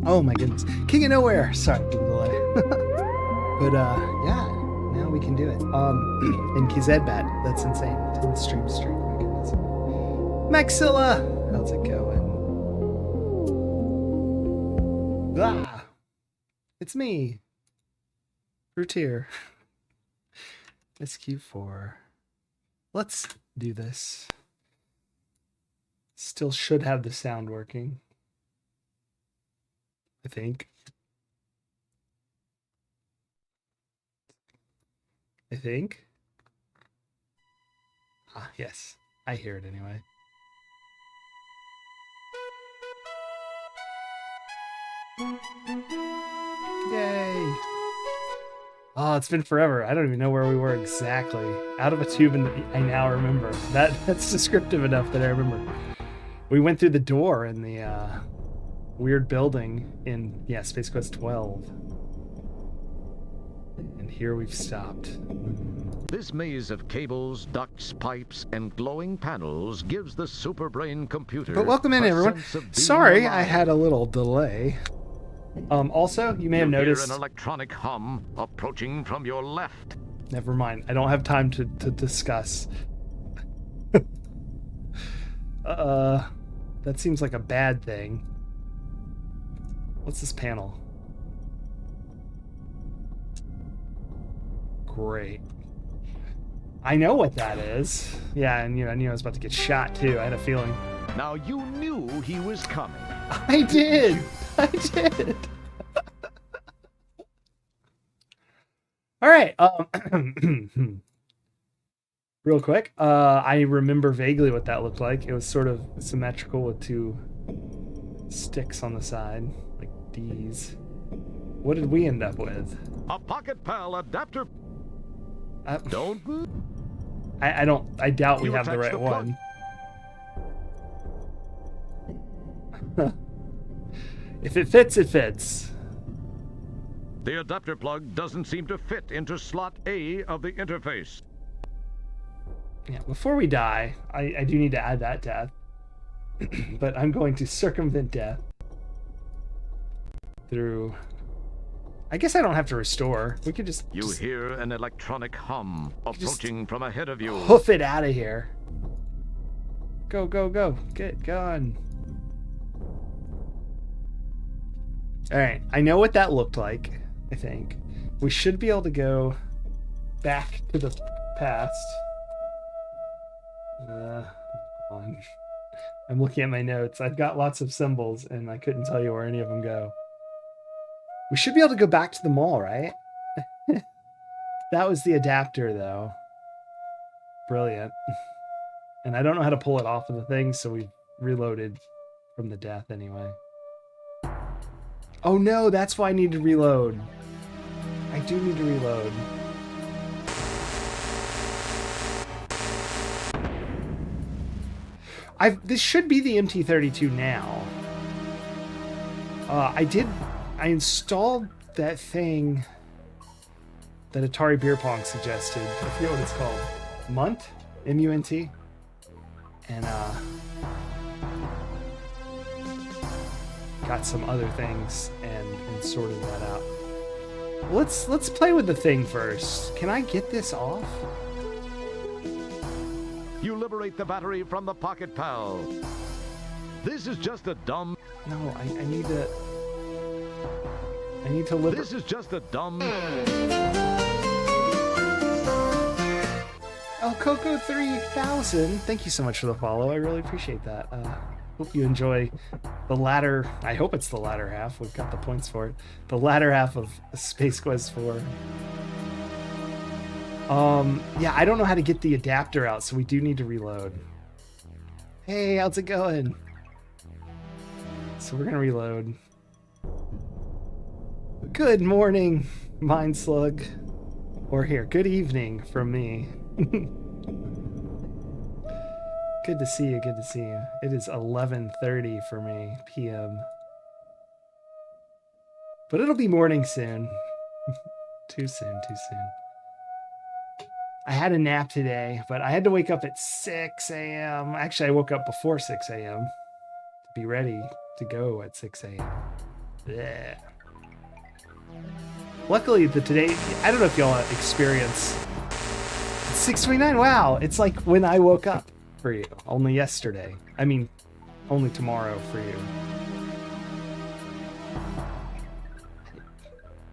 Oh my goodness. King of Nowhere. Sorry for the delay. But yeah, now we can do it. In Kizedbat. That's insane. 10 stream streak. My goodness. Maxilla! How's it going? Ah! It's me. Fruitier. SQ4. Let's do this. Still should have the sound working. I think. Ah, yes. I hear it anyway. Yay! Oh, it's been forever. I don't even know where we were exactly. Out of a tube, and I now remember. That's descriptive enough that I remember. We went through the door in the weird building in, yeah, Space Quest 12. And here we've stopped. This maze of cables, ducts, pipes, and glowing panels gives the superbrain computer. But welcome in, everyone. Sorry, I had a little delay. Also, you may have You hear noticed. an electronic hum approaching from your left. Never mind. I don't have time to discuss. That seems like a bad thing. What's this panel? Great. I know what that is. Yeah, and I knew I was about to get shot too. I had a feeling. Now you knew he was coming. I did. I did. All right. Real quick, I remember vaguely what that looked like. It was sort of symmetrical with two sticks on the side, like D's. What did we end up with? A Pocket Pal adapter. Don't. I don't. I doubt we You have the attach right the plug. one. If it fits, it fits. The adapter plug doesn't seem to fit into slot A of the interface. Yeah. Before we die, I do need to add that death, but I'm going to circumvent death through. I guess I don't have to restore. We could just. You hear an electronic hum approaching from ahead of you. Hoof it out of here. Go, go, go. Get gone. Alright, I know what that looked like, I think. We should be able to go back to the past. On. I'm looking at my notes. I've got lots of symbols, and I couldn't tell you where any of them go. We should be able to go back to the mall, right? That was the adapter, though. Brilliant. And I don't know how to pull it off of the thing, so we reloaded from the death anyway. Oh no, that's why I need to reload. I do need to reload. This should be the MT32 now. I installed that thing that Atari Beer Pong suggested. I forget what it's called. Munt? M-U-N-T? And got some other things and sorted that out. Let's play with the thing first. Can I get this off? You liberate the battery from the Pocket Pal. This is just a dumb. No, I need to. I need to liberate. This is just a dumb. El Coco 3000. Thank you so much for the follow. I really appreciate that. Hope you enjoy the latter. I hope it's the latter half. We've got the points for it. The latter half of Space Quest 4. Yeah, I don't know how to get the adapter out, so we do need to reload. Hey, how's it going? So we're gonna reload. Good morning, Mind Slug. Or here, good evening from me. Good to see you, good to see you. It is 11:30 for me, PM. But it'll be morning soon. Too soon, too soon. I had a nap today, but I had to wake up at 6 a.m. Actually, I woke up before 6 a.m. to be ready to go at 6 a.m. Yeah. Luckily, today, I don't know if y'all experience 6:29. Wow, it's like when I woke up for you. Only yesterday. I mean, only tomorrow for you.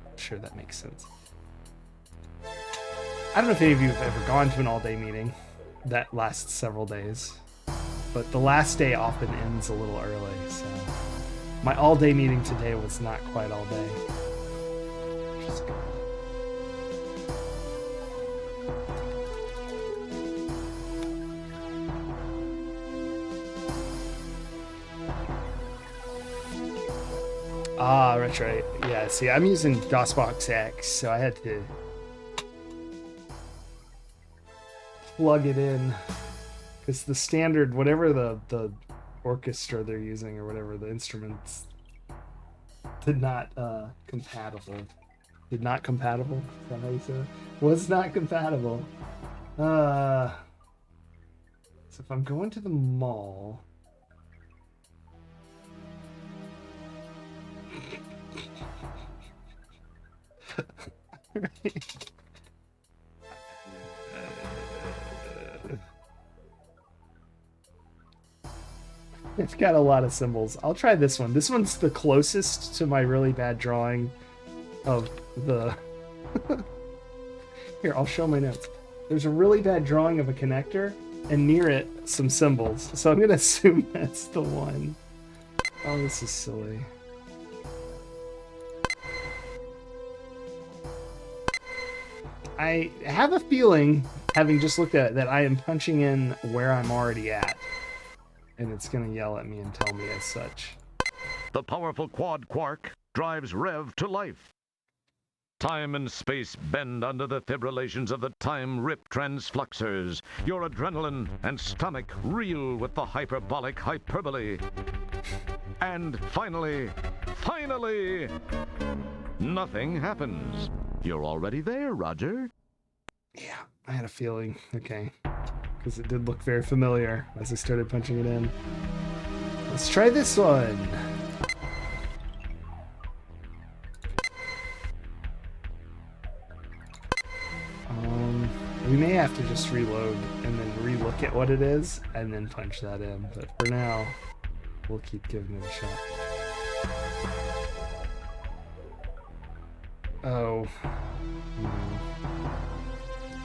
I'm sure that makes sense. I don't know if any of you have ever gone to an all-day meeting that lasts several days, but the last day often ends a little early, so my all-day meeting today was not quite all day. Just go. Ah, retro. Yeah, see, I'm using DOSBox X, so I had to plug it in because the standard, whatever the orchestra they're using or whatever the instruments, was not compatible. Was not compatible. So if I'm going to the mall, It's got a lot of symbols. I'll try this one. This one's the closest to my really bad drawing of the... Here, I'll show my notes. There's a really bad drawing of a connector, and near it, some symbols. So I'm going to assume that's the one. Oh, this is silly. I have a feeling, having just looked at it, that I am punching in where I'm already at. And it's going to yell at me and tell me as such. The powerful quad quark drives Rev to life. Time and space bend under the fibrillations of the time-rip transfluxers. Your adrenaline and stomach reel with the hyperbolic hyperbole. And finally, nothing happens. You're already there, Roger. Yeah, I had a feeling. Okay. Because it did look very familiar as I started punching it in. Let's try this one. We may have to just reload and then re-look at what it is and then punch that in. But for now, we'll keep giving it a shot. Oh. No.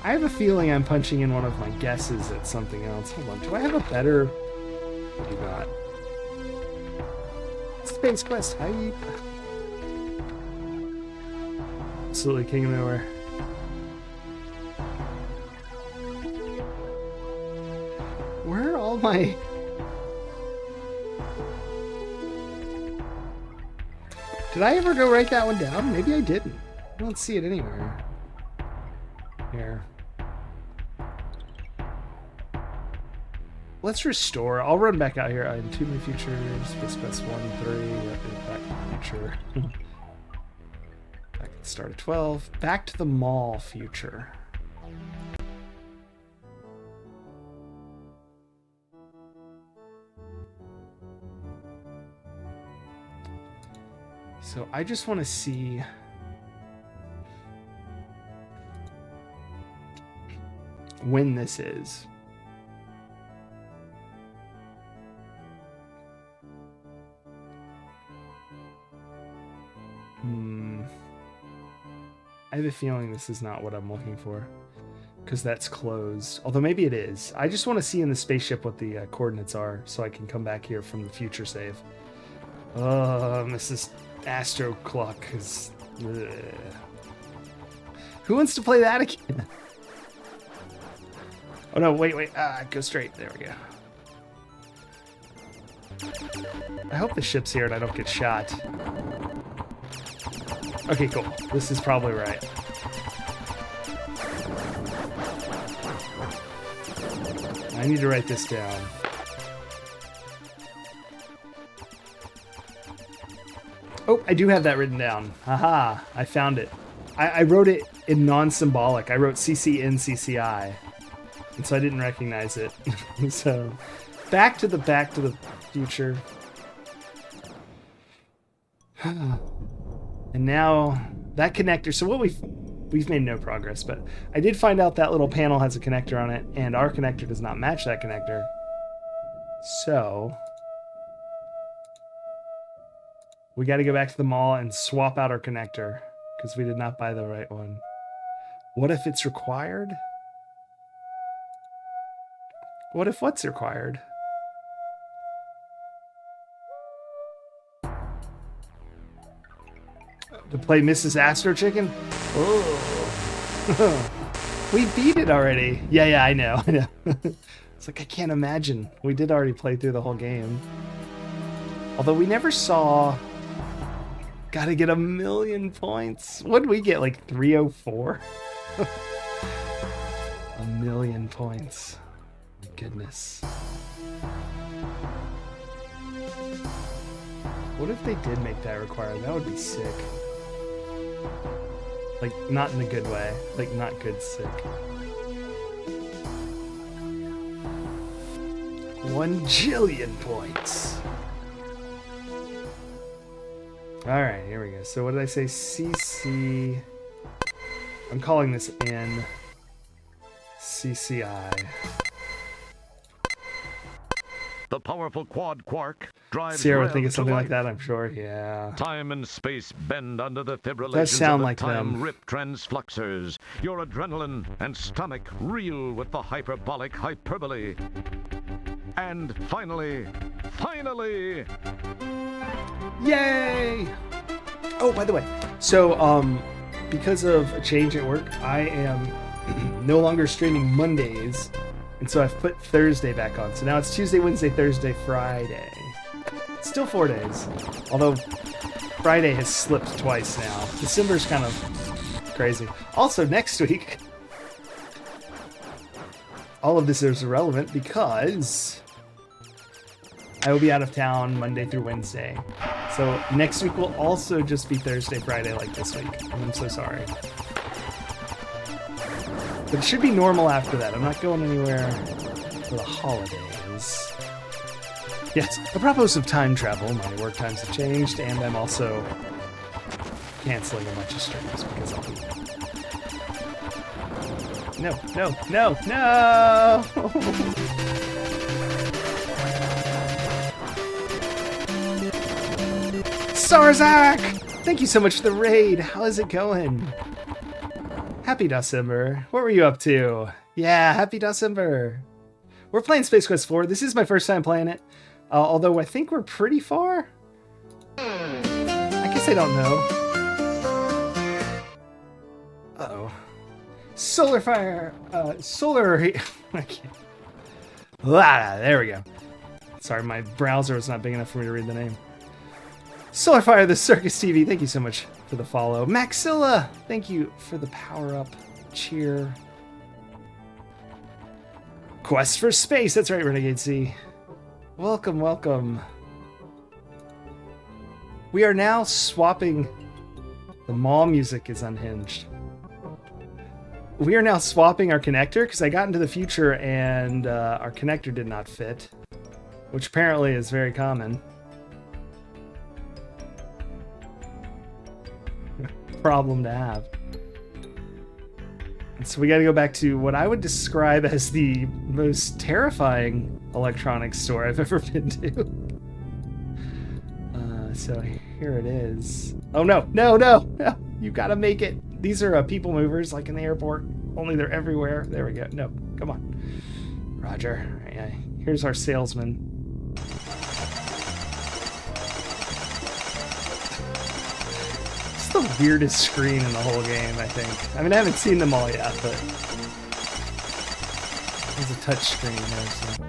I have a feeling I'm punching in one of my guesses at something else. Hold on. Do I have a better... I do not. Space Quest hype. Absolutely king of nowhere. Where are all my... Did I ever go write that one down? Maybe I didn't. I don't see it anywhere. Here. Let's restore. I'll run back out here. I'm Too Many Futures, Space Quest 1, 3, Back to the Future. Back at the start of 12. Back to the Mall Future. So I just want to see... when this is. I have a feeling this is not what I'm looking for, because that's closed. Although maybe it is. I just want to see in the spaceship what the coordinates are, so I can come back here from the future save. Mrs. Astro Clock is... Ugh. Who wants to play that again? Oh no, wait. Go straight. There we go. I hope the ship's here and I don't get shot. Okay, cool. This is probably right. I need to write this down. Oh, I do have that written down. Haha, I found it. I wrote it in non-symbolic. I wrote CC in CCI. And so I didn't recognize it. So, back to the future. And now that connector. So what we've made no progress, but I did find out that little panel has a connector on it, and our connector does not match that connector. So we got to go back to the mall and swap out our connector because we did not buy the right one. What if it's required? What if what's required? To play Mrs. Astro Chicken? Oh. We beat it already. Yeah, I know. It's like, I can't imagine. We did already play through the whole game. Although we never saw... Gotta get 1,000,000 points. What did we get? Like 304? 1,000,000 points. My goodness. What if they did make that required? That would be sick. Like, not in a good way. Like, not good sick. 1,000,000,000 points. Alright, here we go. So what did I say? CC I'm calling this in CCI. The powerful quad quark drives Sierra would Rev think of to something like life. that, I'm sure. Yeah. Time and space bend under the fibrillations Does sound of the like time them. rip transfluxers. Your adrenaline and stomach reel with the hyperbolic hyperbole. And finally, Yay! Oh, by the way, so because of a change at work, I am no longer streaming Mondays, and so I've put Thursday back on. So now it's Tuesday, Wednesday, Thursday, Friday. Still 4 days, although Friday has slipped twice now. December's kind of crazy. Also, next week, all of this is irrelevant because I will be out of town Monday through Wednesday. So next week will also just be Thursday, Friday like this week. I'm so sorry. But it should be normal after that. I'm not going anywhere for the holidays. Yes, apropos of time travel, my work times have changed, and I'm also canceling a bunch of streams because I'll be... No! Sarzak! Thank you so much for the raid. How is it going? Happy December. What were you up to? Yeah, happy December. We're playing Space Quest 4. This is my first time playing it. Although I think we're pretty far. I guess I don't know. Uh-oh. Solar fire. Solar... I can't. There we go. Sorry, my browser was not big enough for me to read the name. Solarfire the Circus TV, thank you so much for the follow. Maxilla, thank you for the power up. Cheer. Quest for Space, that's right, Renegade C. Welcome, welcome. We are now swapping. The mall music is unhinged. We are now swapping our connector because I got into the future and our connector did not fit, which apparently is very common. Problem to have. And so we got to go back to what I would describe as the most terrifying electronics store I've ever been to. So here it is. Oh no, you gotta make it. These are people movers like in the airport, only they're everywhere. There we go. No, come on. Roger. Yeah, here's our salesman. The weirdest screen in the whole game, I think. I mean, I haven't seen them all yet, but there's a touch screen there. So.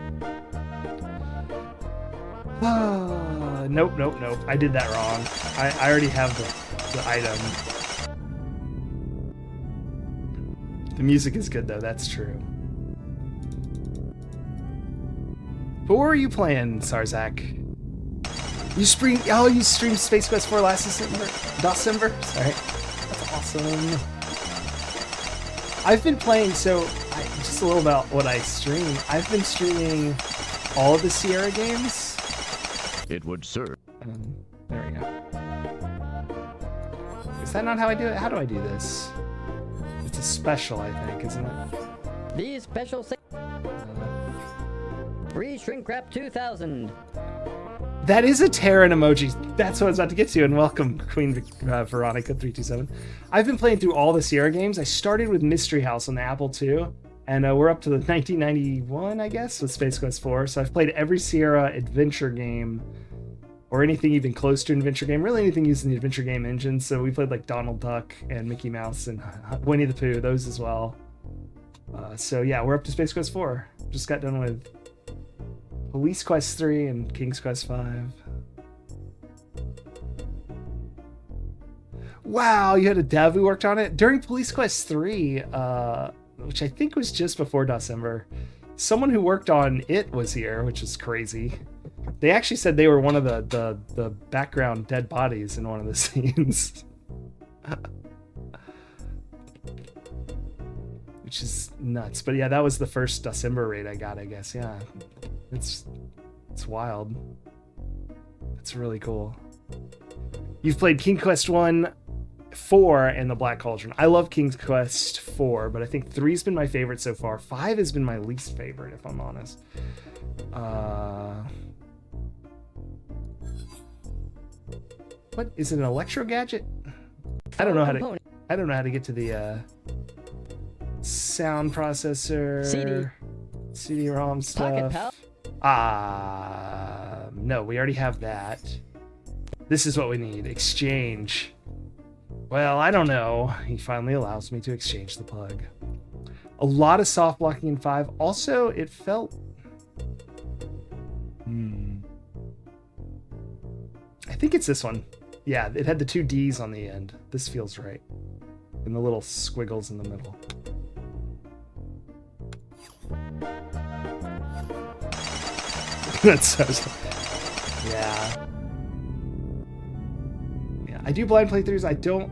Nope. I did that wrong. I already have the item. The music is good, though. That's true. But what were you playing, Sarzak? You streamed Space Quest 4 last December? Sorry. That's awesome. I've been playing, just a little about what I stream. I've been streaming all of the Sierra games. It would serve. There we go. Is that not how I do it? How do I do this? It's a special, I think, isn't it? These special free shrink wrap 2000. That is a Terran emoji. That's what I was about to get to. And welcome, Queen Veronica 327. I've been playing through all the Sierra games. I started with Mystery House on the Apple II, and we're up to the 1991, I guess, with Space Quest 4. So I've played every Sierra adventure game, or anything even close to an adventure game. Really anything using the adventure game engine. So we played like Donald Duck and Mickey Mouse and Winnie the Pooh, those as well. So yeah, we're up to Space Quest 4. Just got done with Police Quest 3 and King's Quest 5. Wow, you had a dev who worked on it? During Police Quest 3, which I think was just before December, someone who worked on it was here, which is crazy. They actually said they were one of the background dead bodies in one of the scenes. Which is nuts. But yeah, that was the first December raid I got, I guess. Yeah. It's wild. It's really cool. You've played King Quest 1, 4 and the Black Cauldron. I love King's Quest 4, but I think 3's been my favorite so far. 5 has been my least favorite, if I'm honest. What is it, an electro gadget? I don't know how to get to the sound processor. CD-ROM stuff. No, we already have that. This is what we need. Exchange. Well, I don't know. He finally allows me to exchange the plug. A lot of soft blocking in 5. Also, it felt... I think it's this one. Yeah, it had the 2 Ds on the end. This feels right. And the little squiggles in the middle. That's so... Yeah. Yeah, I do blind playthroughs. I don't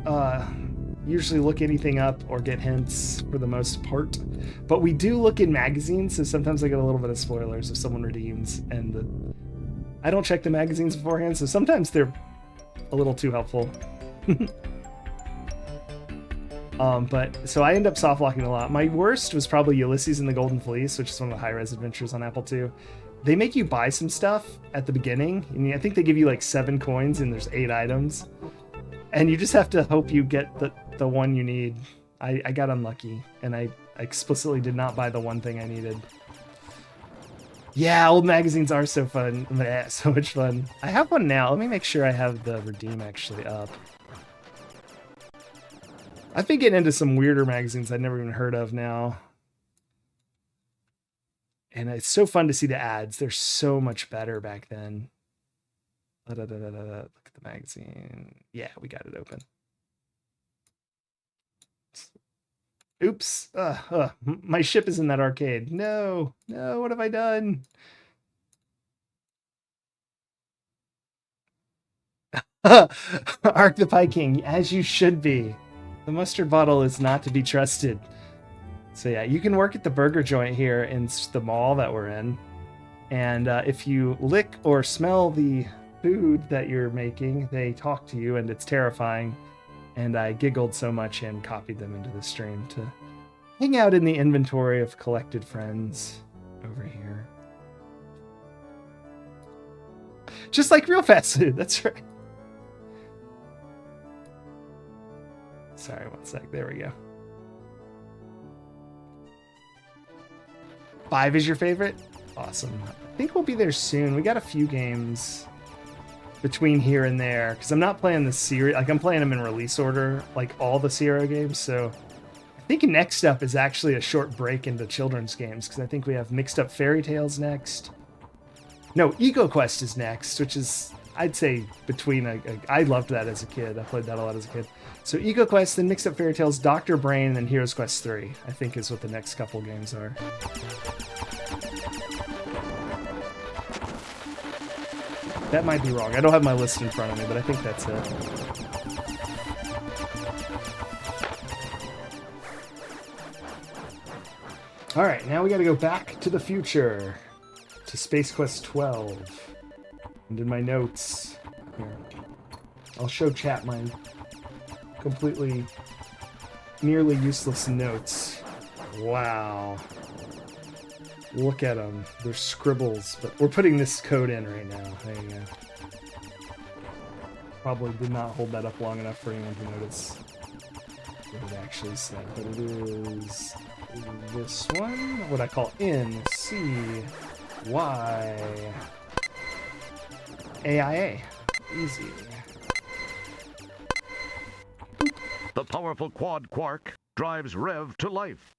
usually look anything up or get hints for the most part. But we do look in magazines, so sometimes I get a little bit of spoilers if someone redeems. And I don't check the magazines beforehand, so sometimes they're a little too helpful. But so I end up soft locking a lot. My worst was probably Ulysses and the Golden Fleece, which is one of the high-res adventures on Apple II. They make you buy some stuff at the beginning, and I think they give you like 7 coins and there's 8 items. And you just have to hope you get the one you need. I got unlucky, and I explicitly did not buy the one thing I needed. Yeah, old magazines are so fun. So much fun. I have one now. Let me make sure I have the redeem actually up. I've been getting into some weirder magazines I'd never even heard of now. And it's so fun to see the ads. They're so much better back then. Look at the magazine. Yeah, we got it open. Oops. My ship is in that arcade. No, what have I done? Ark the Pie King, as you should be. The mustard bottle is not to be trusted. So yeah, you can work at the burger joint here in the mall that we're in. And if you lick or smell the food that you're making, they talk to you and it's terrifying. And I giggled so much and copied them into the stream to hang out in the inventory of collected friends over here. Just like real fast food, that's right. Sorry, one sec, there we go. 5 is your favorite? Awesome. I think we'll be there soon. We got a few games between here and there, because I'm not playing the series, like I'm playing them in release order, like all the Sierra games, so I think next up is actually a short break into children's games, because I think we have Mixed Up Fairy Tales next. No, EcoQuest is next, which is, I'd say, between, I loved that as a kid. I played that a lot as a kid. So EcoQuest, then Mixed Up Fairy Tales, Dr. Brain, and then Heroes Quest 3, I think is what the next couple games are. That might be wrong. I don't have my list in front of me, but I think that's it. All right, now we got to go back to the future, to Space Quest 12. And in my notes, here, I'll show chat my completely, nearly useless notes. Wow. Look at them. They're scribbles, but we're putting this code in right now. There you go. Probably did not hold that up long enough for anyone to notice what it actually said, but it is this one, what I call NCY AIA. Easy. The powerful quad quark drives Rev to life.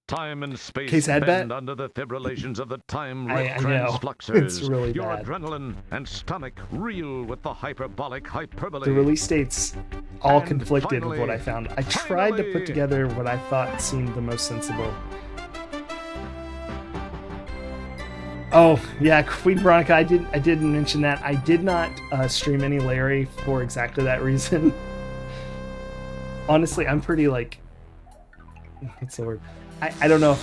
Time and space bend under the fibrillations of the time rip transfluxers. It's really Your bad. Adrenaline and stomach reel with the hyperbolic hyperbole. The release dates all And conflicted finally, with what I found. I tried to put together what I thought seemed the most sensible. Oh, yeah, Queen Veronica, I didn't mention that. I did not stream any Larry for exactly that reason. Honestly, I'm pretty, like... What's the word? I don't know.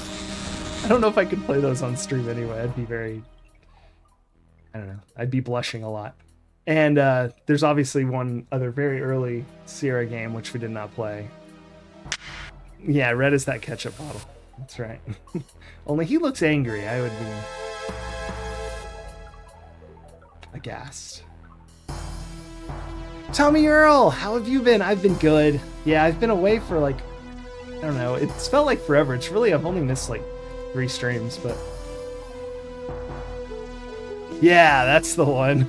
I don't know if I could play those on stream anyway. I'd be very... I don't know. I'd be blushing a lot. And there's obviously one other very early Sierra game which we did not play. Yeah, red is that ketchup bottle. That's right. Only he looks angry. I would be aghast. Tommy Earl, how have you been? I've been good. Yeah, I've been away for like, I don't know. It's felt like forever. It's really, I've only missed like 3 streams, but yeah, that's the one.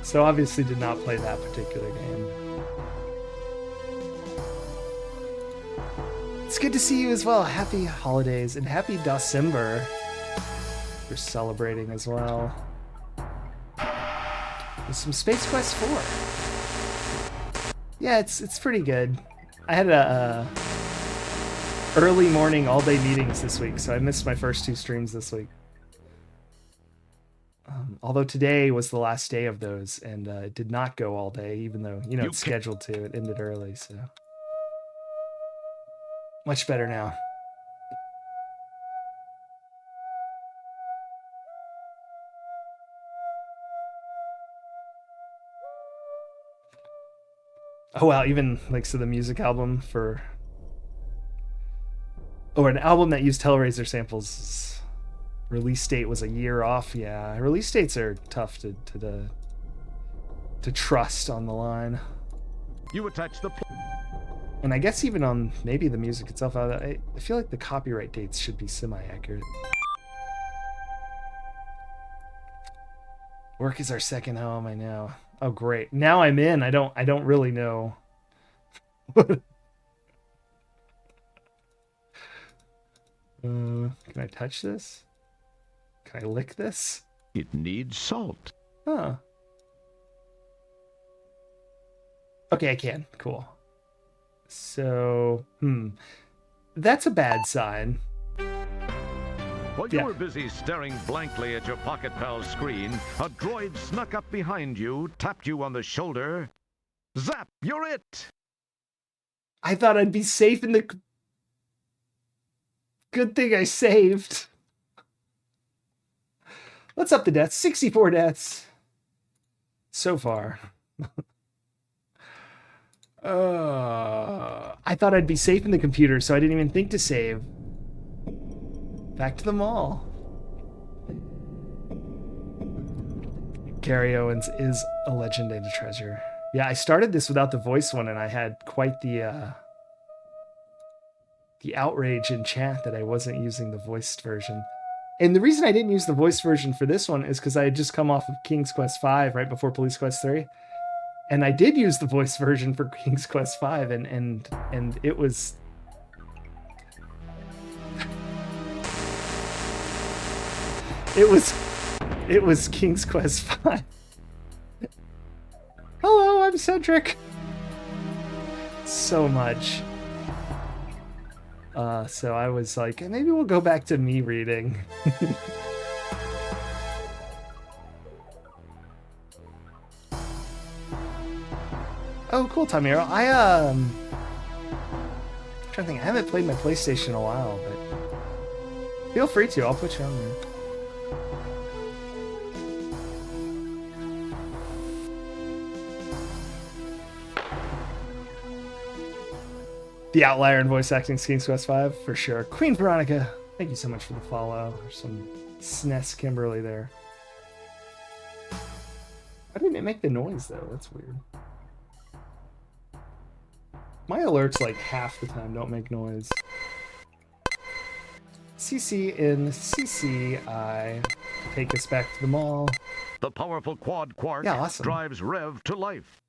So obviously did not play that particular game. It's good to see you as well. Happy holidays and happy December. We're celebrating as well. With some Space Quest 4. Yeah, it's pretty good. I had a early morning all day meetings this week, so I missed my first 2 streams this week. Although today was the last day of those, and it did not go all day, even though, you know, it's scheduled to. It ended early, so. Much better now. Oh wow, even like so the music album for or an album that used Hellraiser samples release date was a year off. Yeah, release dates are tough to trust on the line. You attach the and I guess even on maybe the music itself, I feel like the copyright dates should be semi-accurate. Work is our second home, I know. Oh great. Now I'm in. I don't really know. Can I touch this? Can I lick this? It needs salt. Huh. Okay, I can. Cool. So, that's a bad sign. While you were busy staring blankly at your Pocket Pal screen, a droid snuck up behind you, tapped you on the shoulder. Zap, you're it! I thought I'd be safe in the... Good thing I saved. Let's up the deaths. 64 deaths. So far. I thought I'd be safe in the computer, so I didn't even think to save. Back to the mall. Gary Owens is a legend and a treasure. Yeah, I started this without the voice one, and I had quite the outrage in chat that I wasn't using the voiced version. And the reason I didn't use the voiced version for this one is because I had just come off of King's Quest V right before Police Quest 3. And I did use the voice version for King's Quest V, and it was... It was King's Quest V. Hello, I'm Cedric. So much. So I was like, maybe we'll go back to me reading. Oh, cool, Tamiro. I'm trying to think. I haven't played my PlayStation in a while, but feel free to. I'll put you on there. The outlier in voice acting King's Quest 5, for sure. Queen Veronica, thank you so much for the follow. There's some SNES Kimberly there. Why didn't it make the noise, though? That's weird. My alerts, like, half the time don't make noise. CC in CCI. Take us back to the mall. The powerful quad quark drives Rev to life.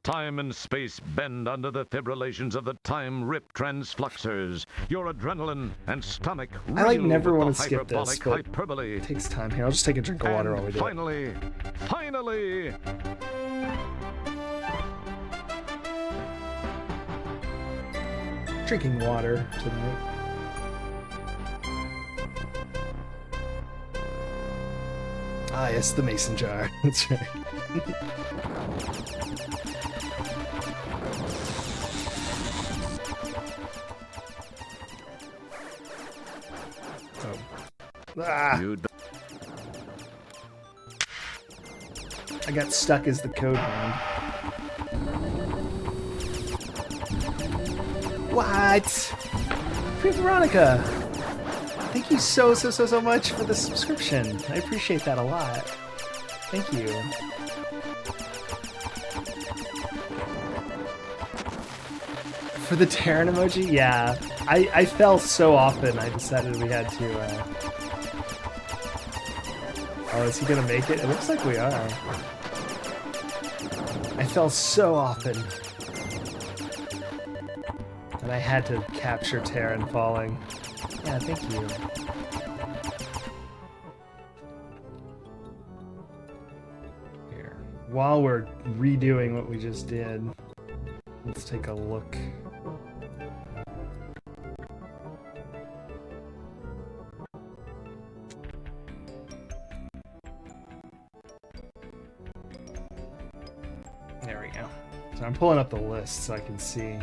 Time and space bend under the fibrillations of the time rip transfluxers. Your adrenaline and stomach I like never want to the skip this, but hyperbole. It takes time here. I'll just take a drink of water while we do it. Finally! Drinking water tonight. Ah, yes, the mason jar. That's right. Ah. I got stuck as the code man. What? Free Veronica! Thank you so much for the subscription. I appreciate that a lot. Thank you. For the Terran emoji? Yeah. I fell so often, I decided we had to... Oh, is he gonna make it? It looks like we are. I fell so often. And I had to capture Terran falling. Yeah, thank you. Here. While we're redoing what we just did, let's take a look. There we go. So I'm pulling up the list so I can see.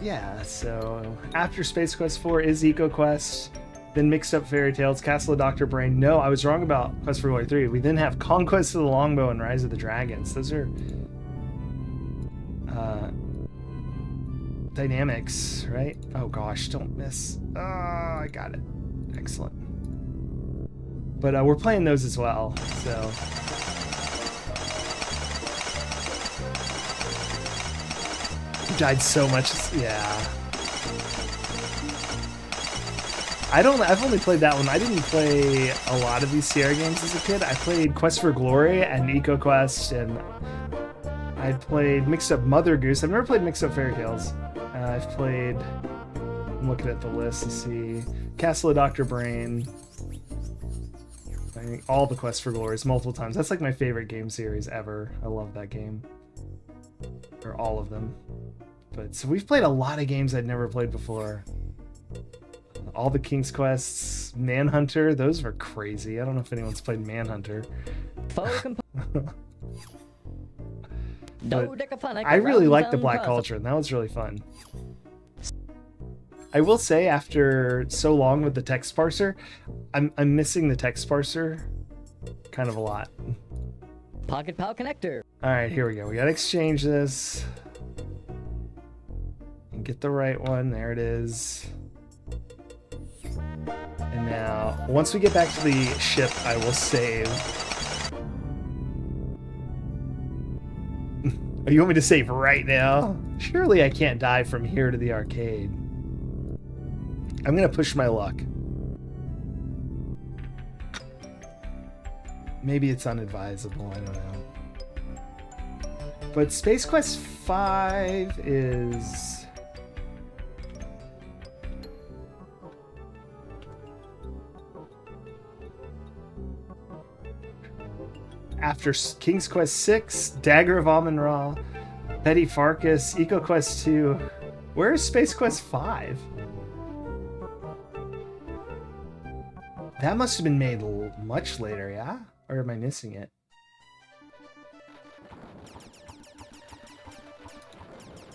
Yeah, so after Space Quest 4 is EcoQuest, then Mixed Up Fairy Tales, Castle of Dr. Brain. No, I was wrong about Quest for Glory 3. We then have Conquest of the Longbow and Rise of the Dragons. Those are dynamics, right? Oh gosh, don't miss. Oh, I got it. Excellent. But we're playing those as well, so... Died so much, yeah. I've only played that one. I didn't play a lot of these Sierra games as a kid. I played Quest for Glory and EcoQuest, and I played Mixed Up Mother Goose. I've never played Mixed Up Fairy Tales. I've played, I'm looking at the list to see, Castle of Dr. Brain. I think all the Quest for Glories multiple times. That's like my favorite game series ever. I love that game. Or all of them. But so we've played a lot of games I'd never played before. All the King's Quests, Manhunter, those were crazy. I don't know if anyone's played Manhunter. I really liked the Black Cauldron. That was really fun. I will say, after so long with the text parser, I'm missing the text parser kind of a lot. Pocket Pal connector. All right, here we go. We gotta exchange this. And get the right one. There it is. And now, once we get back to the ship, I will save. Oh, you want me to save right now? Surely I can't die from here to the arcade. I'm gonna push my luck. Maybe it's unadvisable, I don't know. But Space Quest 5 is... after King's Quest 6, Dagger of Amun-Ra, Petty Farkas, EcoQuest 2. Where's Space Quest 5? That must have been made much later, yeah? Or am I missing it?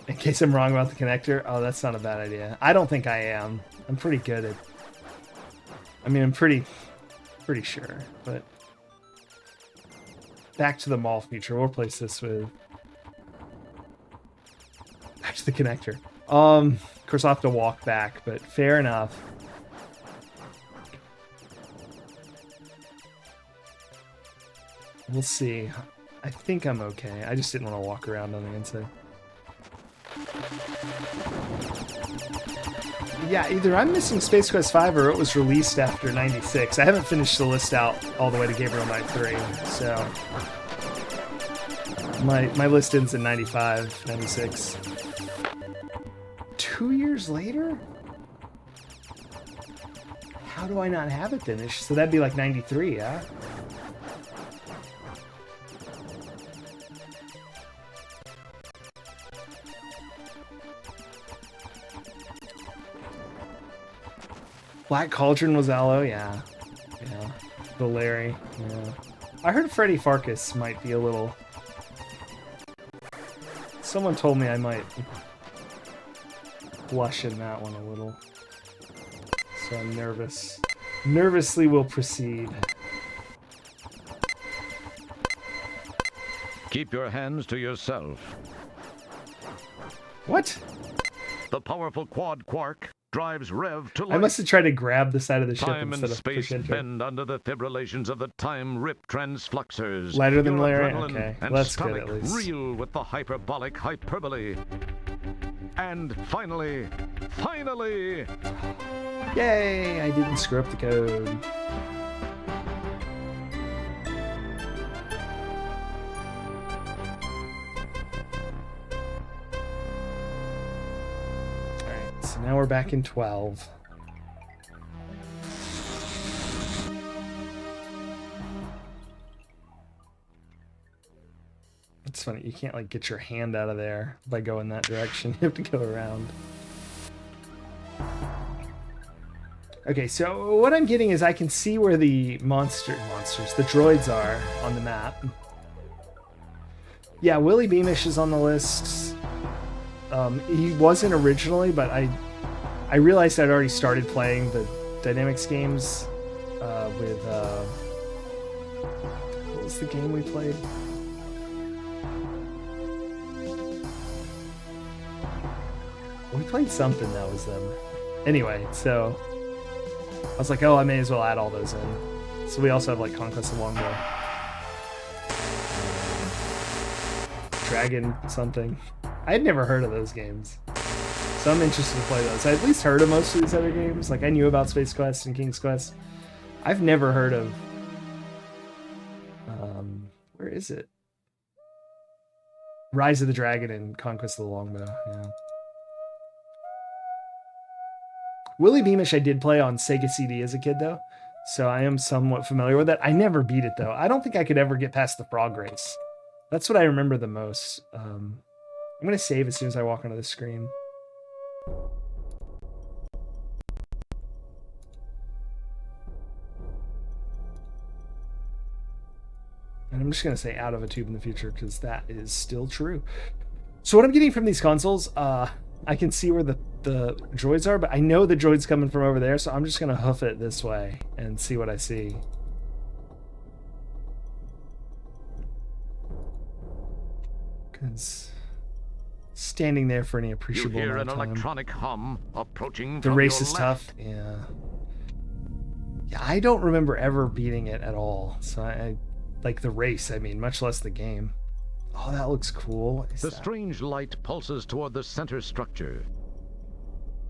In case I'm wrong about the connector. Oh, that's not a bad idea. I don't think I am. I'm pretty good at... I mean, I'm pretty sure, but... Back to the mall feature. We'll replace this with... Back to the connector. Of course, I'll have to walk back, but fair enough. We'll see. I think I'm okay. I just didn't want to walk around on the inside. Yeah, either I'm missing Space Quest 5 or it was released after 96. I haven't finished the list out all the way to Gabriel Knight 3, so... My list ends in 95, 96. 2 years later? How do I not have it then? So that'd be like 93, yeah? Black Cauldron was Aloe, yeah. Yeah. The Larry, yeah. I heard Freddy Farkas might be a little... Someone told me I might blush in that one a little. So I'm nervous. Nervously will proceed. Keep your hands to yourself. What? The powerful quad quark drives Rev to life. I must have tried to grab the side of the ship Time and instead of space push enter. bend under the fibrillations of the time rip transfluxers. Lighter than Your Larry? adrenaline Okay, and that's good stomach at least. reel with the hyperbolic hyperbole. And finally, Yay! I didn't screw up the code. Alright, so now we're back in 12. It's funny, you can't like get your hand out of there by going that direction. You have to go around. Okay, so what I'm getting is I can see where the the droids are on the map. Yeah, Willie Beamish is on the list. He wasn't originally, but I realized I'd already started playing the Dynamics games with what was the game we played? We played something that was them. Anyway, so I was like, oh, I may as well add all those in. So we also have like Conquest of Longbow. Dragon something. I had never heard of those games. So I'm interested to play those. I at least heard of most of these other games. Like I knew about Space Quest and King's Quest. I've never heard of where is it? Rise of the Dragon and Conquest of the Longbow, yeah. Willie Beamish I did play on Sega CD as a kid, though, so I am somewhat familiar with it. I never beat it, though. I don't think I could ever get past the frog race. That's what I remember the most. I'm going to save as soon as I walk onto the screen. And I'm just going to say out of a tube in the future, because that is still true. So what I'm getting from these consoles, I can see where the droids are, but I know the droid's coming from over there, so I'm just going to hoof it this way and see what I see. Because standing there for any appreciable you hear amount an of time. electronic hum approaching The from race your is left. tough. Yeah. Yeah, I don't remember ever beating it at all. So I like the race, I mean, much less the game. Oh, that looks cool. What is The that? strange light pulses toward the center structure.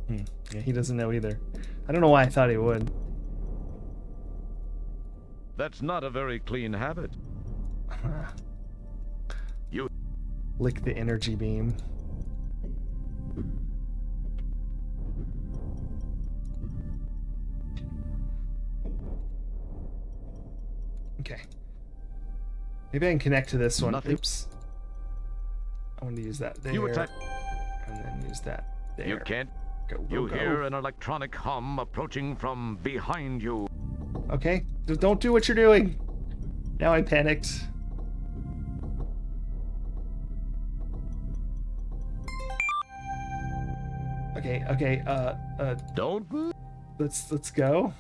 Yeah, he doesn't know either. I don't know why I thought he would. That's not a very clean habit. You Lick the energy beam. Okay. Maybe I can connect to this one. Nothing. Oops. I want to use that there. You attack. And then use that there. You can't. Go, go, You go. hear an electronic hum approaching from behind you. Okay. Don't do what you're doing. Now I'm panicked. Okay, okay, Don't. let's go.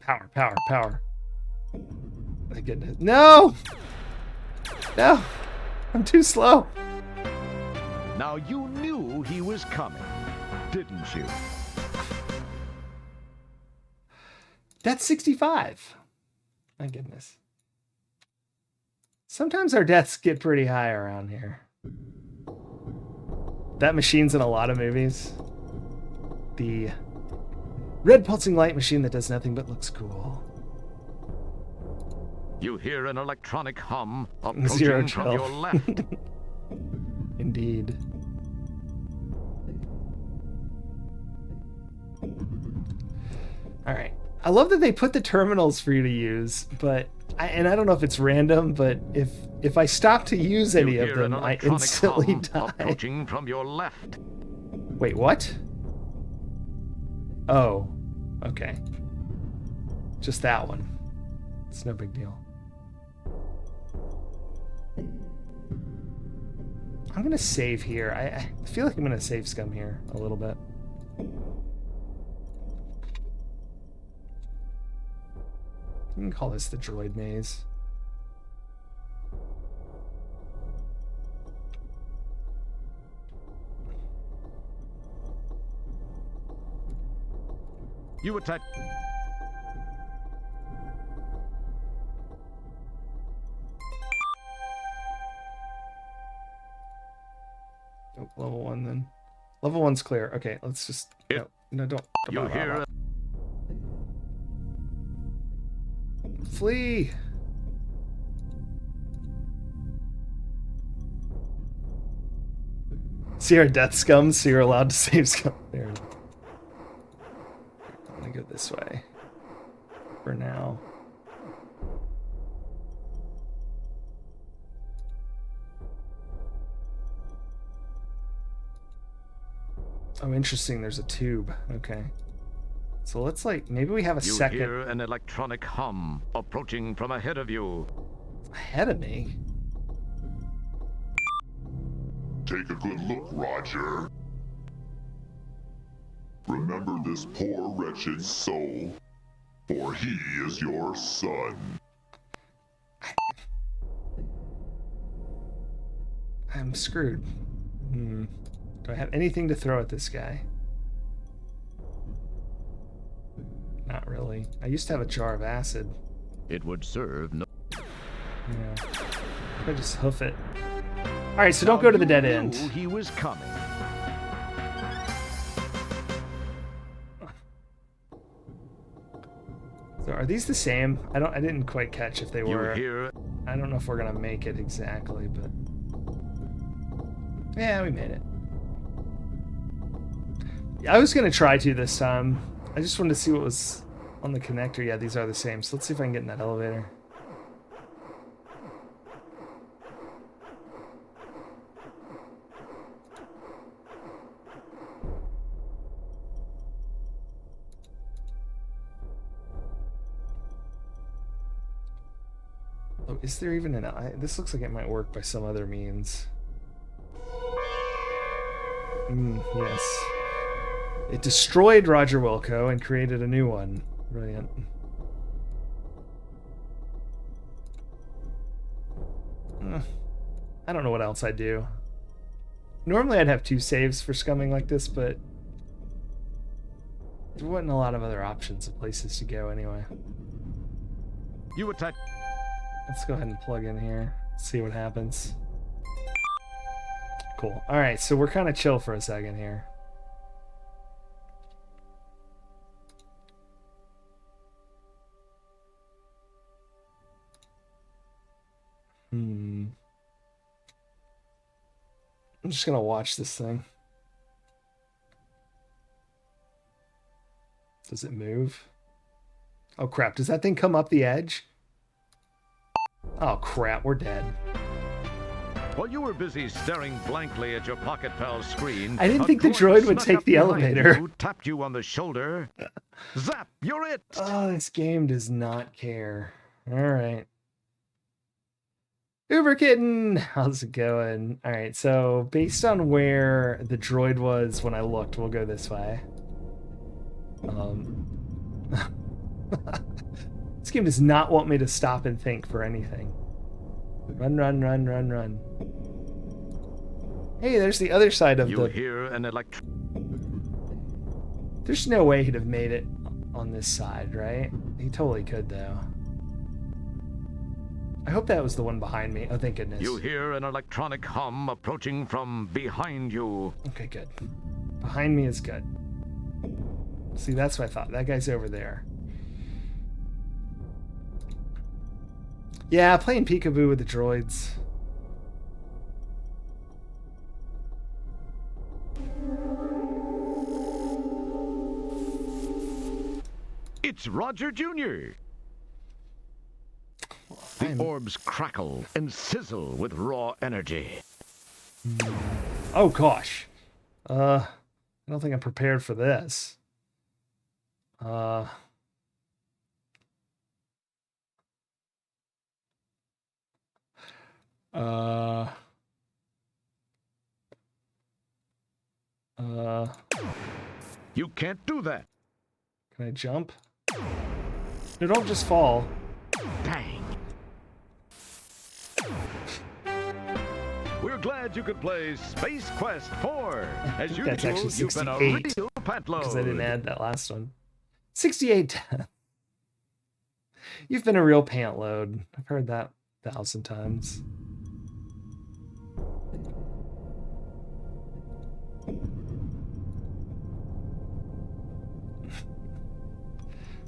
Power. My goodness. No! No! I'm too slow. Now you knew he was coming, didn't you? That's 65. My goodness. Sometimes our deaths get pretty high around here. That machine's in a lot of movies. The red pulsing light machine that does nothing but looks cool. You hear an electronic hum Zero approaching from chill. your left. Indeed. All right. I love that they put the terminals for you to use, but I don't know if it's random, but if I stop to use any You of hear an them, I electronic instantly hum die. approaching from your left. Wait, what? Oh, okay. Just that one. It's no big deal. I'm gonna save here. I feel like I'm gonna save scum here a little bit. You can call this the droid maze. You attack. Oh, level 1 then. Level 1's clear. Okay, let's just... No, don't. You hear? Flee! See our death scum, so you're allowed to save scum. There. I'm gonna go this way. For now. Oh, interesting. There's a tube. Okay. So let's maybe we have a second. You hear an electronic hum approaching from ahead of you. Ahead of me? Take a good look, Roger. Remember this poor wretched soul, for he is your son. I'm screwed. Do I have anything to throw at this guy? Not really. I used to have a jar of acid. It would serve no. Yeah. I just hoof it. Alright, so don't go to the dead end. He was coming. So are these the same? I didn't quite catch if they were. You hear? I don't know if we're gonna make it exactly, but yeah, we made it. I was gonna try to this time. I just wanted to see what was on the connector. Yeah, these are the same. So let's see if I can get in that elevator. Oh, is there even an eye? This looks like it might work by some other means. Yes. It destroyed Roger Wilco and created a new one. Brilliant. I don't know what else I'd do. Normally I'd have 2 saves for scumming like this, but there wasn't a lot of other options of places to go anyway. You attack. Let's go ahead and plug in here. See what happens. Cool. Alright, so we're kind of chill for a second here. I'm just gonna watch this thing. Does it move? Oh crap, does that thing come up the edge? Oh crap, we're dead. While you were busy staring blankly at your Pocket Pal screen, I didn't think the droid would snuck take up the behind elevator. You, tapped you on the shoulder. Zap, you're it. Oh, this game does not care. Alright. Uber Kitten! How's it going? Alright, so based on where the droid was when I looked, we'll go this way. This game does not want me to stop and think for anything. Run, run, run, run, run. Hey, there's the other side of You hear an There's no way he'd have made it on this side, right? He totally could, though. I hope that was the one behind me. Oh, thank goodness. You hear an electronic hum approaching from behind you. Okay, good. Behind me is good. See, that's what I thought. That guy's over there. Yeah, playing peekaboo with the droids. It's Roger Jr. The orbs crackle and sizzle with raw energy. Oh gosh. I don't think I'm prepared for this. You can't do that. Can I jump? No, don't just fall. glad you could play Space Quest 4. As usual, That's actually you've been a 68, real pet load. because I didn't add that last one. 68. You've been a real pant load. I've heard that 1,000 times.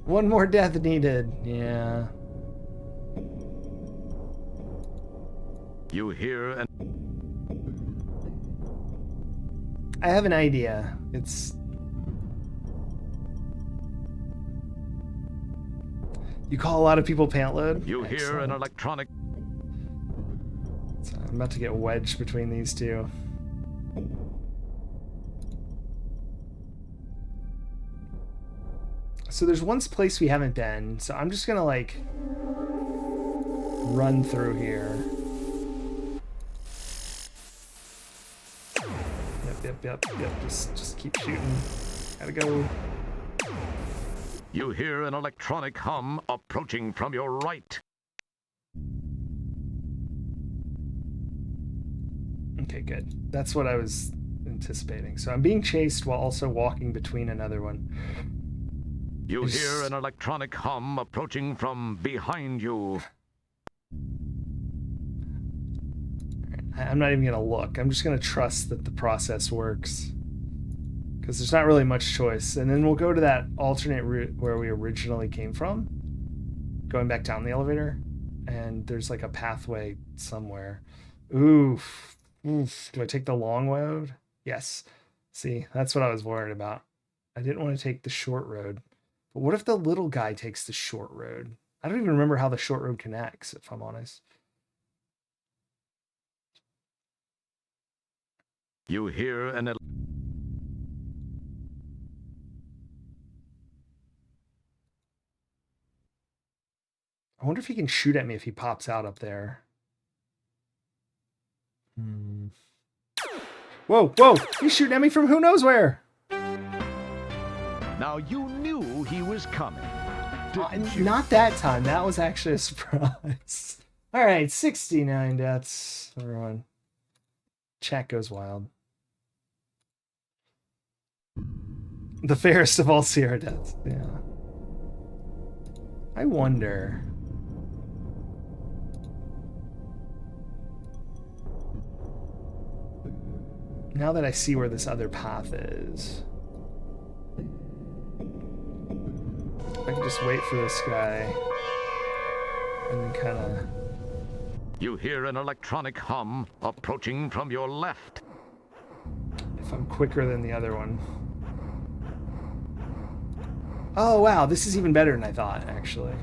One more death needed. Yeah. You hear an... I have an idea. It's... You call a lot of people pant load? You hear an electronic... So I'm about to get wedged between these two. So there's one place we haven't been, so I'm just gonna like run through here. Yep. Just keep shooting. Gotta go. You hear an electronic hum approaching from your right. Okay, good. That's what I was anticipating. So I'm being chased while also walking between another one. You hear an electronic hum approaching from behind you. I'm not even going to look. I'm just going to trust that the process works. Because there's not really much choice. And then we'll go to that alternate route where we originally came from. Going back down the elevator. And there's like a pathway somewhere. Oof. Do I take the long road? Yes. See, that's what I was worried about. I didn't want to take the short road. But what if the little guy takes the short road? I don't even remember how the short road connects, if I'm honest. You hear an... I wonder if he can shoot at me if he pops out up there. Whoa! He's shooting at me from who knows where! Now you knew he was coming. Didn't you? Not that time. That was actually a surprise. All right, 69 deaths. Everyone. Chat goes wild. The fairest of all Sierra deaths. Yeah. I wonder. Now that I see where this other path is, I can just wait for this guy and then kind of... You hear an electronic hum approaching from your left. If I'm quicker than the other one. Oh, wow. This is even better than I thought, actually.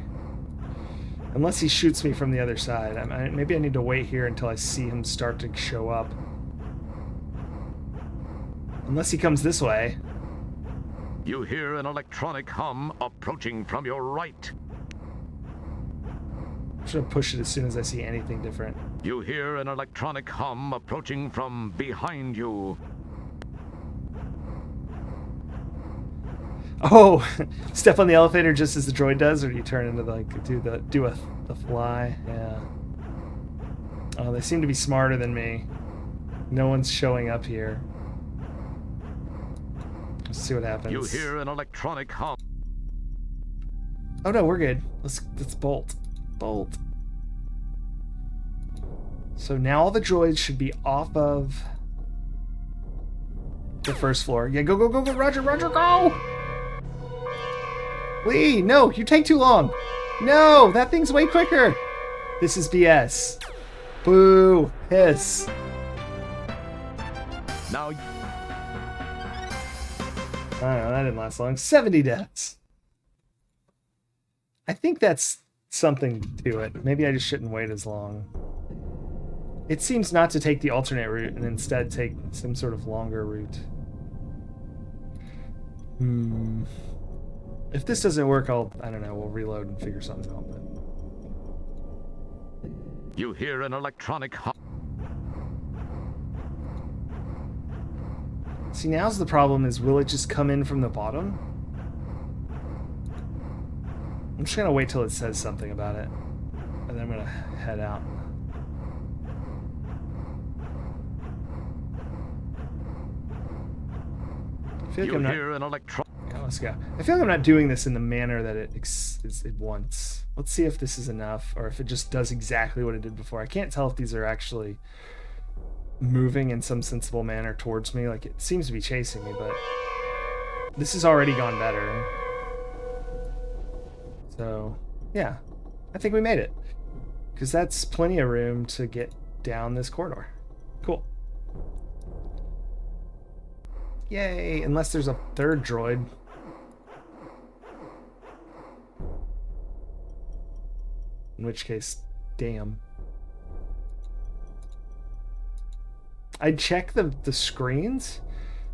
Unless he shoots me from the other side. Maybe I need to wait here until I see him start to show up. Unless he comes this way. You hear an electronic hum approaching from your right. I'm just gonna push it as soon as I see anything different. You hear an electronic hum approaching from behind you. Oh, step on the elevator just as the droid does, or do you turn into like do the fly? Yeah. Oh, they seem to be smarter than me. No one's showing up here. Let's see what happens. You hear an electronic hum. Oh no, we're good. Let's bolt. Bolt. So now all the droids should be off of the first floor. Yeah, go, Roger, go! Lee, no, you take too long. No, that thing's way quicker. This is BS. Boo, hiss. Now, I don't know, that didn't last long. 70 deaths. I think that's something to it. Maybe I just shouldn't wait as long. It seems not to take the alternate route and instead take some sort of longer route. If this doesn't work, I don't know, we'll reload and figure something out. But... You hear an electronic hum. See, now's the problem is, will it just come in from the bottom? I'm just gonna wait till it says something about it. And then I'm gonna head out. feel like You I'm not. hear an electron. Yeah, let's go. I feel like I'm not doing this in the manner that it wants. Let's see if this is enough, or if it just does exactly what it did before. I can't tell if these are actually moving in some sensible manner towards me. Like, it seems to be chasing me, but this has already gone better. So, yeah, I think we made it. Because that's plenty of room to get down this corridor. Cool. Yay, unless there's a third droid. In which case, damn. I'd check the screens,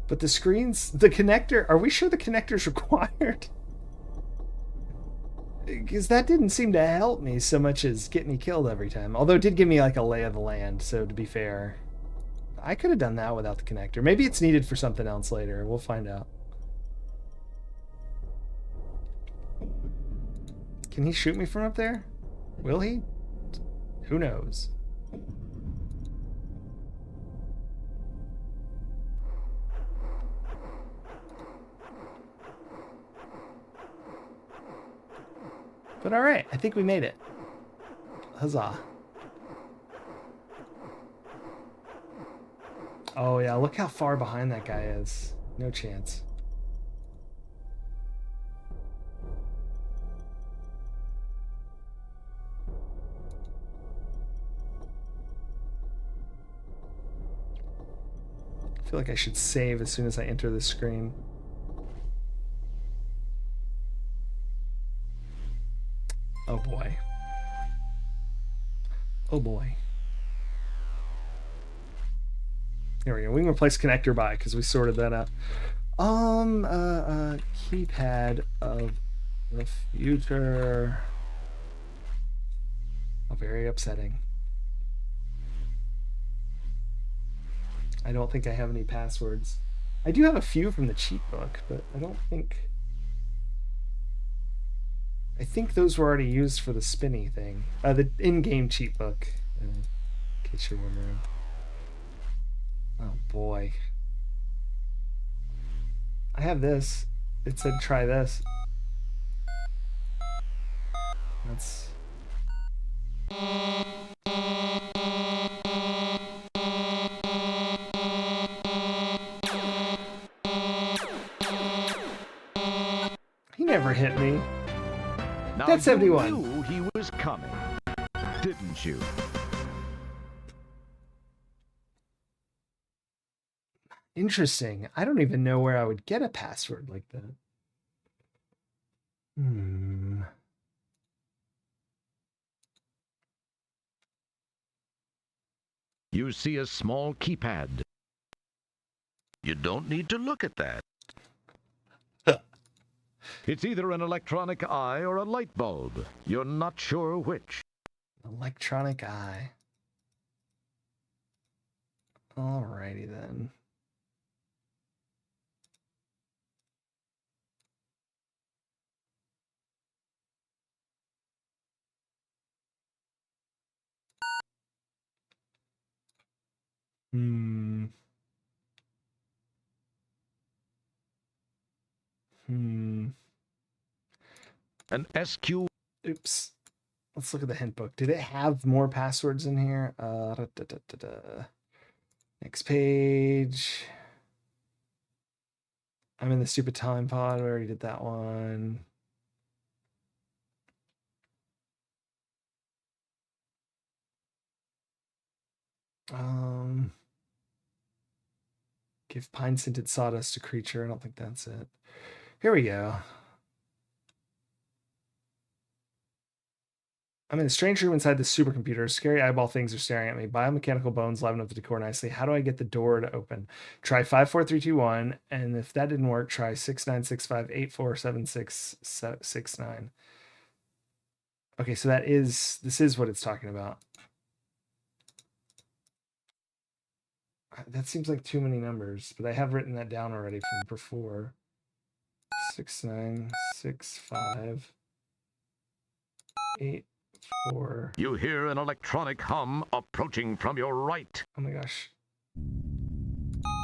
but the screens, the connector, are we sure the connector's required? Because that didn't seem to help me so much as get me killed every time. Although it did give me like a lay of the land, so to be fair. I could have done that without the connector. Maybe it's needed for something else later. We'll find out. Can he shoot me from up there? Will he? Who knows? But all right, I think we made it. Huzzah. Oh yeah, look how far behind that guy is. No chance. I feel like I should save as soon as I enter the screen. Oh boy. Oh boy. There we go. We can replace connector by because we sorted that out. Keypad of the future. Oh, very upsetting. I don't think I have any passwords. I do have a few from the cheat book, but I don't think... I think those were already used for the spinny thing. The in-game cheat book, in case you're wondering. Oh boy. I have this. It said try this. That's... He never hit me. Now That's you 71. knew he was coming, didn't you? Interesting. I don't even know where I would get a password like that. You see a small keypad. You don't need to look at that. It's either an electronic eye or a light bulb. You're not sure which. Electronic eye. Alrighty then. An SQ. Oops. Let's look at the hint book. Did it have more passwords in here? Next page. I'm in the stupid time pod. We already did that one. Give pine scented sawdust to creature. I don't think that's it. Here we go. I'm in a strange room inside the supercomputer. Scary eyeball things are staring at me. Biomechanical bones liven up the decor nicely. How do I get the door to open? Try 54321, and if that didn't work, try 6965847669. Okay, so this is what it's talking about. That seems like too many numbers, but I have written that down already from before. 696584. You hear an electronic hum approaching from your right. Oh my gosh.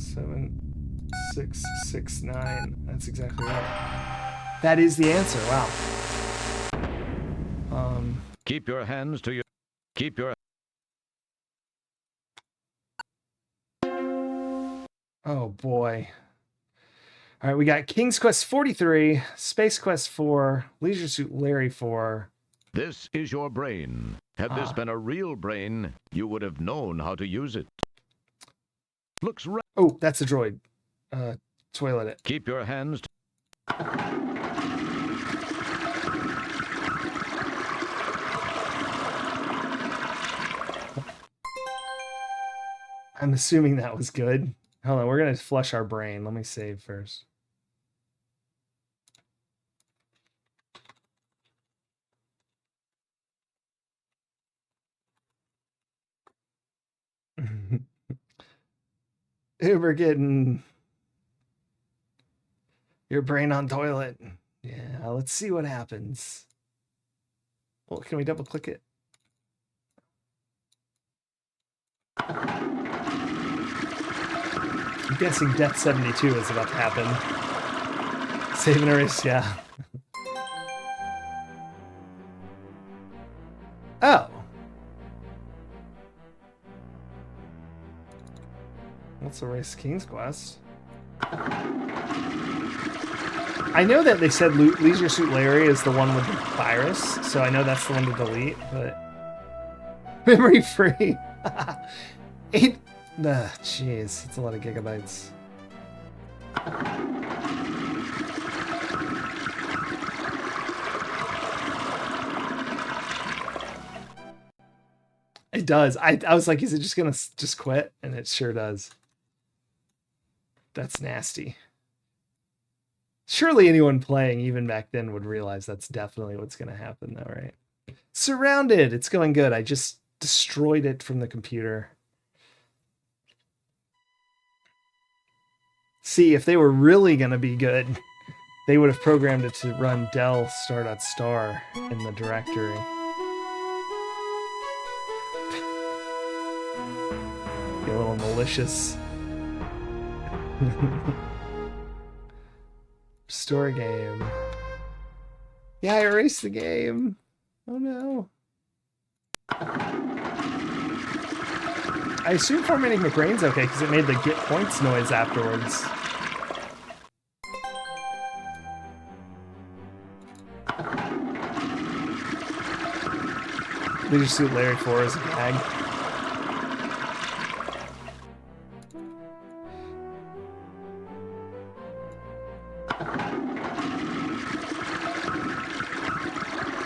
7 669. That's exactly right. That is the answer. Wow. Keep your hands to your... Keep your... Oh boy. All right, we got King's Quest 43, Space Quest 4, Leisure Suit Larry 4. This is your brain. Had this been a real brain, you would have known how to use it. Looks right. Oh, that's a droid. Toilet it. Keep your hands... I'm assuming that was good. Hold on, we're going to flush our brain. Let me save first. Uber getting your brain on toilet. Yeah, let's see what happens. Well, can we double click it? I'm guessing Death 72 is about to happen. Save and erase, yeah. Oh. Let's erase King's Quest. I know that they said Leisure Suit Larry is the one with the virus, so I know that's the one to delete, but... Memory free! Jeez, that's a lot of gigabytes. It does. I was like, is it just gonna just quit? And it sure does. That's nasty. Surely anyone playing even back then would realize that's definitely what's gonna happen though, right? Surrounded! It's going good. I just destroyed it from the computer. See, if they were really gonna be good, they would have programmed it to run del star.star in the directory. Be a little malicious. Restore game. Yeah, I erased the game. Oh no. I assume formatting my brain's okay because it made the get points noise afterwards. Leisure Suit Larry 4 is a gag.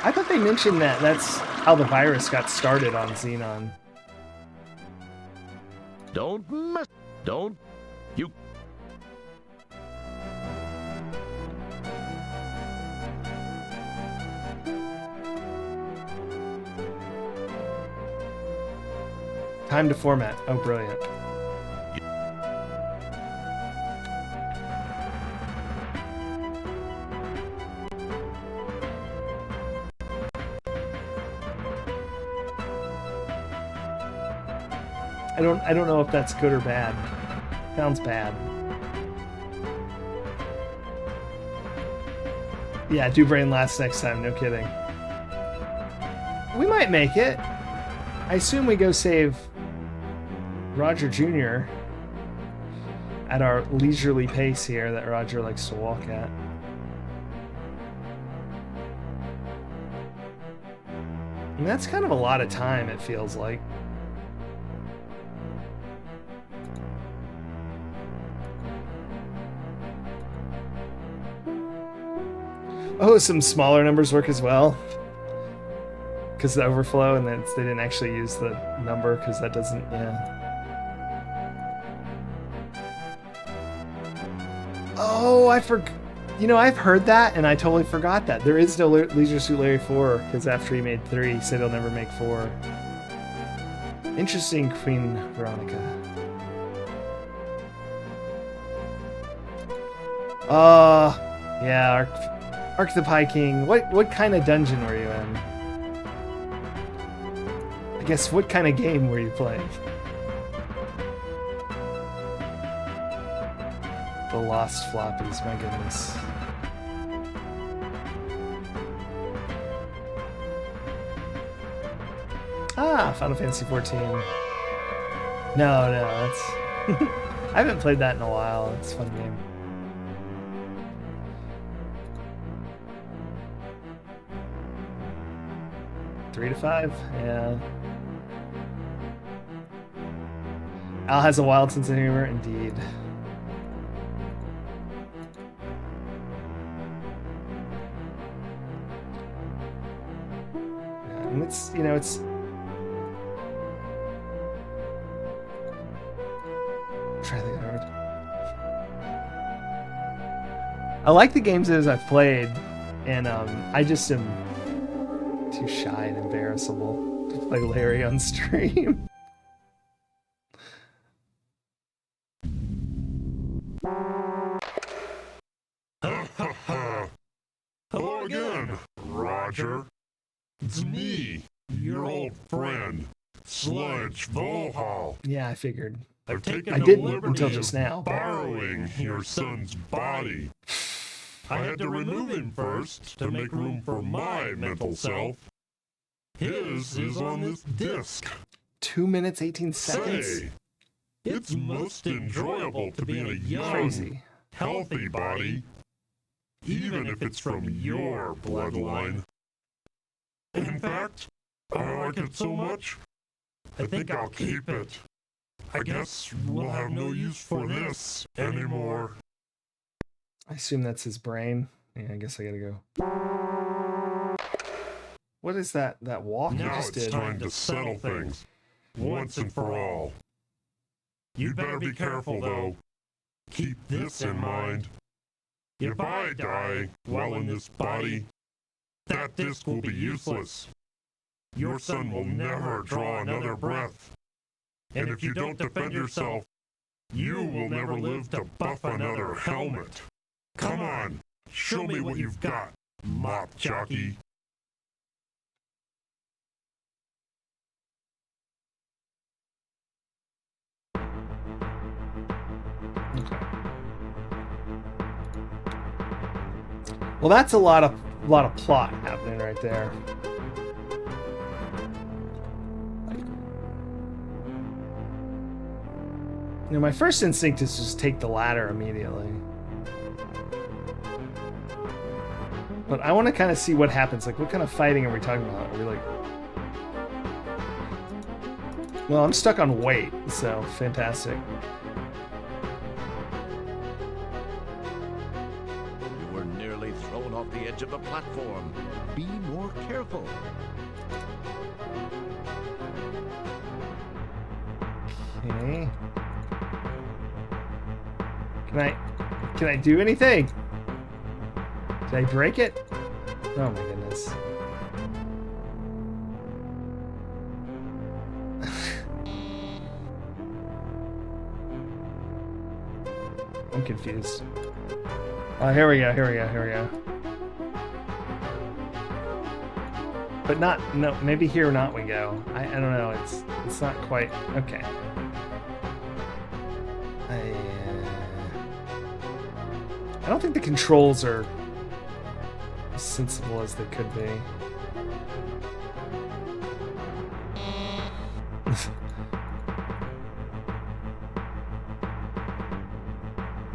I thought they mentioned that that's how the virus got started on Xenon. Don't mess... Don't... You... Time to format. Oh, brilliant. I don't know if that's good or bad. Sounds bad. Yeah, do brain last next time, no kidding. We might make it. I assume we go save Roger Jr. at our leisurely pace here that Roger likes to walk at. And that's kind of a lot of time, it feels like. Oh, some smaller numbers work as well. Because the overflow, and then they didn't actually use the number because that doesn't, yeah. Oh, I forgot. You know, I've heard that, and I totally forgot that. There is no Leisure Suit Larry 4, because after he made 3, he said he'll never make 4. Interesting, Queen Veronica. Yeah, Arc the Pie King. What kind of dungeon were you in? I guess what kind of game were you playing? The lost floppies, my goodness. Ah, Final Fantasy 14. No, that's... I haven't played that in a while. It's a fun game. Three to 5, yeah. Al has a wild sense of humor, indeed. Yeah, and it's, you know, it's... Try to think hard. I like the games as I've played, and I just am too shy and embarrassable to play Larry on stream. Hello again, Roger. It's me, your old friend, Sludge Volhall. Yeah, I figured. I've taken I the didn't liberty until just of now. borrowing your son's body. I had to remove him first to make room for my mental self. His is on this disc. 2 minutes, 18 seconds? Say, it's most enjoyable to be in a young, Crazy. healthy body, even if it's from your bloodline. In fact, I like it so much, I think I'll keep it. I guess we'll have no use for this anymore. I assume that's his brain. Yeah, I guess I gotta go. What is that walk you Now just it's did? time to settle things, once and for all. You'd better be careful, though. Keep this in mind. If I die while in this body, that disc will be useless. Your son will never draw another breath. And if you don't defend yourself, you will never live to buff another helmet. Come on, show me what you've got, mop jockey. Well, that's a lot of plot happening right there. You know, my first instinct is just take the ladder immediately. But I want to kind of see what happens. Like, what kind of fighting are we talking about? Are we like... Well, I'm stuck on weight, so fantastic. You were nearly thrown off the edge of the platform. Be more careful. Okay. Can I do anything? Did I break it? Oh my goodness. I'm confused. Oh, here we go. But no, maybe here or not we go. I don't know, it's not quite, okay. I don't think the controls are as sensible as they could be.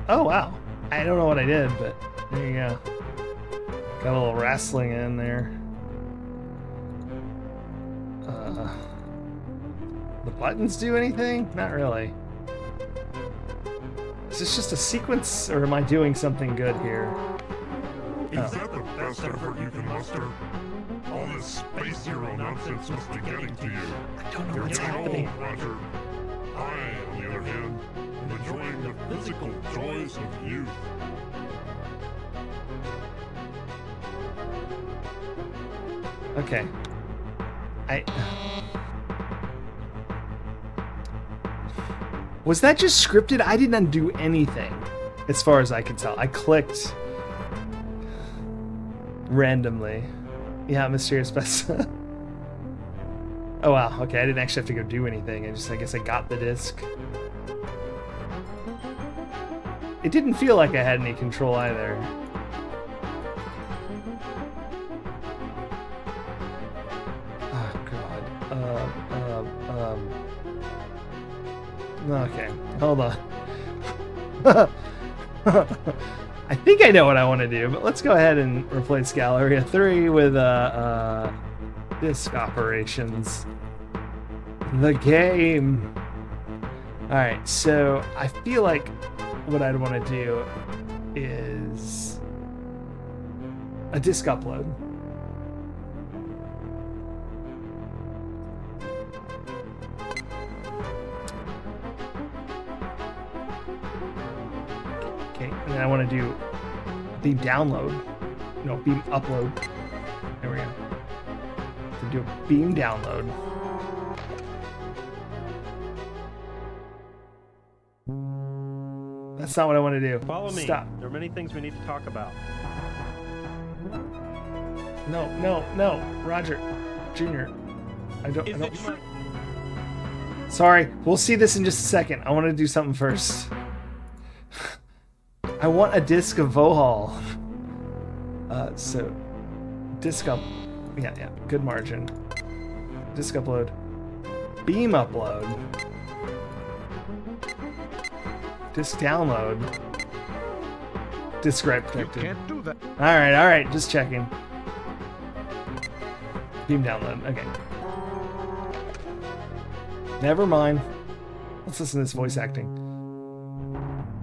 Oh wow. I don't know what I did, but there you go. Got a little wrestling in there. The buttons do anything? Not really. Is this just a sequence, or am I doing something good here? Is that the best effort you can muster? All this space hero nonsense must be getting to you. I don't know You're what's getting happening. old, Roger. I, on the other hand, am enjoying the physical joys of youth. Okay. Was that just scripted? I didn't do anything, as far as I can tell. I clicked randomly. Yeah, mysterious best. Oh wow, okay, I didn't actually have to go do anything. I guess I got the disc. It didn't feel like I had any control either. Oh god. Okay, hold on. I think I know what I want to do, but let's go ahead and replace Galleria 3 with Disk Operations. The game. Alright, so I feel like what I'd want to do is a disk upload. Okay, and then I want to do beam download. No, beam upload. There we go. So do a beam download. That's not what I want to do. Follow me. Stop. There are many things we need to talk about. No, Roger, Junior. I don't. Is it true? Sorry, we'll see this in just a second. I want to do something first. I want a disc of Vohal. So, disc up. Yeah, good margin. Disc upload. Beam upload. Disk download. Disk write You protected. can't do that. Alright, just checking. Beam download, okay. Never mind. Let's listen to this voice acting.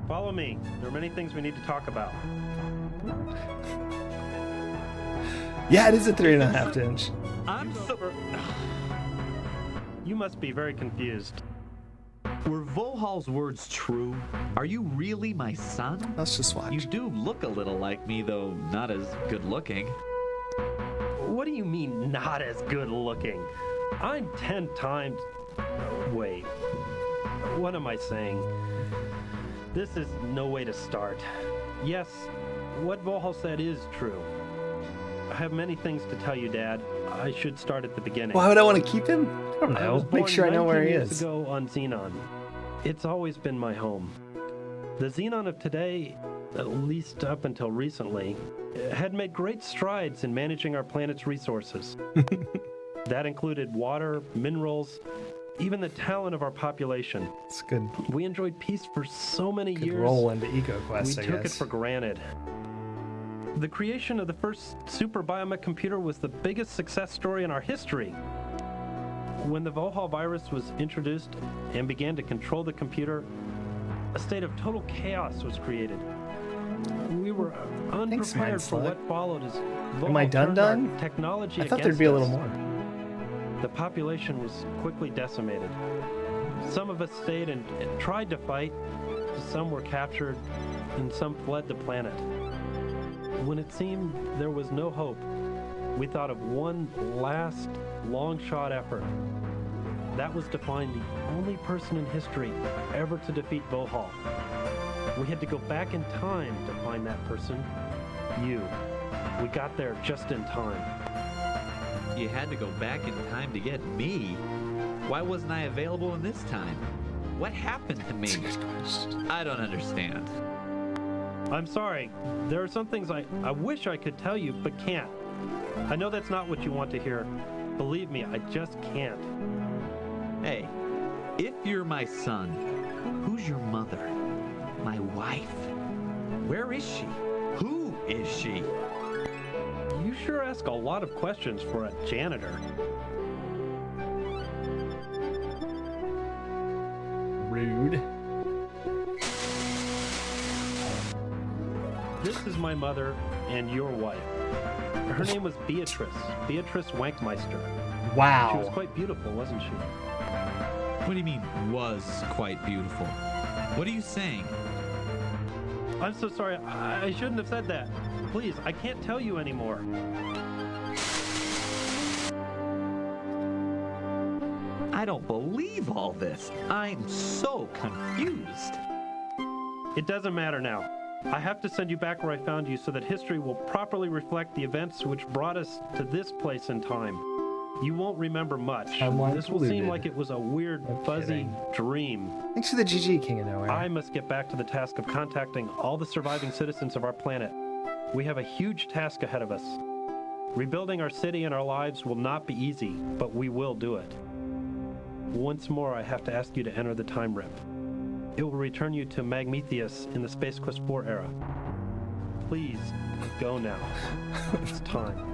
Follow me. There are many things we need to talk about. Yeah, it is a 3.5 inch. I'm so... You must be very confused. Were Vohal's words true? Are you really my son? Let's just watch. You do look a little like me, though not as good looking. What do you mean, not as good looking? I'm 10 times... Wait. What am I saying? This is no way to start. Yes, what Vohal said is true. I have many things to tell you, Dad. I should start at the beginning. Why would I want to keep him? I don't I know. was born Make sure I know where he 19 years is. ago on Xenon. It's always been my home. The Xenon of today, at least up until recently, had made great strides in managing our planet's resources. That included water, minerals, even the talent of our population. It's good. We enjoyed peace for so many Good years. roll into EcoQuest, We I took it guess. for granted. The creation of the first super biomech computer was the biggest success story in our history. When the Vohal virus was introduced and began to control the computer, a state of total chaos was created. We were Thanks, unprepared for Mindslug. what followed as Am I Vohal done turned our done? technology I thought against there'd be a little us. more. The population was quickly decimated. Some of us stayed and tried to fight. Some were captured, and some fled the planet. When it seemed there was no hope, we thought of one last long-shot effort. That was to find the only person in history ever to defeat Vohal. We had to go back in time to find that person. You. We got there just in time. You had to go back in time to get me. Why wasn't I available in this time? What happened to me? I don't understand. I'm sorry. There are some things I wish I could tell you, but can't. I know that's not what you want to hear. Believe me, I just can't. Hey, if you're my son, who's your mother? My wife? Where is she? Who is she? You sure ask a lot of questions for a janitor. Rude. This is my mother and your wife. Her name was Beatrice Wankmeister. Wow. She was quite beautiful, wasn't she? What do you mean, was quite beautiful? What are you saying? I'm so sorry. I shouldn't have said that. Please, I can't tell you anymore. I don't believe all this. I'm so confused. It doesn't matter now. I have to send you back where I found you so that history will properly reflect the events which brought us to this place in time. You won't remember much. Timeline This will seem polluted. like it was a weird, No fuzzy kidding. dream. Thanks for the GG, King of Nowhere. I must get back to the task of contacting all the surviving citizens of our planet. We have a huge task ahead of us. Rebuilding our city and our lives will not be easy, but we will do it. Once more, I have to ask you to enter the time rip. It will return you to Magmetheus in the Space Quest 4 era. Please, go now. It's time.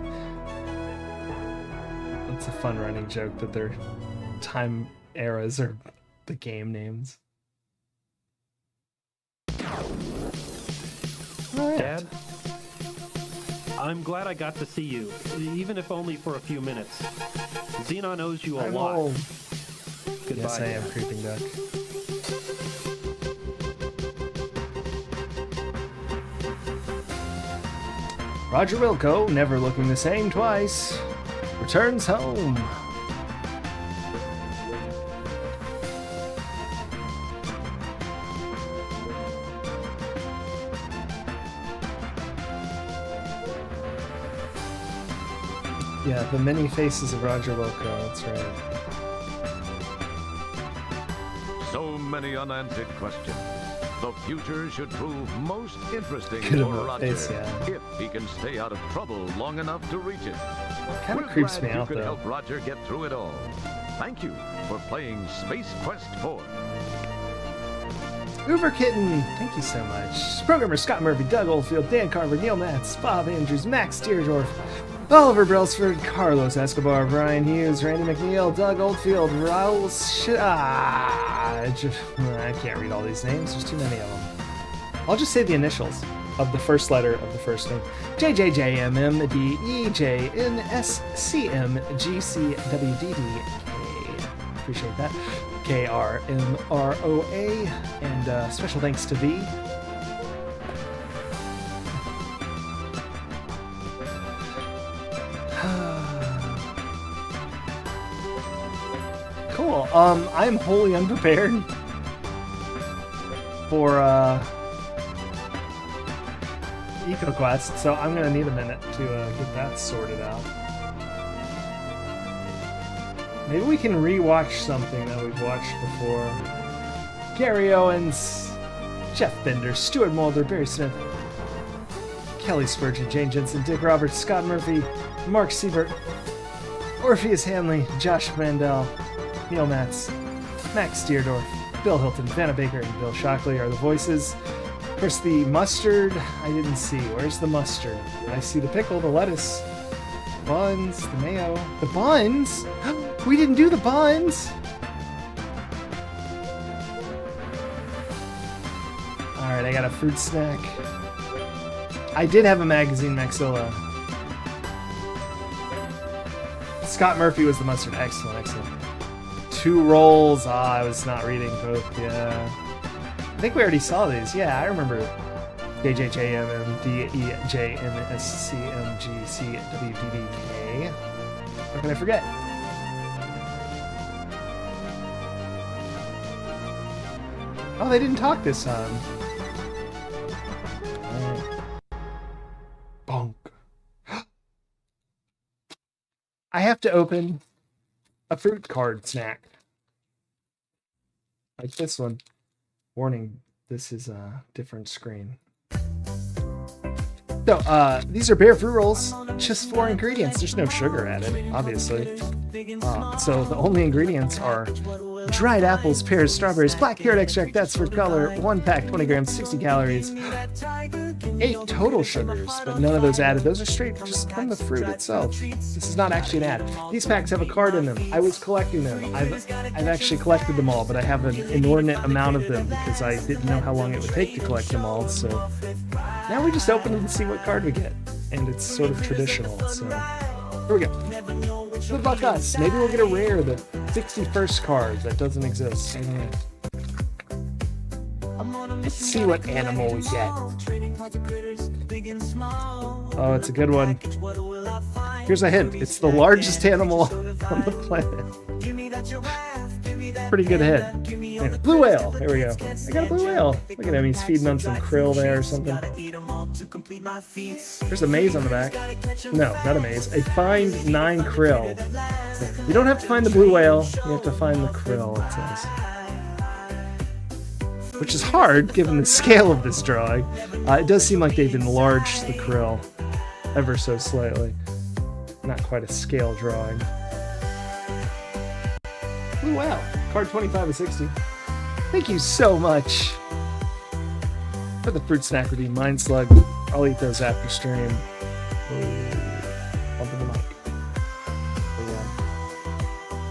It's a fun running joke that their time eras are the game names. Dad, I'm glad I got to see you, even if only for a few minutes. Xenon owes you a I'm lot. old. Goodbye. Yes, I am, Creeping Duck. Roger Wilco, never looking the same twice, returns home. Yeah, the many faces of Roger Wilco, that's right. So many unanswered questions. The future should prove most interesting Good for about Roger face, yeah. if he can stay out of trouble long enough to reach it. Kind We're of creeps glad me you out, could though. help Roger get through it all. Thank you for playing Space Quest 4. Uber Kitten, thank you so much. Programmer Scott Murphy, Doug Oldfield, Dan Carver, Neil Matz, Bob Andrews, Max Deerdorf, Oliver Brailsford, Carlos Escobar, Brian Hughes, Randy McNeil, Doug Oldfield, Raul I can't read all these names, there's too many of them. I'll just say the initials of the first letter of the first name. JJJMMDEJNSCMGCWDDK. Appreciate that. KRMROA. And special thanks to V. Cool. I'm wholly unprepared for EcoQuest, so I'm gonna need a minute to get that sorted out. Maybe we can rewatch something that we've watched before. Gary Owens, Jeff Bender, Stuart Mulder, Barry Smith, Kelly Spurgeon, Jane Jensen, Dick Roberts, Scott Murphy, Mark Siebert, Orpheus Hanley, Josh Mandel, Neil Matz, Max Deerdorf, Bill Hilton, Vanna Baker, and Bill Shockley are the voices. Of course, the mustard, I didn't see. Where's the mustard? I see the pickle, the lettuce, the buns, the mayo. The buns? We didn't do the buns! Alright, I got a fruit snack. I did have a magazine maxilla. Scott Murphy was the mustard. Excellent, excellent. 2 rolls. I was not reading both. Yeah. I think we already saw these. Yeah, I remember JJJMMDEJNSCMGCWDDK. How can I forget? Oh, they didn't talk this time. Bonk. I have to open a fruit card snack. Like this one. Warning, this is a different screen. So, these are Bear Fruit Rolls. Just 4 ingredients. There's no sugar added, obviously. So the only ingredients are dried apples, pears, strawberries, black carrot extract, that's for color, 1 pack, 20 grams, 60 calories, 8 total sugars, but none of those added. Those are straight just from the fruit itself. This is not actually an ad. These packs have a card in them. I was collecting them. I've actually collected them all, but I have an inordinate amount of them because I didn't know how long it would take to collect them all, so now we just open them and see what card we get. And it's sort of traditional, so here we go. What about us? Maybe we'll get a rare, the 61st card that doesn't exist. I don't know. Let's see what animal we get. Oh, it's a good one. Here's a hint. It's the largest animal on the planet. Pretty good hit. Anyway, blue whale. Here we go. I got a blue whale. Look at him. He's feeding on some krill there or something. There's a maze on the back. No, not a maze. A find 9 krill. You don't have to find the blue whale. You have to find the krill, it says. Which is hard, given the scale of this drawing. It does seem like they've enlarged the krill ever so slightly. Not quite a scale drawing. Blue whale. Card 25 of 60. Thank you so much for the fruit snack redeem. Mind slug. I'll eat those after stream. Bumping the mic.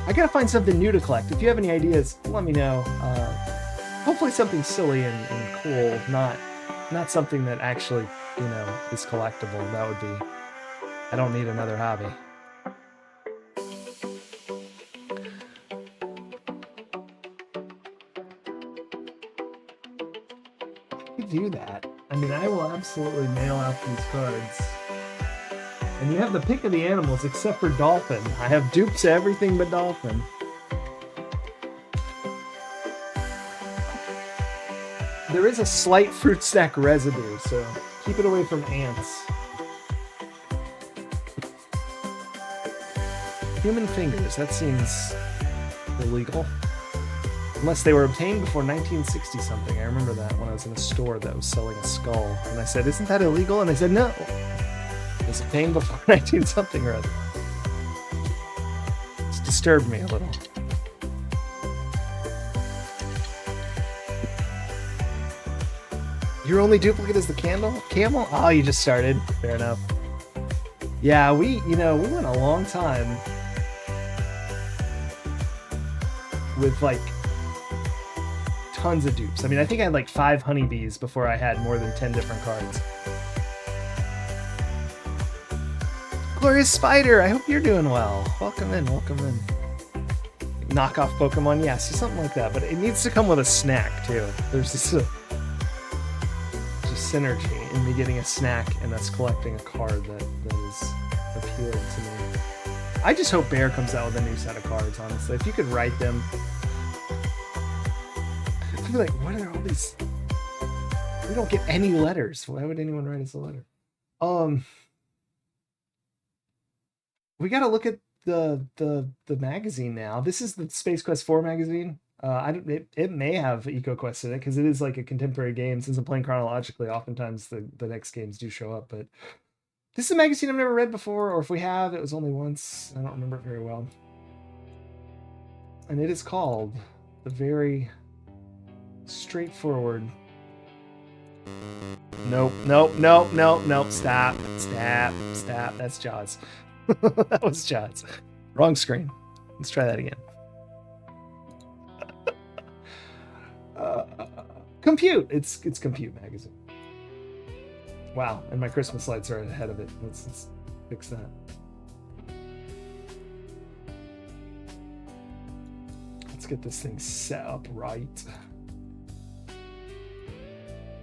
I gotta find something new to collect. If you have any ideas, let me know. Hopefully something silly and cool, not something that actually, you know, is collectible. That would be... I don't need another hobby. You do that. I mean, I will absolutely mail out these cards. And you have the pick of the animals except for dolphin. I have dupes of everything but dolphin. There is a slight fruit snack residue, so keep it away from ants. Human fingers, that seems illegal. Unless they were obtained before 1960 something. I remember that when I was in a store that was selling a skull. And I said, isn't that illegal? And they said, no. It was obtained before 19 something or other. It's disturbed me a little. Your only duplicate is the camel? Oh, you just started. Fair enough. Yeah, we went a long time with like tons of dupes. I mean, I think I had like 5 honeybees before I had more than 10 different cards. Glorious Spider, I hope you're doing well. Welcome in, welcome in. Knockoff Pokemon, yeah, see something like that, but it needs to come with a snack too. There's this synergy in me getting a snack and us collecting a card that is appealing to me. I just hope Bear comes out with a new set of cards, honestly. If you could write them. I'd be like, what are all these? We don't get any letters. Why would anyone write us a letter? We gotta look at the magazine now. This is the Space Quest 4 magazine. It may have EcoQuest in it because it is like a contemporary game. Since I'm playing chronologically, oftentimes the next games do show up. But this is a magazine I've never read before, or if we have, it was only once. I don't remember it very well. And it is called The Very Straightforward. Nope. Stop. That's Jaws. That was Jaws. Wrong screen. Let's try that again. Compute. It's Compute magazine. Wow, and my Christmas lights are ahead of it. Let's fix that. Let's get this thing set up right.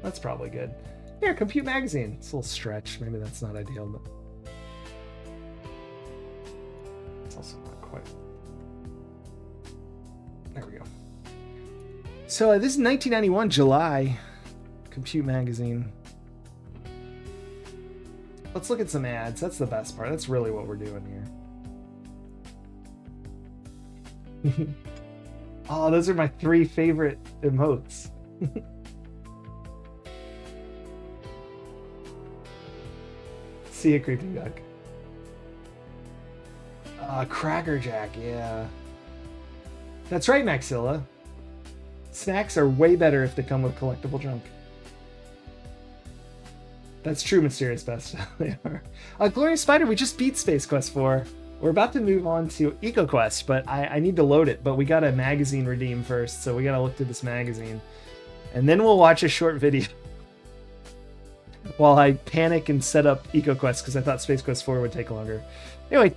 That's probably good. Here, Compute magazine. It's a little stretch. Maybe that's not ideal, but it's also not quite. There we go. So this is 1991, July. Compute magazine. Let's look at some ads. That's the best part. That's really what we're doing here. Oh, those are my 3 favorite emotes. See a creepy duck. Cracker Jack, yeah. That's right, Maxilla. Snacks are way better if they come with collectible junk. That's true, Mysterious Best. They are. Glorious Spider, we just beat Space Quest 4. We're about to move on to EcoQuest, but I need to load it. But we got a magazine redeem first, so we got to look through this magazine. And then we'll watch a short video while I panic and set up EcoQuest, because I thought Space Quest 4 would take longer. Anyway,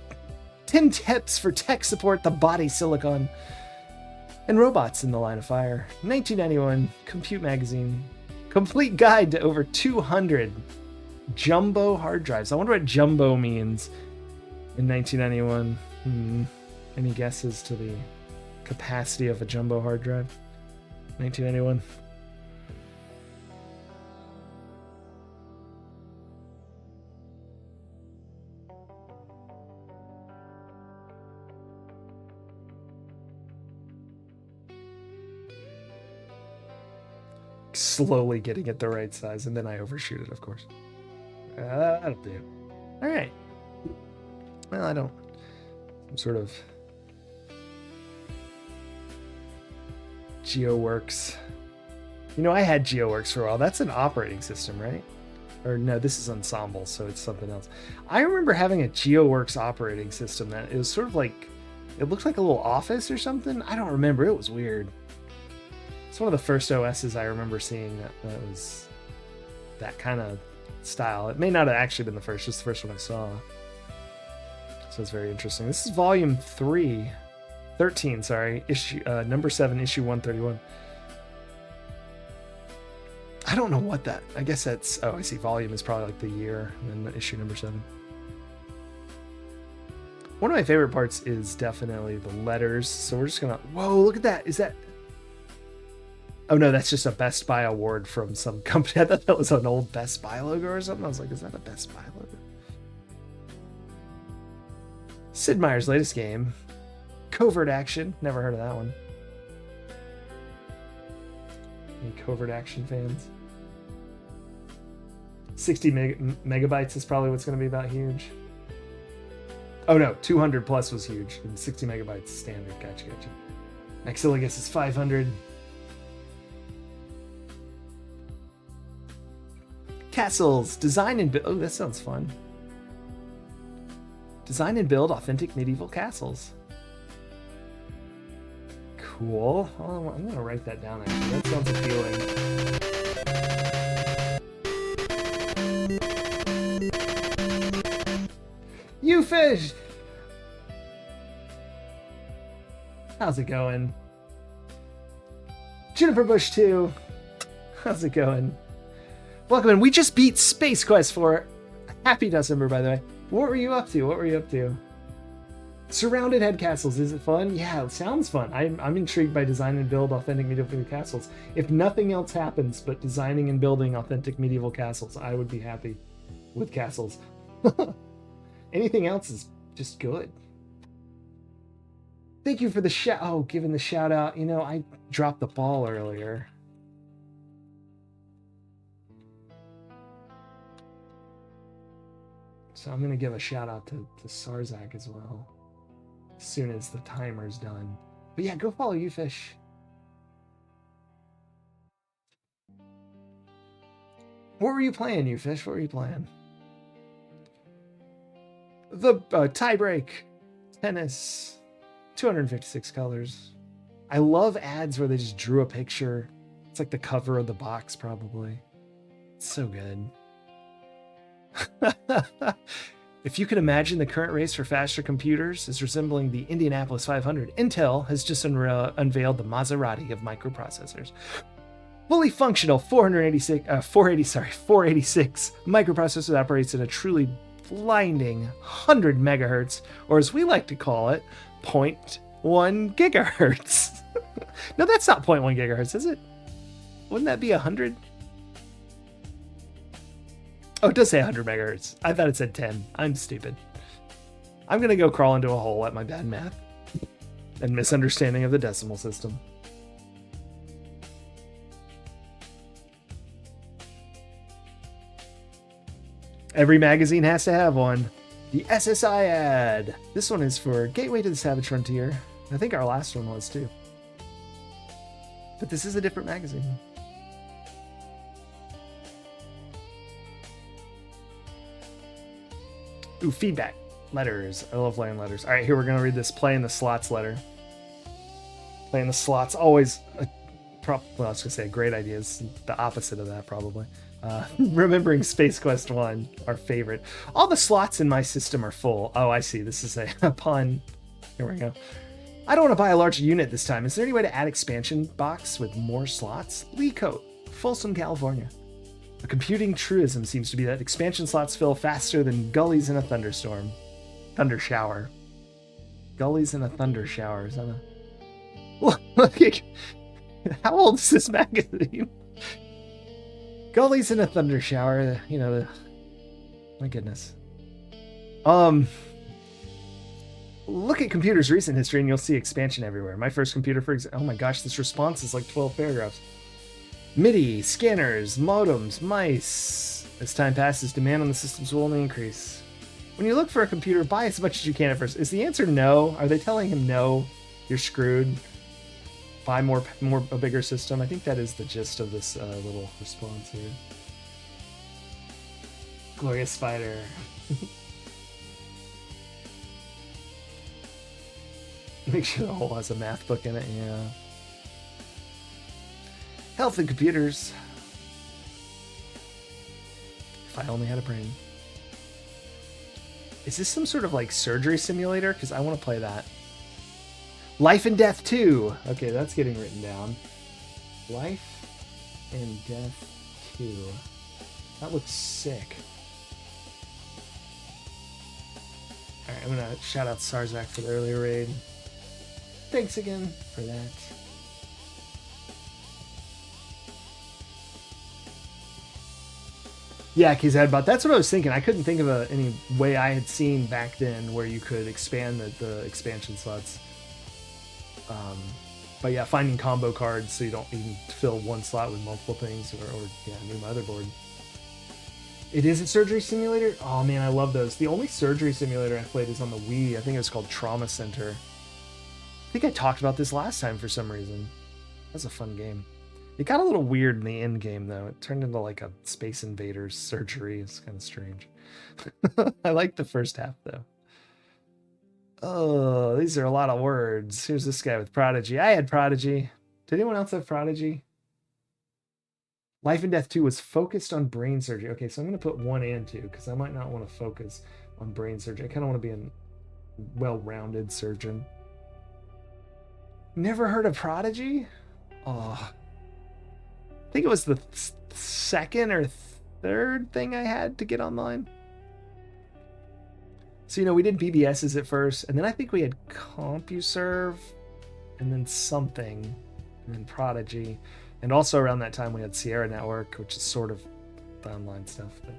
10 tips for tech support, the body silicon, and robots in the line of fire. 1991, Compute magazine. Complete guide to over 200 jumbo hard drives. I wonder what jumbo means in 1991. Any guesses to the capacity of a jumbo hard drive. 1991. Slowly getting it the right size, and then I overshoot it, of course. That'll do. All right. Well, I don't. Some sort of GeoWorks. You know, I had GeoWorks for a while. That's an operating system, right? Or no, this is Ensemble, so it's something else. I remember having a GeoWorks operating system that it was sort of like, it looked like a little office or something. I don't remember. It was weird. It's one of the first OSs I remember seeing that was that kind of style. It may not have actually been the first, just the first one I saw. So it's very interesting. This is volume 13, issue number 7, issue 131. I don't know what that, I guess that's, oh, I see, volume is probably like the year, and then the issue number 7. One of my favorite parts is definitely the letters. So we're just gonna, whoa, look at that. Is that, oh no, that's just a Best Buy award from some company. I thought that was an old Best Buy logo or something. I was like, is that a Best Buy logo? Sid Meier's latest game, Covert Action. Never heard of that one. Any Covert Action fans? 60 megabytes is probably what's going to be about huge. Oh no, 200 plus was huge, and 60 megabytes standard. Gotcha. Maxilligus is 500. Castles, design and build. Oh, that sounds fun. Design and build authentic medieval castles. Cool. Oh, I'm gonna write that down. Actually, that sounds appealing. You fish. How's it going? Juniper Bush 2. How's it going? Welcome in. We just beat Space Quest 4. Happy December, by the way. What were you up to? Surrounded head castles. Is it fun? Yeah, it sounds fun. I'm intrigued by design and build authentic medieval castles. If nothing else happens but designing and building authentic medieval castles, I would be happy with castles. Anything else is just good. Thank you for the shout. Oh, giving the shout out. You know, I dropped the ball earlier. So I'm going to give a shout out to Sarzak as well, as soon as the timer's done. But yeah, go follow YouFish. What were you playing, YouFish? What were you playing? The tiebreak, tennis, 256 colors. I love ads where they just drew a picture. It's like the cover of the box, probably. It's so good. If you can imagine, the current race for faster computers is resembling the Indianapolis 500. Intel has just unveiled the Maserati of microprocessors. Fully functional 486 microprocessor that operates at a truly blinding 100 megahertz, or as we like to call it, 0.1 gigahertz. No, that's not 0.1 gigahertz, is it? Wouldn't that be 100? Oh, it does say 100 megahertz. I thought it said 10. I'm stupid. I'm going to go crawl into a hole at my bad math and misunderstanding of the decimal system. Every magazine has to have one. The SSI ad. This one is for Gateway to the Savage Frontier. I think our last one was too. But this is a different magazine. Ooh, feedback. Letters. I love laying letters. All right, here we're going to read this Play in the Slots letter. Play in the Slots. Always, well, I was going to say a great idea. It's the opposite of that, probably. Remembering Space Quest 1, our favorite. All the slots in my system are full. Oh, I see. This is a pun. Here we go. I don't want to buy a larger unit this time. Is there any way to add expansion box with more slots? Lee Coat, Folsom, California. A computing truism seems to be that expansion slots fill faster than gullies in a thunderstorm. Thunder shower. Gullies in a thunder shower. Is that a... Look, how old is this magazine? Gullies in a thunder shower. You know, my goodness. Look at computers' recent history and you'll see expansion everywhere. My first computer, for example, oh my gosh, this response is like 12 paragraphs. MIDI, scanners, modems, mice. As time passes, demand on the systems will only increase. When you look for a computer, buy as much as you can at first. Is the answer no? Are they telling him no? You're screwed. Buy a bigger system. I think that is the gist of this little response here. Glorious Spider. Make sure the hole has a math book in it, yeah. Health and computers. If I only had a brain. Is this some sort of like surgery simulator? Because I want to play that. Life and Death 2. Okay, that's getting written down. Life and Death 2. That looks sick. Alright, I'm going to shout out Sarzak for the earlier raid. Thanks again for that. Yeah, Kizadbot, that's what I was thinking. I couldn't think of any way I had seen back then where you could expand the expansion slots. But yeah, finding combo cards so you don't even fill one slot with multiple things, or yeah, new motherboard. It is a surgery simulator? Oh man, I love those. The only surgery simulator I played is on the Wii. I think it was called Trauma Center. I think I talked about this last time for some reason. That's a fun game. It got a little weird in the end game, though. It turned into like a Space Invaders surgery. It's kind of strange. I like the first half, though. Oh, these are a lot of words. Here's this guy with Prodigy. I had Prodigy. Did anyone else have Prodigy? Life and Death 2 was focused on brain surgery. Okay, so I'm going to put 1 and 2 because I might not want to focus on brain surgery. I kind of want to be a well-rounded surgeon. Never heard of Prodigy? Oh, I think it was the second or third thing I had to get online. So, you know, we did BBSs at first, and then I think we had CompuServe, and then something, and then Prodigy. And also around that time we had Sierra Network, which is sort of the online stuff. But...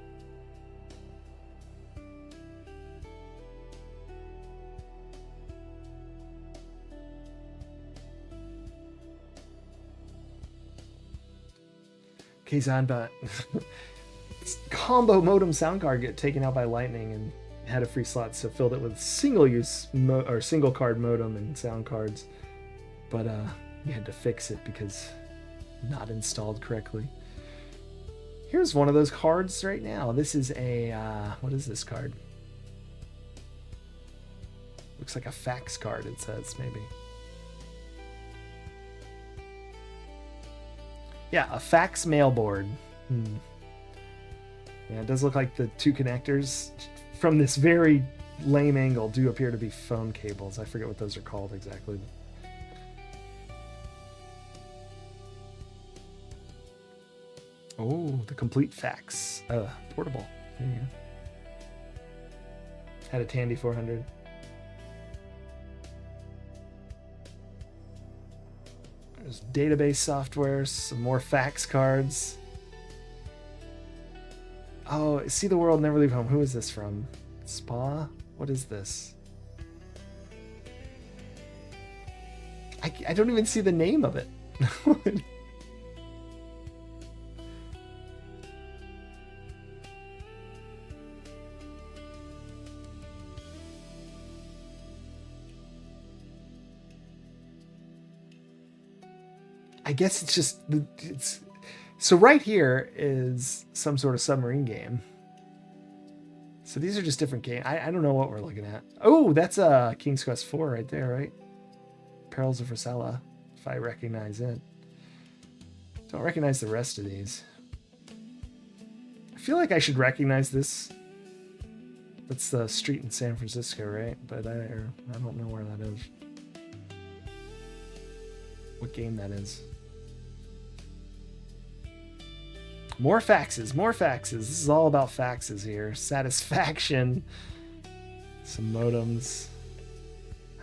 Kazan, but combo modem sound card get taken out by lightning and had a free slot, so filled it with single-use or single-card modem and sound cards. But you had to fix it because not installed correctly. Here's one of those cards right now. This is a what is this card? Looks like a fax card. It says maybe. Yeah, a fax mailboard. Yeah, it does look like the two connectors from this very lame angle do appear to be phone cables. I forget what those are called exactly. Oh, the complete fax. Portable. There you go. Had a Tandy 400. There's database software, some more fax cards. Oh, See the World, Never Leave Home. Who is this from? Spa? What is this? I don't even see the name of it. I guess it's just so right here is some sort of submarine game. So these are just different games. I don't know what we're looking at. Oh, that's King's Quest 4 right there, right? Perils of Rosella, if I recognize it. Don't recognize the rest of these. I feel like I should recognize this. That's the street in San Francisco, right? But I don't know where that is. What game that is. More faxes, more faxes. This is all about faxes here. Satisfaction. Some modems.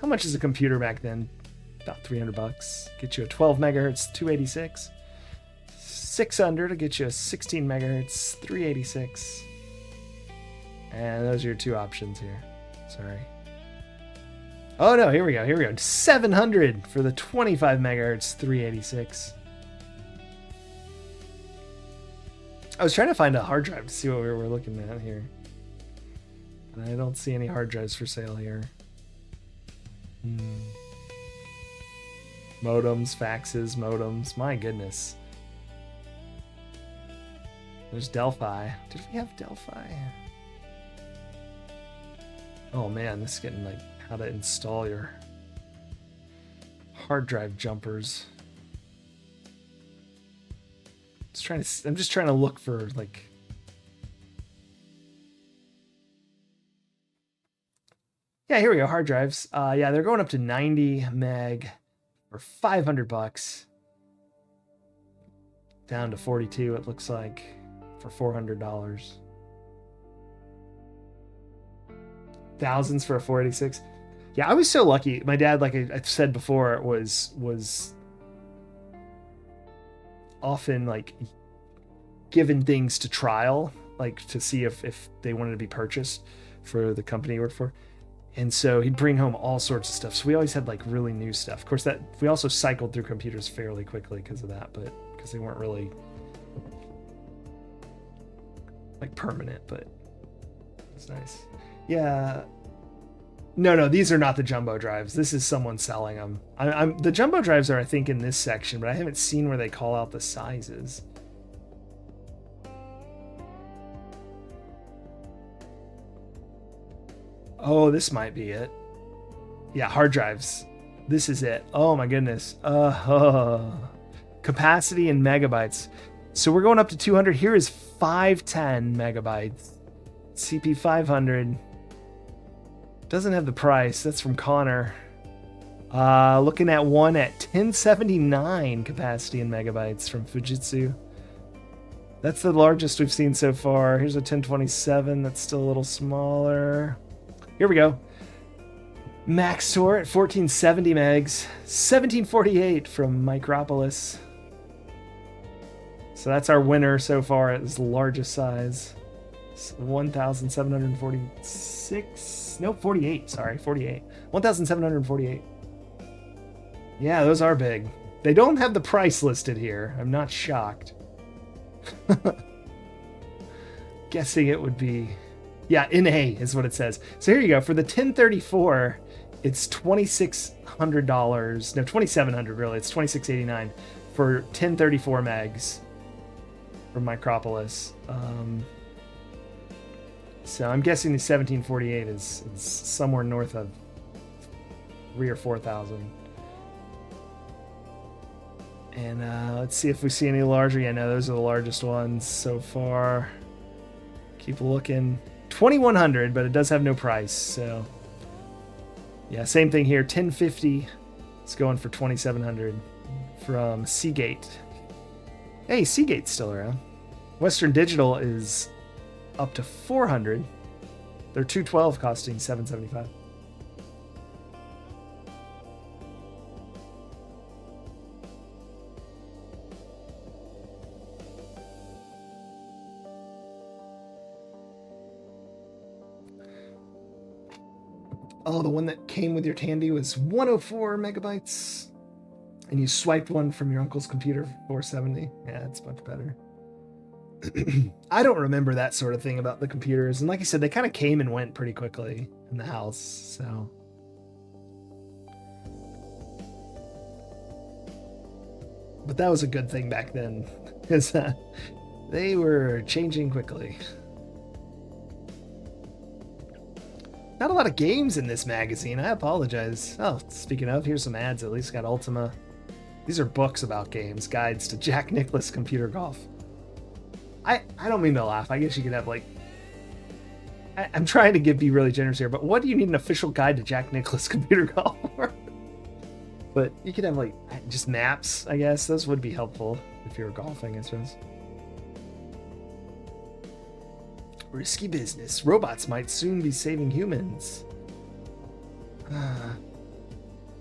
How much is a computer back then? about $300. Get you a 12 megahertz 286. 600 to get you a 16 megahertz 386. And those are your two options here. Sorry. Oh no, here we go. 700 for the 25 megahertz 386. I was trying to find a hard drive to see what we were looking at here. And I don't see any hard drives for sale here. Modems, faxes, modems. My goodness. There's Delphi. Did we have Delphi? Oh man, this is getting like how to install your hard drive jumpers. I'm just trying to look for like. Yeah, here we go. Hard drives. Yeah, they're going up to 90 meg for $500. Down to 42, it looks like, for $400. Thousands for a 486. Yeah, I was so lucky. My dad, like I said before, was often like given things to trial, like to see if they wanted to be purchased for the company he worked for. And so he'd bring home all sorts of stuff. So we always had like really new stuff. Of course, that we also cycled through computers fairly quickly because of that, but because they weren't really like permanent, but it's nice. Yeah. No, these are not the jumbo drives. This is someone selling them. The jumbo drives are, I think, in this section, but I haven't seen where they call out the sizes. Oh, this might be it. Yeah, hard drives. This is it. Oh my goodness. Capacity in megabytes. So we're going up to 200. Here is 510 megabytes. CP 500. Doesn't have the price. That's from Connor. Looking at one at 1079 capacity in megabytes from Fujitsu. That's the largest we've seen so far. Here's a 1027. That's still a little smaller. Here we go. Max Store at 1470 megs. 1748 from Micropolis. So that's our winner so far. It's the largest size. 1,746. Nope, 48. Sorry, 48. 1,748. Yeah, those are big. They don't have the price listed here. I'm not shocked. Guessing it would be... Yeah, in A is what it says. So here you go. For the 1034, it's $2,600. No, $2,700 really. It's $2,689 for 1034 megs from Micropolis. So I'm guessing the 1748 is somewhere north of 3,000 or 4,000. And let's see if we see any larger. Yeah, no, those are the largest ones so far. Keep looking. 2,100, but it does have no price. So yeah, same thing here. 1050. It's going for 2,700 from Seagate. Hey, Seagate's still around. Western Digital is up to 400. They're 212 costing 775. Oh, the one that came with your Tandy was 104 megabytes. And you swiped one from your uncle's computer for 470. Yeah, it's much better. I don't remember that sort of thing about the computers. And like I said, they kind of came and went pretty quickly in the house. So but that was a good thing back then, because they were changing quickly. Not a lot of games in this magazine. I apologize. Oh, speaking of, here's some ads. At least got Ultima. These are books about games. Guides to Jack Nicklaus Computer Golf. I don't mean to laugh. I guess you could have like... I'm trying to be really generous here, but what do you need an official guide to Jack Nicklaus Computer Golf for? But you could have like just maps, I guess. Those would be helpful if you were golfing, I suppose. Risky business. Robots might soon be saving humans.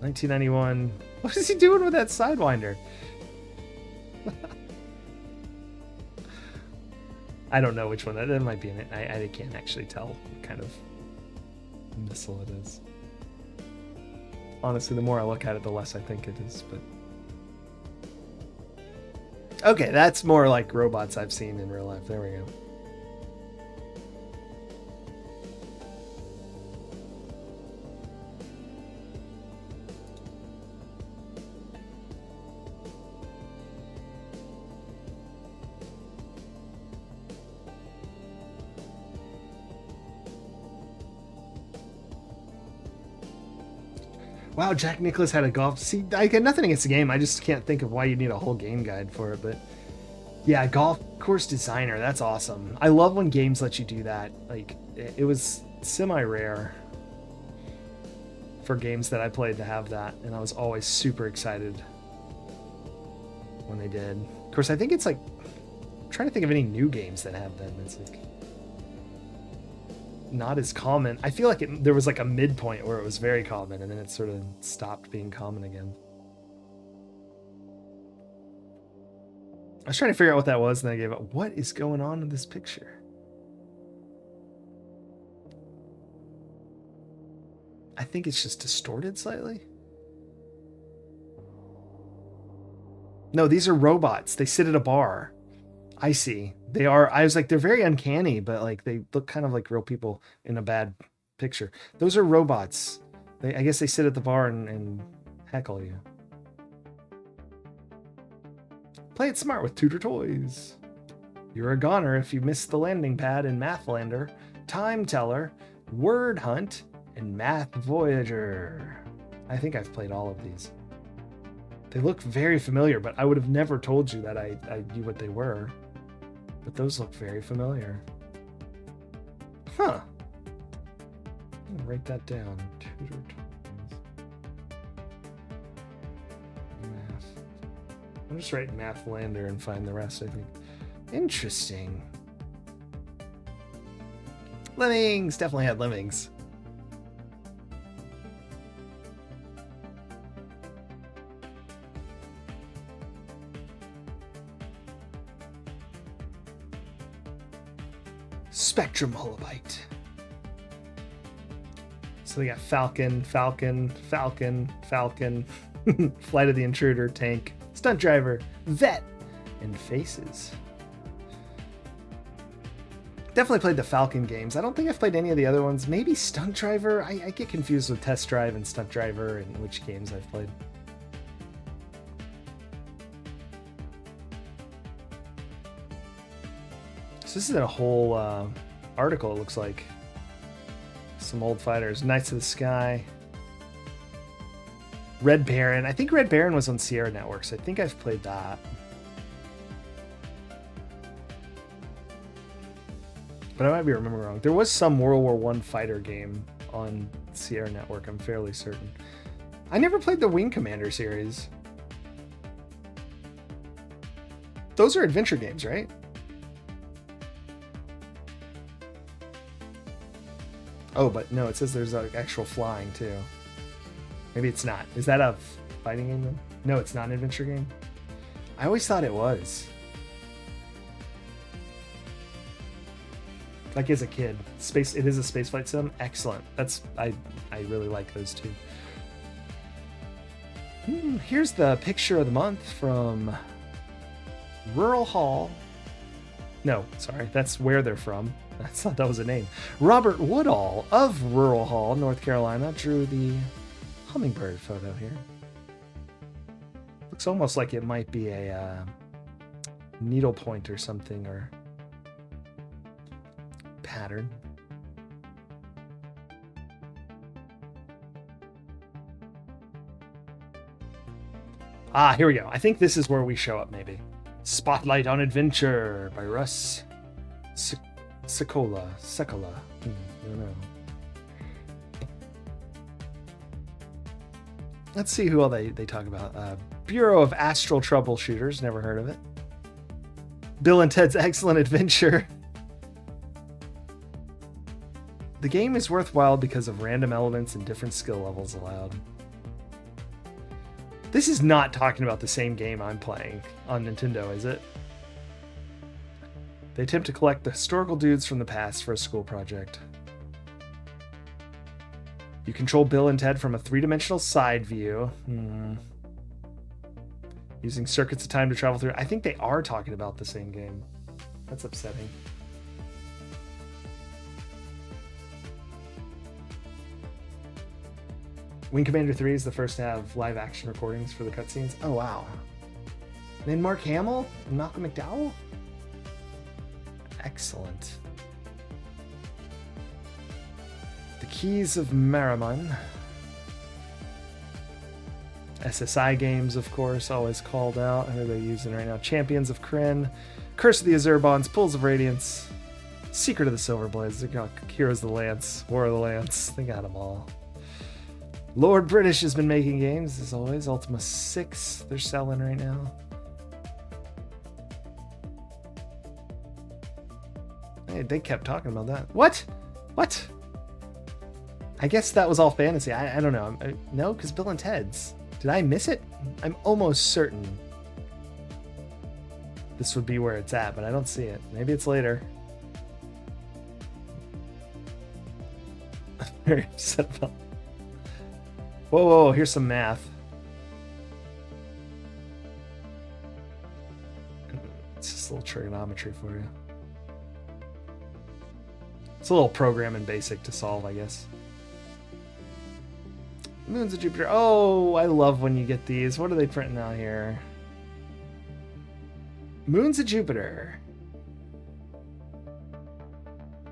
1991. What is he doing with that Sidewinder? I don't know which one that might be in it. I can't actually tell what kind of missile it is. Honestly, the more I look at it, the less I think it is. But okay, that's more like robots I've seen in real life. There we go. Wow, Jack Nicklaus had a golf. See, I got nothing against the game. I just can't think of why you need a whole game guide for it. But yeah, golf course designer. That's awesome. I love when games let you do that. Like, it was semi-rare for games that I played to have that, and I was always super excited when they did. Of course, I think it's like, I'm trying to think of any new games that have them. It's like not as common. I feel like there was like a midpoint where it was very common, and then it sort of stopped being common again. I was trying to figure out what that was, and then I gave up. What is going on in this picture? I think it's just distorted slightly. No, these are robots. They sit at a bar. I see. They are. I was like, they're very uncanny, but like they look kind of like real people in a bad picture. Those are robots. I guess they sit at the bar and heckle you. Play it smart with Tutor Toys. You're a goner if you miss the landing pad in Mathlander, Time Teller, Word Hunt, and Math Voyager. I think I've played all of these. They look very familiar, but I would have never told you that I knew what they were. But those look very familiar. Huh. I'm gonna write that down. Tutor Toys. Math. I'll just write Mathlander and find the rest, I think. Interesting. Lemmings! Definitely had lemmings. Spectrum Holobyte. So they got Falcon, Falcon, Falcon, Falcon, Flight of the Intruder, Tank, Stunt Driver, Vet, and Faces. Definitely played the Falcon games. I don't think I've played any of the other ones. Maybe Stunt Driver? I get confused with Test Drive and Stunt Driver and which games I've played. So this is a whole article, it looks like. Some old fighters. Knights of the Sky. Red Baron. I think Red Baron was on Sierra Networks. I think I've played that. But I might be remembering wrong. There was some World War I fighter game on Sierra Network, I'm fairly certain. I never played the Wing Commander series. Those are adventure games, right? Oh, but no, it says there's actual flying too. Maybe it's not. Is that a fighting game then? No, it's not an adventure game. I always thought it was. Like as a kid, it is a spaceflight sim. Excellent. I really like those two. Here's the picture of the month from Rural Hall. No, sorry, that's where they're from. I thought that was a name. Robert Woodall of Rural Hall, North Carolina, drew the hummingbird photo here. Looks almost like it might be a needlepoint or something, or pattern. Ah, here we go. I think this is where we show up, maybe. Spotlight on Adventure by Russ Sekola. I don't know. Let's see who all they talk about. Bureau of Astral Troubleshooters. Never heard of it. Bill and Ted's Excellent Adventure. The game is worthwhile because of random elements and different skill levels allowed. This is not talking about the same game I'm playing on Nintendo, is it? They attempt to collect the historical dudes from the past for a school project. You control Bill and Ted from a three-dimensional side view. Using circuits of time to travel through. I think they are talking about the same game. That's upsetting. Wing Commander 3 is the first to have live action recordings for the cutscenes. Oh, wow. And then Mark Hamill and Malcolm McDowell? Excellent. The Keys of Merriman. SSI games, of course, always called out. Who are they using right now? Champions of Kryn, Curse of the Azurbans, Pools of Radiance, Secret of the Silverblades, they got Heroes of the Lance, War of the Lance, they got them all. Lord British has been making games, as always. Ultima 6, they're selling right now. Hey, they kept talking about that. What? What? I guess that was all fantasy. I don't know. No, because Bill and Ted's. Did I miss it? I'm almost certain this would be where it's at, but I don't see it. Maybe it's later. I'm very upset about. Whoa, whoa, here's some math. It's just a little trigonometry for you. It's a little program in BASIC to solve, I guess. Moons of Jupiter. Oh, I love when you get these. What are they printing out here? Moons of Jupiter.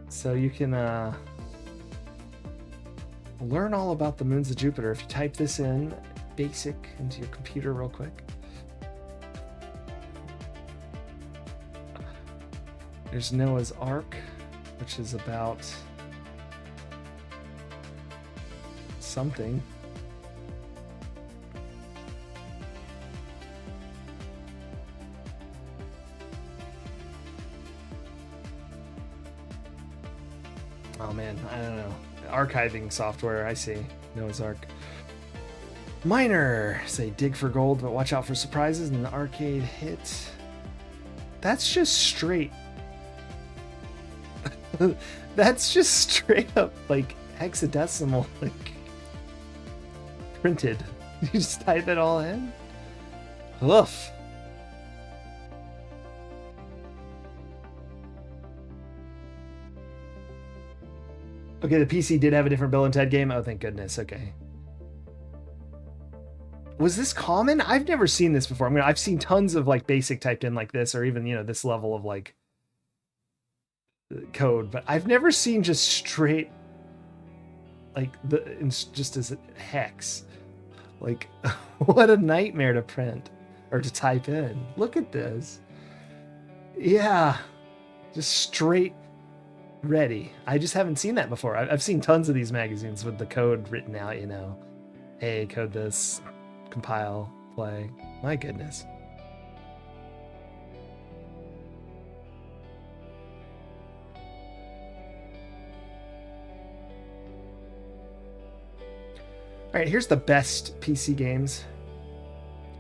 So you can learn all about the moons of Jupiter if you type this in BASIC into your computer real quick. There's Noah's Ark, which is about something. Oh man, I don't know. Archiving software, I see. Noah's Ark. Miner, say dig for gold, but watch out for surprises in the arcade hit. That's just straight. That's just straight up like hexadecimal, like printed. You just type it all in. Oof. Okay, the PC did have a different Bill and Ted game. Oh, thank goodness. Okay. Was this common? I've never seen this before. I mean, I've seen tons of like BASIC typed in like this, or even, you know, this level of like code, but I've never seen just straight like just as hex. Like, what a nightmare to print or to type in. Look at this. Yeah, just straight ready. I just haven't seen that before. I've seen tons of these magazines with the code written out, you know. Hey, code this, compile, play. My goodness. All right, here's the best PC games.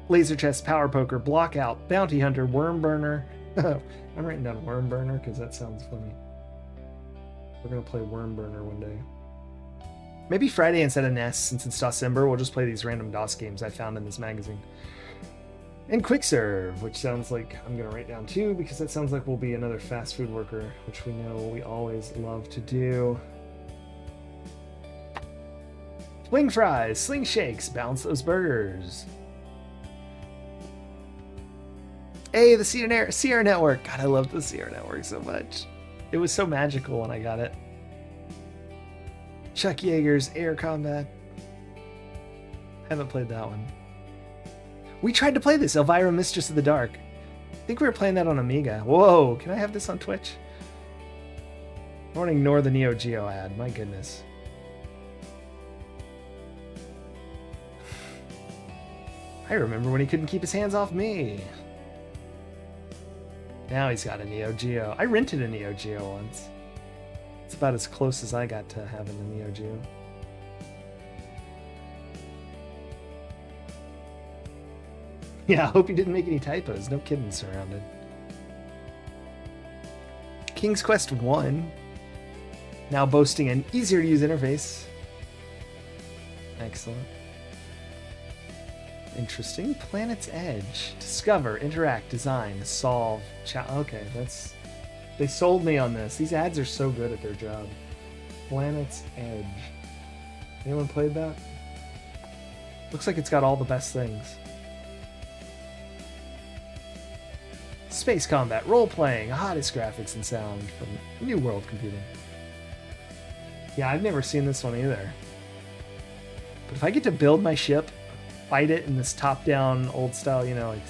Laser Chess, Power Poker, Blockout, Bounty Hunter, Worm Burner. I'm writing down Worm Burner because that sounds funny. We're going to play Worm Burner one day. Maybe Friday instead of NES, since it's December, we'll just play these random DOS games I found in this magazine. And Quick Serve, which sounds like I'm going to write down too, because that sounds like we'll be another fast food worker, which we know we always love to do. Fling fries, sling shakes, bounce those burgers. Hey, the Sierra Network. God, I love the Sierra Network so much. It was so magical when I got it. Chuck Yeager's Air Combat. Haven't played that one. We tried to play this, Elvira Mistress of the Dark. I think we were playing that on Amiga. Whoa, can I have this on Twitch? I want to ignore the Neo Geo ad, my goodness. I remember when he couldn't keep his hands off me. Now he's got a Neo Geo. I rented a Neo Geo once. It's about as close as I got to having a Neo Geo. Yeah, I hope you didn't make any typos. No kidding surrounded. King's Quest 1. Now boasting an easier to use interface. Excellent. Interesting. Planet's Edge. Discover, interact, design, solve. Okay, that's... They sold me on this. These ads are so good at their job. Planet's Edge. Anyone played that? Looks like it's got all the best things. Space combat, role-playing, hottest graphics and sound from New World Computing. Yeah, I've never seen this one either. But if I get to build my ship, fight it in this top-down, old-style, you know, like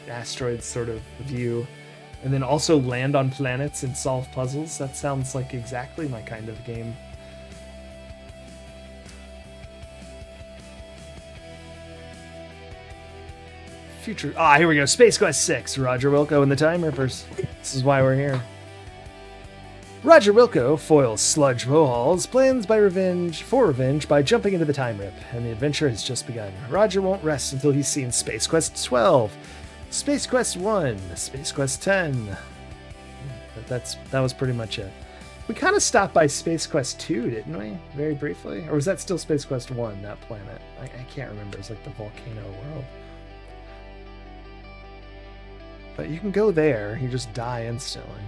asteroid sort of view, and then also land on planets and solve puzzles, that sounds like exactly my kind of game. Future. Here we go. Space Quest 6. Roger Wilco and the Time Rippers. This is why we're here. Roger Wilco foils Sludge Vohal's plans for revenge by jumping into the Time Rip, and the adventure has just begun. Roger won't rest until he's seen Space Quest 12, Space Quest 1, Space Quest 10. That was pretty much it. We kind of stopped by Space Quest 2, didn't we? Very briefly? Or was that still Space Quest 1, that planet? I can't remember. It's like the volcano world. But you can go there, you just die instantly.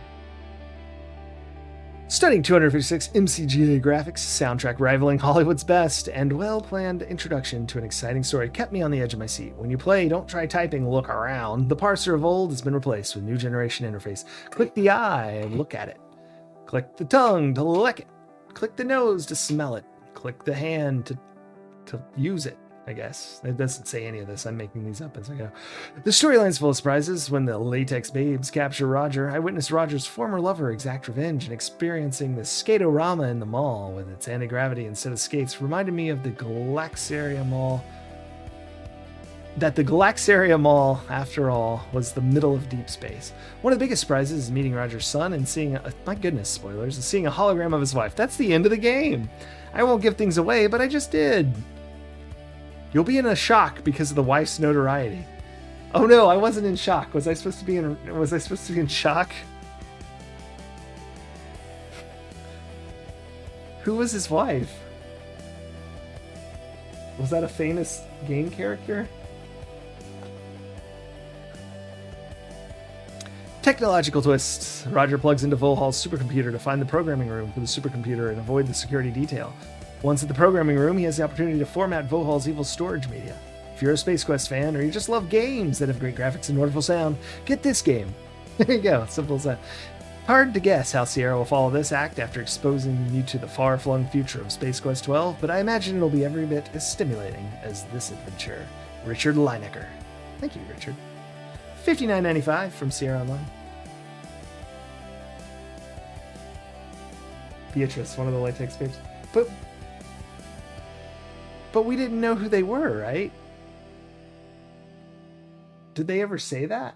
Studying 256 MCGA graphics, soundtrack rivaling Hollywood's best, and well-planned introduction to an exciting story kept me on the edge of my seat. When you play, don't try typing, look around. The parser of old has been replaced with new generation interface. Click the eye and look at it. Click the tongue to lick it. Click the nose to smell it. Click the hand to use it. I guess. It doesn't say any of this. I'm making these up as I go. The storyline's full of surprises. When the latex babes capture Roger, I witnessed Roger's former lover exact revenge, and experiencing the skatorama in the mall with its anti-gravity instead of skates reminded me of the Galaxaria Mall. That the Galaxaria Mall, after all, was the middle of deep space. One of the biggest surprises is meeting Roger's son and seeing, my goodness, spoilers, and seeing a hologram of his wife. That's the end of the game. I won't give things away, but I just did. You'll be in a shock because of the wife's notoriety. Oh no, I wasn't in shock. Was I supposed to be in shock? Who was his wife? Was that a famous game character? Technological twists. Roger plugs into Volhal's supercomputer to find the programming room for the supercomputer and avoid the security detail. Once at the programming room, he has the opportunity to format Volhal's evil storage media. If you're a Space Quest fan, or you just love games that have great graphics and wonderful sound, get this game. There you go, simple as that. Hard to guess how Sierra will follow this act after exposing you to the far-flung future of Space Quest 12, but I imagine it'll be every bit as stimulating as this adventure. Richard Lineker. Thank you, Richard. $59.95 from Sierra Online. Beatrice, one of the latex babes. But we didn't know who they were, right? Did they ever say that?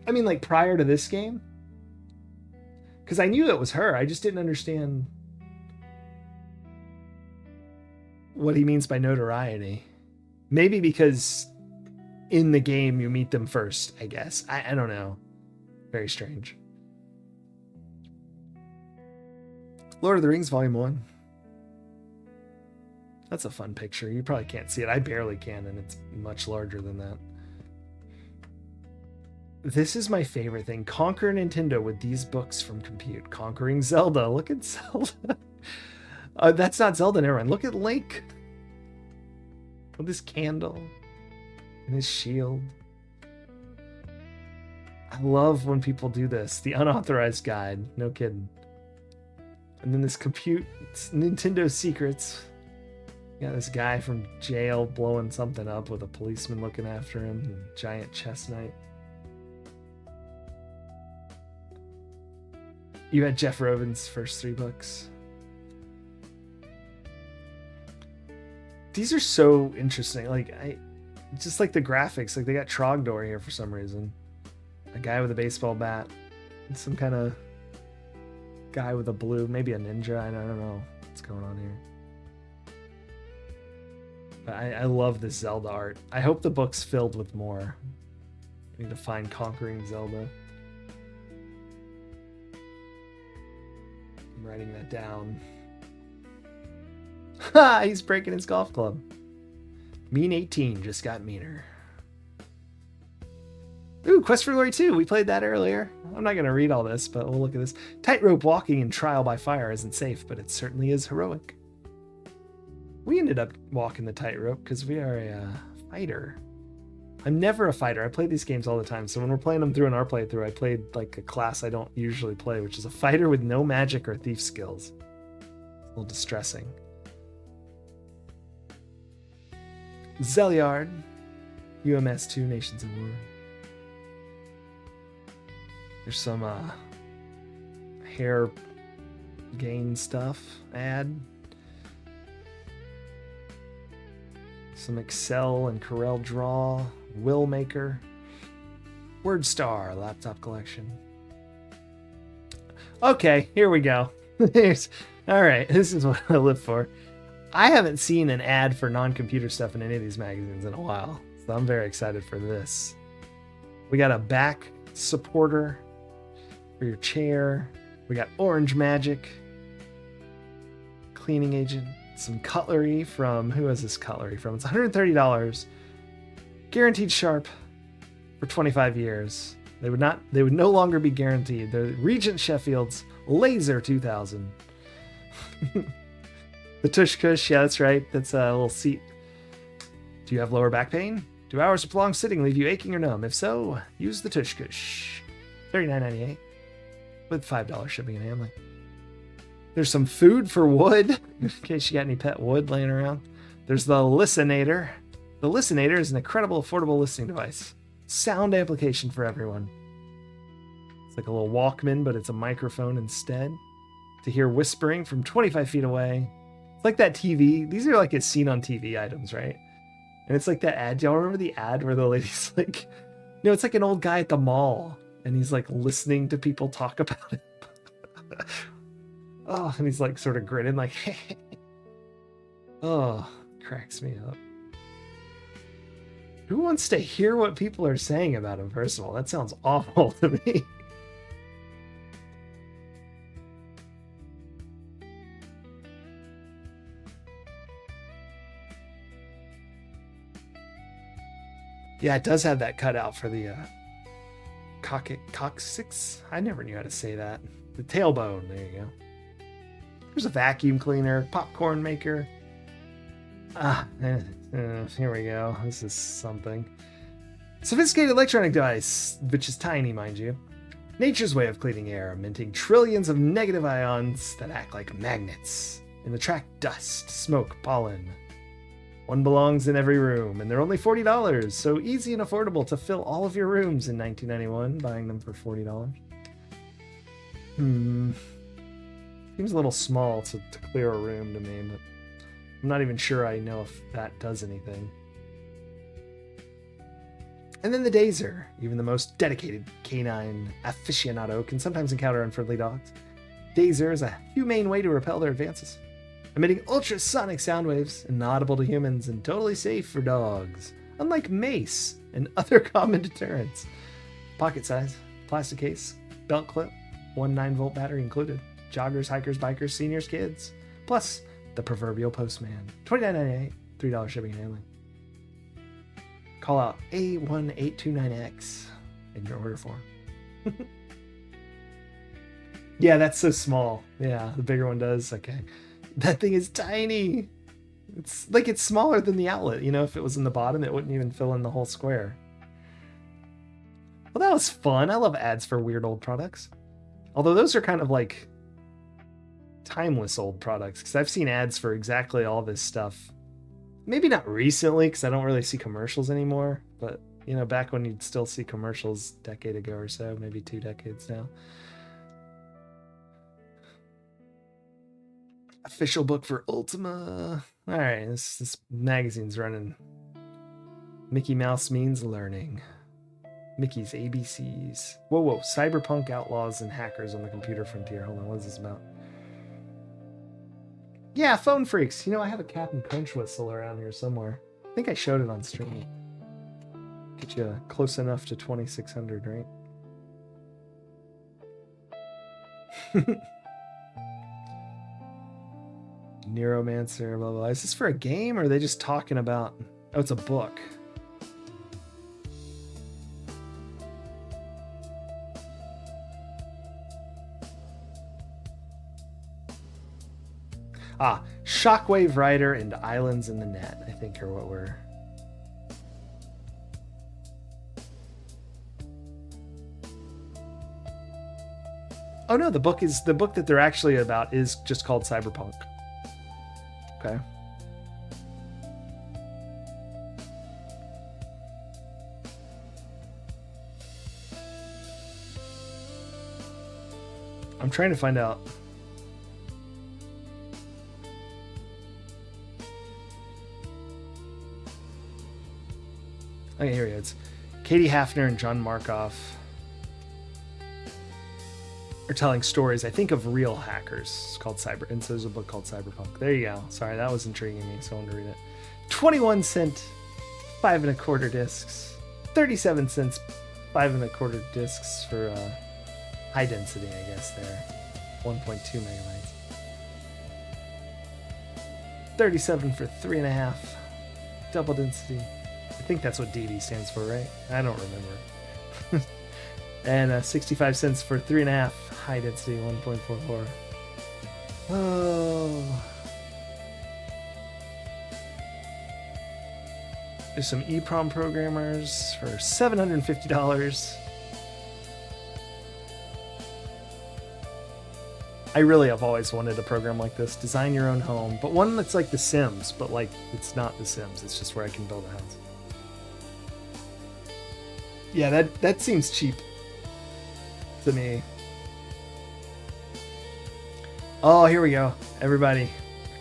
I mean, like, prior to this game? Because I knew it was her. I just didn't understand what he means by notoriety. Maybe because in the game you meet them first, I guess. I don't know. Very strange. Lord of the Rings Volume 1. That's a fun picture. You probably can't see it. I barely can, and it's much larger than that. This is my favorite thing. Conquer Nintendo with these books from Compute. Conquering Zelda. Look at Zelda. That's not Zelda, never mind. Look at Link. With his candle. And his shield. I love when people do this. The unauthorized guide. No kidding. And then this Compute Nintendo Secrets. You got this guy from jail blowing something up with a policeman looking after him. And a giant chess knight. You had Jeff Rovin's first 3 books. These are so interesting. Like, just like the graphics. Like, they got Trogdor here for some reason. A guy with a baseball bat. And some kind of guy with a blue, maybe a ninja. I don't know what's going on here. I love this Zelda art. I hope the book's filled with more. I need to find Conquering Zelda. I'm writing that down. Ha! He's breaking his golf club. Mean 18 just got meaner. Ooh, Quest for Glory 2. We played that earlier. I'm not going to read all this, but we'll look at this. Tightrope walking in Trial by Fire isn't safe, but it certainly is heroic. We ended up walking the tightrope because we are a fighter. I'm never a fighter. I play these games all the time, so when we're playing them through in our playthrough, I played like a class I don't usually play, which is a fighter with no magic or thief skills. A little distressing. Zeliard, UMS 2, Nations of War. There's some hair gain stuff, ad. Some Excel and Corel Draw, Willmaker, WordStar, laptop collection. Okay, here we go. All right, this is what I live for. I haven't seen an ad for non-computer stuff in any of these magazines in a while, so I'm very excited for this. We got a back supporter for your chair. We got Orange Magic, cleaning agent, some cutlery from, who is this cutlery from? It's $130, guaranteed sharp for 25 years. They would no longer be guaranteed. The Regent Sheffield's Laser 2000. The Tush Kush, yeah, that's right. That's a little seat. Do you have lower back pain? Do hours of prolonged sitting leave you aching or numb? If so, use the Tush Kush. $39.98 with $5 shipping and handling. There's some food for wood, in case you got any pet wood laying around. There's the Listenator. The Listenator is an incredible, affordable listening device. Sound amplification for everyone. It's like a little Walkman, but it's a microphone instead. To hear whispering from 25 feet away. It's like that TV. These are like as seen on TV items, right? And it's like that ad. Do y'all remember the ad where the lady's like, it's like an old guy at the mall, and he's like listening to people talk about it. Oh, and he's like sort of grinning like, oh, cracks me up. Who wants to hear what people are saying about him, first of all? That sounds awful to me. Yeah, it does have that cutout for the coccyx. I never knew how to say that. The tailbone. There you go. There's a vacuum cleaner, popcorn maker. Here we go. This is something. Sophisticated electronic device, which is tiny, mind you. Nature's way of cleaning air, minting trillions of negative ions that act like magnets and attract dust, smoke, pollen. One belongs in every room, and they're only $40, so easy and affordable to fill all of your rooms in 1991, buying them for $40. Seems a little small to clear a room to me, but I'm not even sure I know if that does anything. And then the Dazer. Even the most dedicated canine aficionado can sometimes encounter unfriendly dogs. Dazer is a humane way to repel their advances, emitting ultrasonic sound waves, inaudible to humans and totally safe for dogs, unlike mace and other common deterrents. Pocket size, plastic case, belt clip, 1 9-volt battery included. Joggers, hikers, bikers, seniors, kids, plus the proverbial postman. $29.98, $3 shipping and handling. Call out A1829X in your order form. Yeah, that's so small. Yeah, the bigger one does. Okay. That thing is tiny. It's like it's smaller than the outlet. If it was in the bottom, it wouldn't even fill in the whole square. Well, that was fun. I love ads for weird old products. Although those are kind of like timeless old products, because I've seen ads for exactly all this stuff. Maybe not recently, because I don't really see commercials anymore. But, back when you'd still see commercials a decade ago or so, maybe 2 decades now. Official book for Ultima. All right, this magazine's running. Mickey Mouse means learning. Mickey's ABCs. Whoa. Cyberpunk outlaws and hackers on the computer frontier. Hold on, what is this about? Yeah, phone freaks. You know, I have a Captain Crunch whistle around here somewhere. I think I showed it on stream. Get you close enough to 2600, right? Neuromancer, blah, blah, blah. Is this for a game or are they just talking about... Oh, it's a book. Ah, Shockwave Rider and Islands in the Net, I think are what we're... Oh no, the book that they're actually about is just called Cyberpunk. Okay. I'm trying to find out. Okay, here it is. Katie Hafner and John Markoff are telling stories, I think, of real hackers. It's called Cyber, and so there's a book called Cyberpunk. There you go. Sorry, that was intriguing me, so I wanted to read it. 21 cent, 5 1/4 discs. 37 cents, 5 1/4 discs for high density, I guess, there. 1.2 megabytes. 37 for 3.5 double density. I think that's what DD stands for, right? I don't remember. And 65 cents for 3.5 high density 1.44. Oh. There's some EEPROM programmers for $750. I really have always wanted a program like this. Design your own home, but one that's like The Sims, but like it's not The Sims. It's just where I can build a house. Yeah, that seems cheap to me. Oh, here we go. Everybody,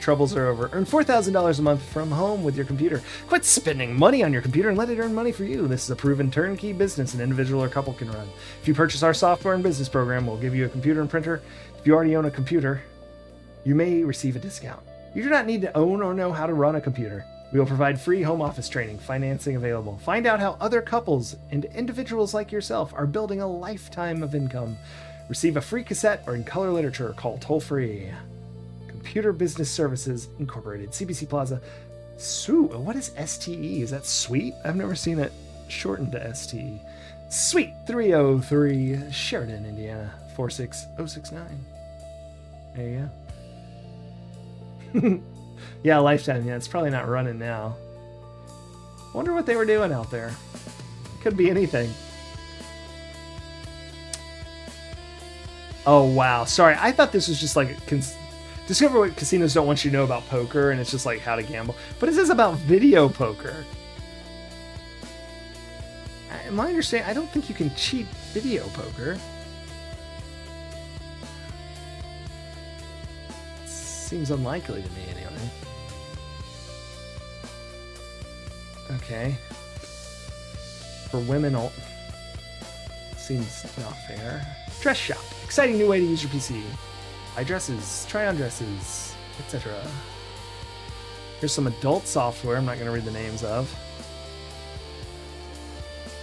troubles are over. Earn $4,000 a month from home with your computer. Quit spending money on your computer and let it earn money for you. This is a proven turnkey business an individual or couple can run. If you purchase our software and business program, we'll give you a computer and printer. If you already own a computer, you may receive a discount. You do not need to own or know how to run a computer. We will provide free home office training, financing available. Find out how other couples and individuals like yourself are building a lifetime of income. Receive a free cassette or in color literature. Call toll-free. Computer Business Services Incorporated, CBC Plaza. What is STE? Is that sweet? I've never seen it shortened to STE. Suite 303, Sheridan, Indiana, 46069. There you go. Yeah, Lifetime. Yeah, it's probably not running now. Wonder what they were doing out there. Could be anything. Oh, wow. Sorry, I thought this was just like... Discover what casinos don't want you to know about poker, and it's just like how to gamble. But it is about video poker. My understanding, I don't think you can cheat video poker. Seems unlikely to me, anyway. Okay. For women, seems not fair. Dress shop. Exciting new way to use your PC. Buy dresses, try on dresses, etc. Here's some adult software I'm not going to read the names of.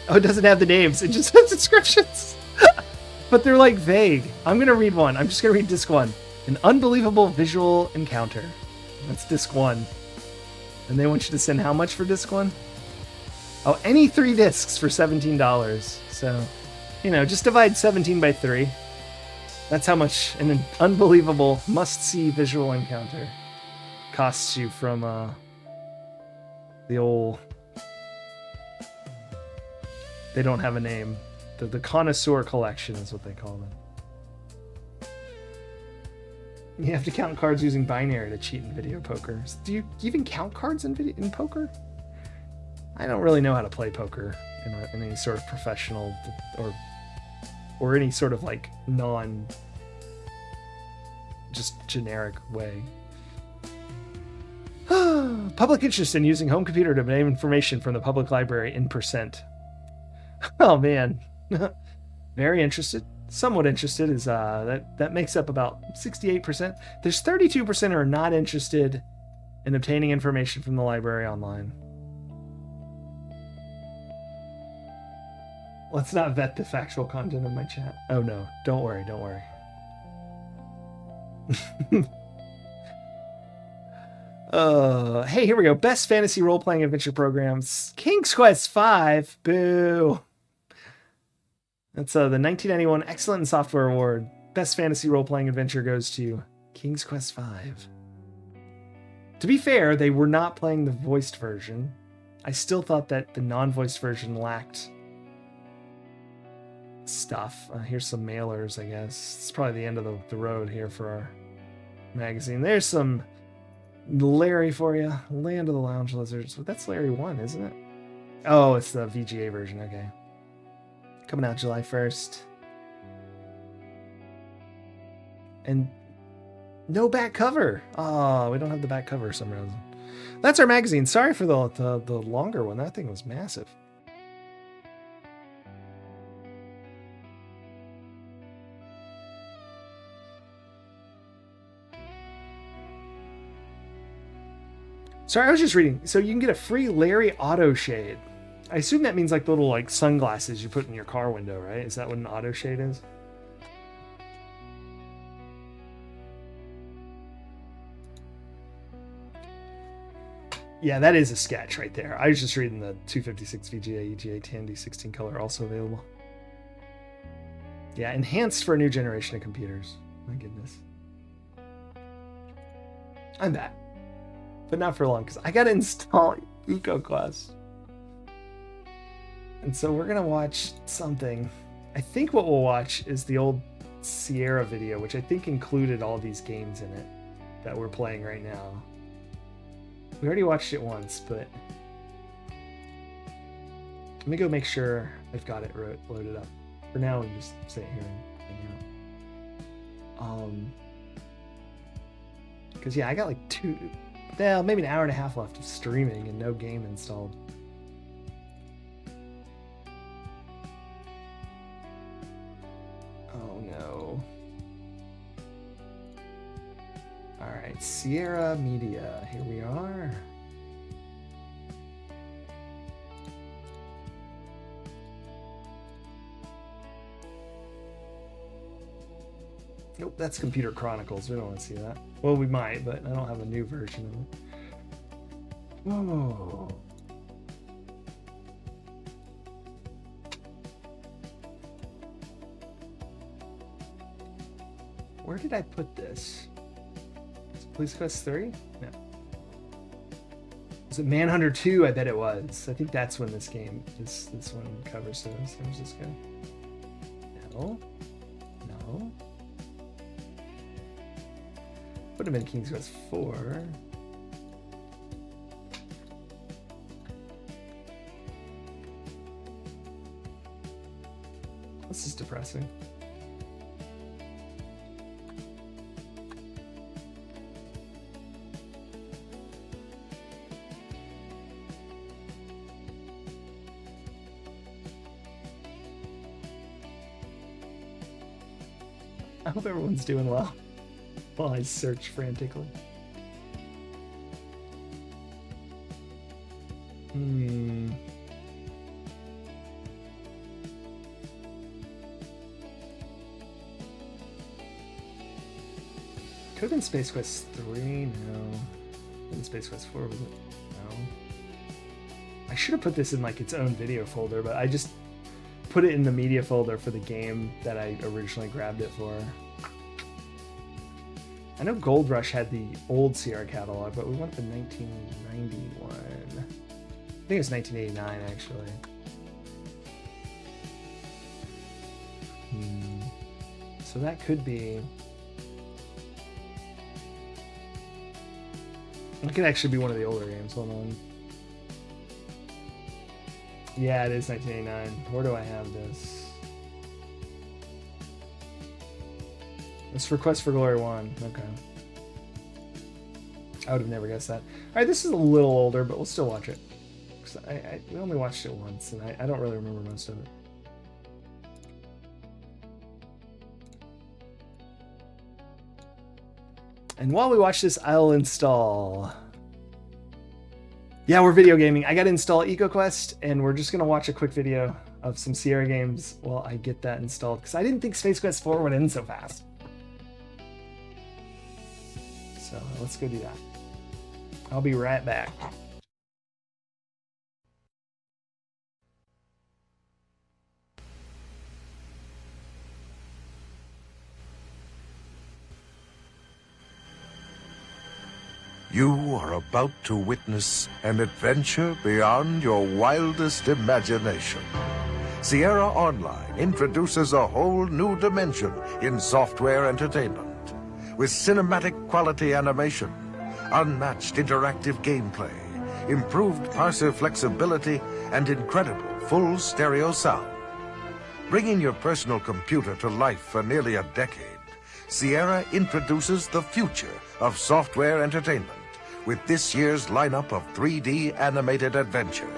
Oh, it doesn't have the names. It just has descriptions. But they're like vague. I'm going to read one. I'm just going to read disc 1. An unbelievable visual encounter. That's disc 1. And they want you to send how much for disc 1? Oh, any 3 discs for $17. So, you know, just divide 17 by 3. That's how much an unbelievable must-see visual encounter costs you from the old... They don't have a name. The Connoisseur Collection is what they call them. You have to count cards using binary to cheat in video poker. Do you even count cards in poker? I don't really know how to play poker in any sort of professional or any sort of like just generic way. Public interest in using home computer to obtain information from the public library in percent. Oh man. Very interested. somewhat interested is that makes up about 68%. There's 32% who are not interested in obtaining information from the library online. Let's not vet the factual content of my chat. Oh no, don't worry, don't worry. Hey, here we go. Best fantasy role-playing adventure programs. King's Quest V. Boo. That's the 1991 Excellent in Software Award. Best fantasy role-playing adventure goes to King's Quest V. To be fair, they were not playing the voiced version. I still thought that the non-voiced version lacked stuff. Here's some mailers, I guess. It's probably the end of the road here for our magazine. There's some Larry for you. Land of the Lounge Lizards. But that's Larry 1, isn't it? Oh, it's the VGA version. Okay. Coming out July 1st. And no back cover. Oh, we don't have the back cover for some reason. That's our magazine. Sorry for the longer one. That thing was massive. Sorry, I was just reading. So you can get a free Larry auto shade. I assume that means like the little like sunglasses you put in your car window, right? Is that what an auto shade is? Yeah, that is a sketch right there. I was just reading the 256 VGA EGA Tandy 16 color also available. Yeah, enhanced for a new generation of computers. My goodness. I'm back. But not for long, because I gotta install EcoQuest. And so we're gonna watch something. I think what we'll watch is the old Sierra video, which I think included all these games in it that we're playing right now. We already watched it once, but let me go make sure I've got it loaded up. For now, we can just sit here and hang out. Because yeah, I got like maybe an hour and a half left of streaming and no game installed. Oh no. Alright, Sierra Media, here we are. Nope, that's Computer Chronicles. We don't want to see that. Well, we might, but I don't have a new version of it. Whoa. Where did I put this? Is it Police Quest 3? No. Was it Manhunter 2? I bet it was. I think that's when this one covers those. San Francisco. No. No. Would have been King's Quest 4. This is depressing. I hope everyone's doing well while I search frantically. Could have been Space Quest 3, no. In Space Quest 4, was it? No. I should have put this in like its own video folder, but I just put it in the media folder for the game that I originally grabbed it for. I know Gold Rush had the old Sierra catalog, but we went to 1991. I think it was 1989, actually. So that could be... It could actually be one of the older games. Hold on. Yeah, it is 1989. Where do I have this? It's for Quest for Glory 1. Okay. I would have never guessed that. Alright, this is a little older, but we'll still watch it. Because we only watched it once, and I don't really remember most of it. And while we watch this, I'll install... Yeah, we're video gaming. I gotta install EcoQuest, and we're just gonna watch a quick video of some Sierra games while I get that installed, because I didn't think Space Quest 4 would end so fast. So let's go do that. I'll be right back. You are about to witness an adventure beyond your wildest imagination. Sierra Online introduces a whole new dimension in software entertainment. With cinematic quality animation, unmatched interactive gameplay, improved parser flexibility, and incredible full stereo sound. Bringing your personal computer to life for nearly a decade, Sierra introduces the future of software entertainment with this year's lineup of 3D animated adventures.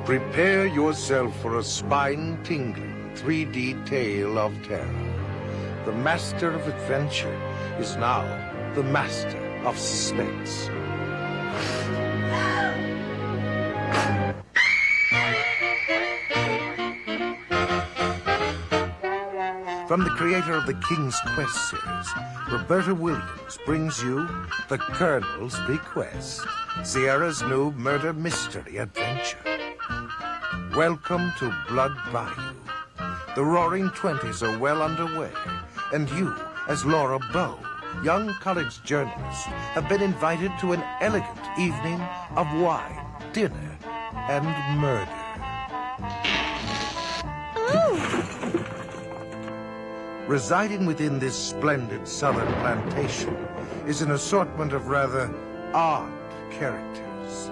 Prepare yourself for a spine-tingling 3D tale of terror. The master of adventure is now the master of suspense. From the creator of the King's Quest series, Roberta Williams brings you The Colonel's Bequest, Sierra's new murder mystery adventure. Welcome to Blood Bayou. The Roaring Twenties are well underway, and you, as Laura Bow, young college journalist, have been invited to an elegant evening of wine, dinner, and murder. Residing within this splendid southern plantation is an assortment of rather odd characters.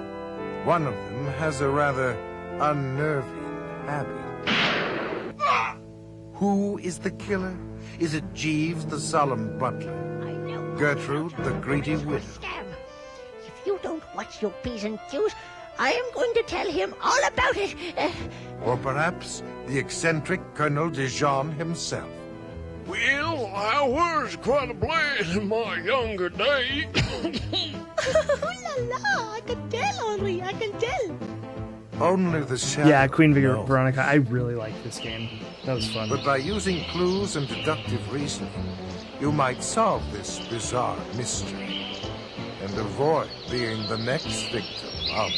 One of them has a rather unnerving habit. Who is the killer? Is it Jeeves, the solemn butler? Gertrude, the greedy widow? If you don't watch your P's and Q's, I am going to tell him all about it. Or perhaps the eccentric Colonel Dijon himself? Well, I was quite a blade in my younger days. Ooh la la, I can tell, Henri, I can tell. Only the shadow. Yeah, Queen knows. Veronica, I really like this game. That was fun. But by using clues and deductive reasoning, you might solve this bizarre mystery and avoid being the next victim of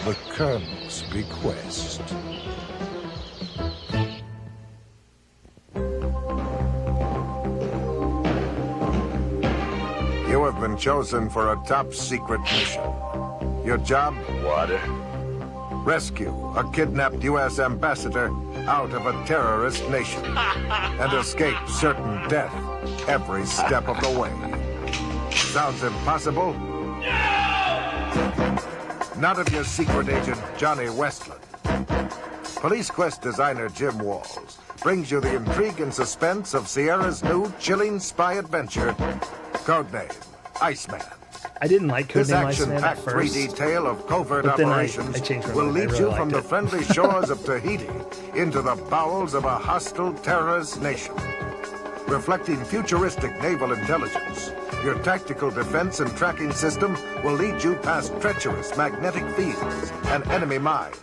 the Colonel's Bequest. You have been chosen for a top-secret mission. Your job? Water. Rescue a kidnapped U.S. ambassador out of a terrorist nation and escape certain death every step of the way. Sounds impossible? Not if you're secret agent Johnny Westland. Police Quest designer Jim Walls brings you the intrigue and suspense of Sierra's new chilling spy adventure, codename Iceman. I didn't like This Codename Iceman at action-packed first. 3D tale of covert But then I operations changed my will mind. I lead really you from liked the it. friendly shores of Tahiti into the bowels of a hostile terrorist nation. Reflecting futuristic naval intelligence, your tactical defense and tracking system will lead you past treacherous magnetic fields and enemy mines.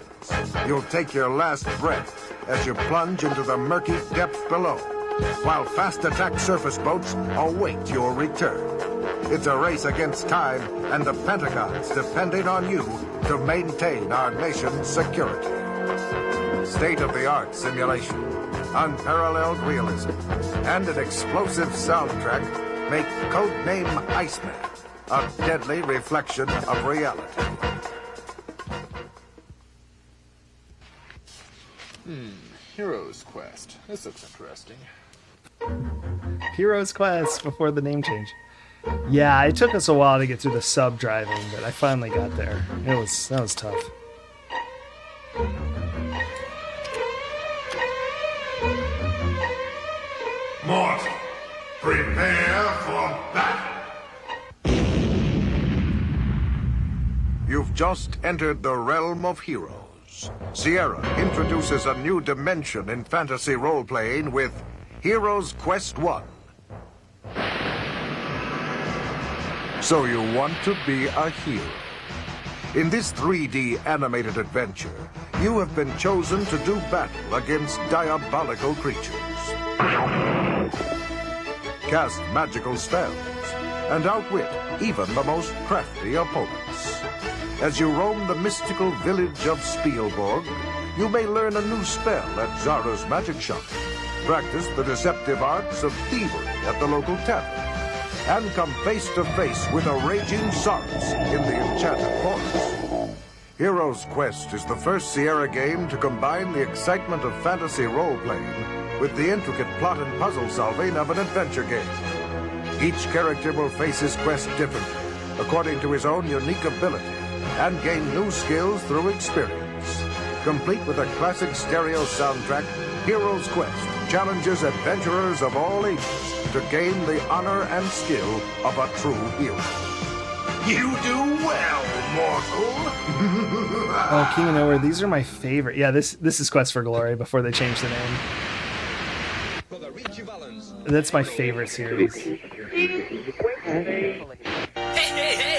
You'll take your last breath as you plunge into the murky depth below, while fast attack surface boats await your return. It's a race against time, and the Pentagon's depending on you to maintain our nation's security. State-of-the-art simulation, unparalleled realism, and an explosive soundtrack make Codename Iceman a deadly reflection of reality. Hero's Quest. This looks interesting. Hero's Quest before the name change. Yeah, it took us a while to get through the sub driving, but I finally got there. That was tough. Mortal, prepare for battle. You've just entered the realm of heroes. Sierra introduces a new dimension in fantasy role-playing with Heroes Quest 1. So you want to be a hero. In this 3D animated adventure, you have been chosen to do battle against diabolical creatures, cast magical spells, and outwit even the most crafty opponents. As you roam the mystical village of Spielborg, you may learn a new spell at Zara's magic shop, practice the deceptive arts of thievery at the local tavern, and come face to face with a raging Saurus in the enchanted forest. Heroes Quest is the first Sierra game to combine the excitement of fantasy role-playing with the intricate plot and puzzle solving of an adventure game. Each character will face his quest differently, according to his own unique ability, and gain new skills through experience. Complete with a classic stereo soundtrack, Heroes Quest challenges adventurers of all ages to gain the honor and skill of a true hero. You do well, mortal! Oh, King of Nowhere, these are my favorite. Yeah, this is Quest for Glory before they changed the name. That's my favorite series. Hey,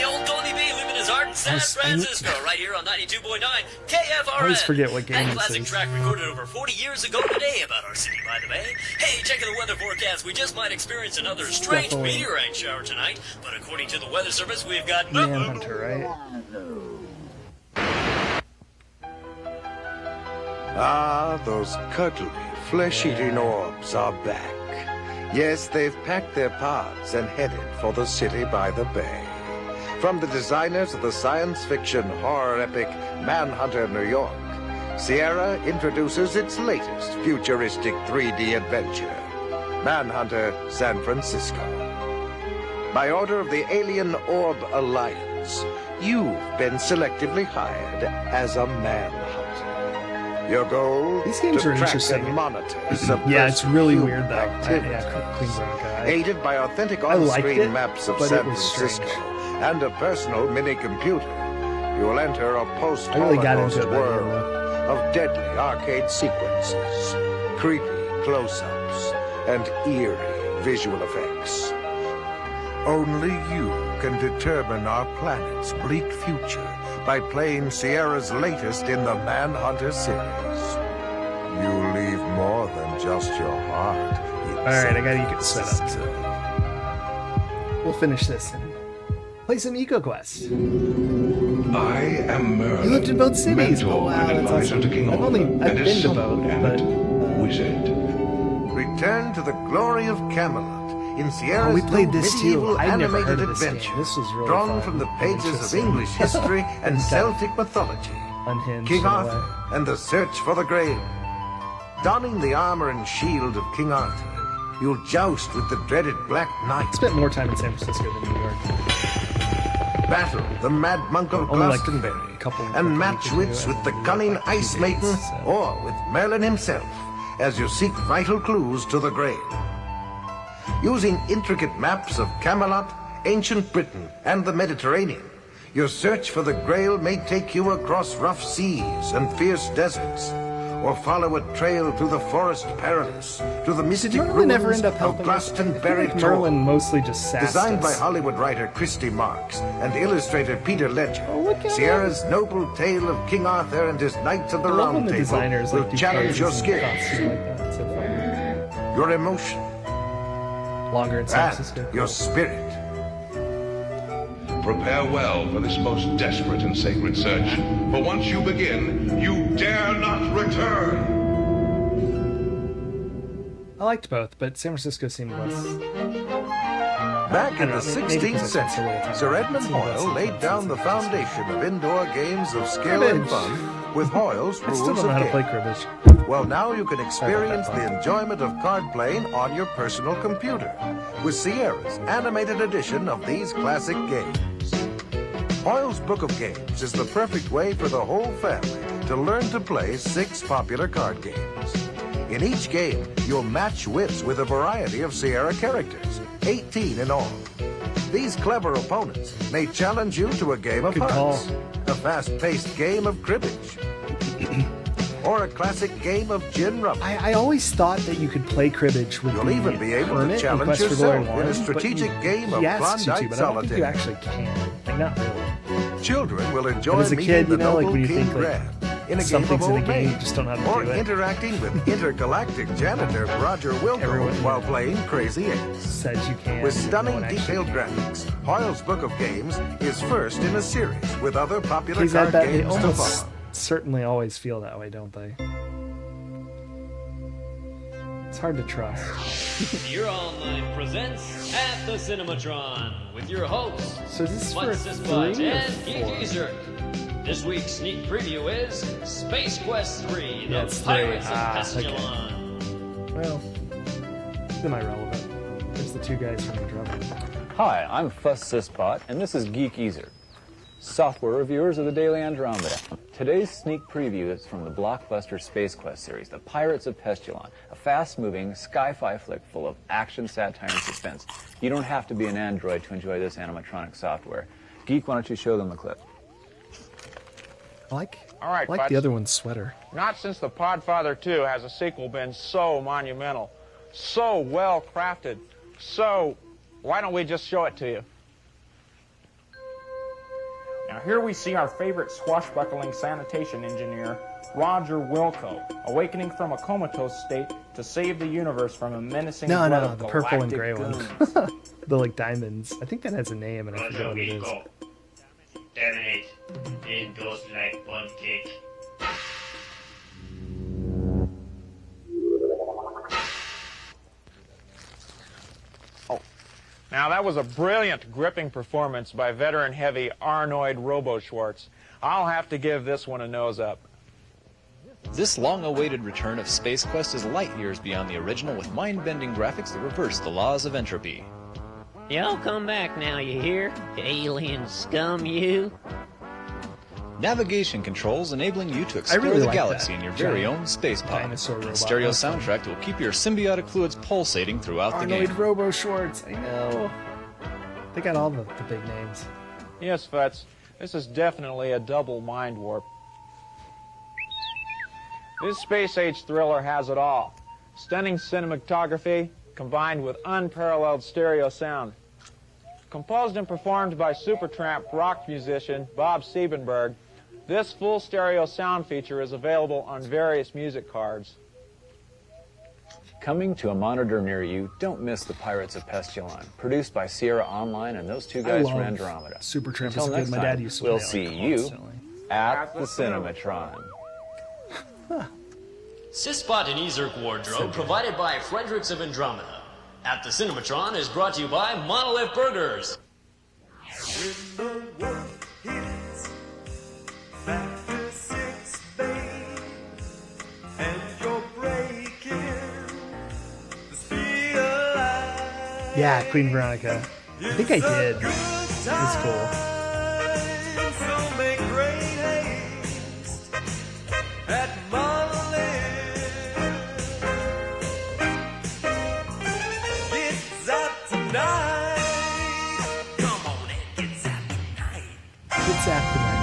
old Tony B living his heart in San Francisco, right here on 92.9 KFRN. I always forget what game that this classic is. track recorded over 40 years ago today about our city, by the way. Hey, checking the weather forecast, we just might experience another strange Definitely. meteorite shower tonight, but according to the Weather Service, we've got Manhunter, right? Ah, those cuddly, flesh-eating orbs are back. Yes, they've packed their pods and headed for the city by the bay. From the designers of the science fiction horror epic Manhunter New York, Sierra introduces its latest futuristic 3D adventure, Manhunter San Francisco. By order of the Alien Orb Alliance, you've been selectively hired as a manhunter. Your goal? These games to are track interesting. and monitor Yeah, it's really subversive weird though. activities. Yeah, Queen Veronica. Aided by authentic I liked on-screen it, maps of but San it was Francisco strange. and a personal mini-computer, you will enter a I really got into post-Holocaust it by the end, world though. of deadly arcade sequences, creepy close-ups, and eerie visual effects. Only you can determine our planet's bleak future by playing Sierra's latest in the Manhunter series. You leave more than just your heart. Alright, I gotta get set up, so we'll finish this and play some EcoQuest. I am Merlin, You lived in both cities. mentor Oh wow, and that's advisor awesome. to King I've Arthur been and his to son both, and but wizard. Return to the glory of Camelot in Sierra's Oh, we played new this too. medieval I'd never heard animated of this game. adventure, This was really drawn fun from the and pages of interesting. English history and Celtic mythology. Unhinged. King in a Arthur way. and the search for the Grail. Donning the armor and shield of King Arthur, you'll joust with the dreaded Black Knight. I spent more time in San Francisco than New York. Battle the Mad Monk of Only like Glastonbury, a couple and match wits with the cunning like Ice 2 Maiden days, so. or with Merlin himself as you seek vital clues to the Grail. Using intricate maps of Camelot, ancient Britain, and the Mediterranean, your search for the Grail may take you across rough seas and fierce deserts, or follow a trail through the forest perilous to the mystic Did Merlin ruins ever end up of helping us? I feel Glastonbury like Merlin Tor. mostly just sassed Designed by us. Hollywood writer Christy Marks and illustrator Peter Ledger, Oh, look at Sierra's noble tale of King Arthur and his Knights of the I love when Round the Table designers will like do challenge your poses skills, and costume like that. It's so fun. your emotion, Longer in San and Francisco. your spirit. Prepare well for this most desperate and sacred search. For once you begin, you dare not return. I liked both, but San Francisco seemed less. Back in the I don't know, maybe 16th because I spent so little century, time Sir there. Edmund It seemed less Hoyle laid intense down in the San Francisco. foundation of indoor games of skill and Cribbage. fun with Hoyle's I rules still of don't know how to game. play cribbage. Well, now you can experience Sorry about that, the enjoyment of card playing on your personal computer with Sierra's animated edition of these classic games. Hoyle's Book of Games is the perfect way for the whole family to learn to play 6 popular card games. In each game, you'll match wits with a variety of Sierra characters, 18 in all. These clever opponents may challenge you to a game of Good call. hearts, a fast-paced game of cribbage, or a classic game of gin rummy. I always thought that you could play cribbage with You'll even be able to Hermit in challenge Quest for Glory yourself in a 1, strategic but game of he asks you to, Klondike but I don't think you Solitaire. actually can. Like, not really. Children will enjoy But as a meeting kid, the you know, like noble when you King think like Grand in a game something's of in a old game, you maid, just don't know how to or do it. interacting with intergalactic janitor Roger Wilco Everyone while playing Crazy Eights. Says you can. With but no stunning one actually detailed can. graphics, Hoyle's Book of Games is first in a series with other popular Please add card that. They games to almost follow. certainly always feel that way, don't they? It's hard to trust. Your Online presents At the Cinematron with your hosts, So is this for Mike 3 Sisbot or and 4? Geek Ezer. This week's sneak preview is Space Quest 3, Yeah, The it's 3. Pirates of Okay. Pestilon. Well, semi-relevant. There's the two guys from Andromeda. Hi, I'm Fuss Sisbot, and this is Geek Ezer, software reviewers of the Daily Andromeda. Today's sneak preview is from the blockbuster Space Quest series, The Pirates of Pestilon, a fast-moving sci-fi flick full of action, satire, and suspense. You don't have to be an android to enjoy this animatronic software. Geek, why don't you show them the clip? I like All right, the other one's sweater. Not since The Podfather 2 has a sequel been so monumental, so well crafted, so... Why don't we just show it to you? Now here we see our favorite swashbuckling sanitation engineer, Roger Wilco, awakening from a comatose state to save the universe from a menacing No, flood no, of the purple and galactic gray goons. one. The like diamonds. I think that has a name, and I forget what it is. Terminate. It goes like one cake. Now that was a brilliant gripping performance by veteran heavy Arnoid Robo Schwartz. I'll have to give this one a nose up. This long-awaited return of Space Quest is light years beyond the original, with mind-bending graphics that reverse the laws of entropy. Y'all come back now, you hear? You alien scum, you. Navigation controls enabling you to explore really the like galaxy that in your very giant own space pod. dinosaur robot. Stereo That's fun. soundtrack that will keep your symbiotic fluids pulsating throughout the Arnoid game. Robo Schwartz. I know. They got all the big names. Yes, Futz, this is definitely a double mind warp. This space-age thriller has it all. Stunning cinematography combined with unparalleled stereo sound. Composed and performed by Supertramp rock musician Bob Siebenberg, this full stereo sound feature is available on various music cards. Coming to a monitor near you, don't miss The Pirates of Pestilon, produced by Sierra Online and those two guys from Andromeda. Supertramp Until is good. next My dad time, used to we'll play it, see like, you constantly. at the Cinematron. Sisbot and Ezerk wardrobe provided by Fredericks of Andromeda. At the Cinematron is brought to you by Monolith Burgers. Yeah, Queen Veronica. I think I did. It was cool. It's after night.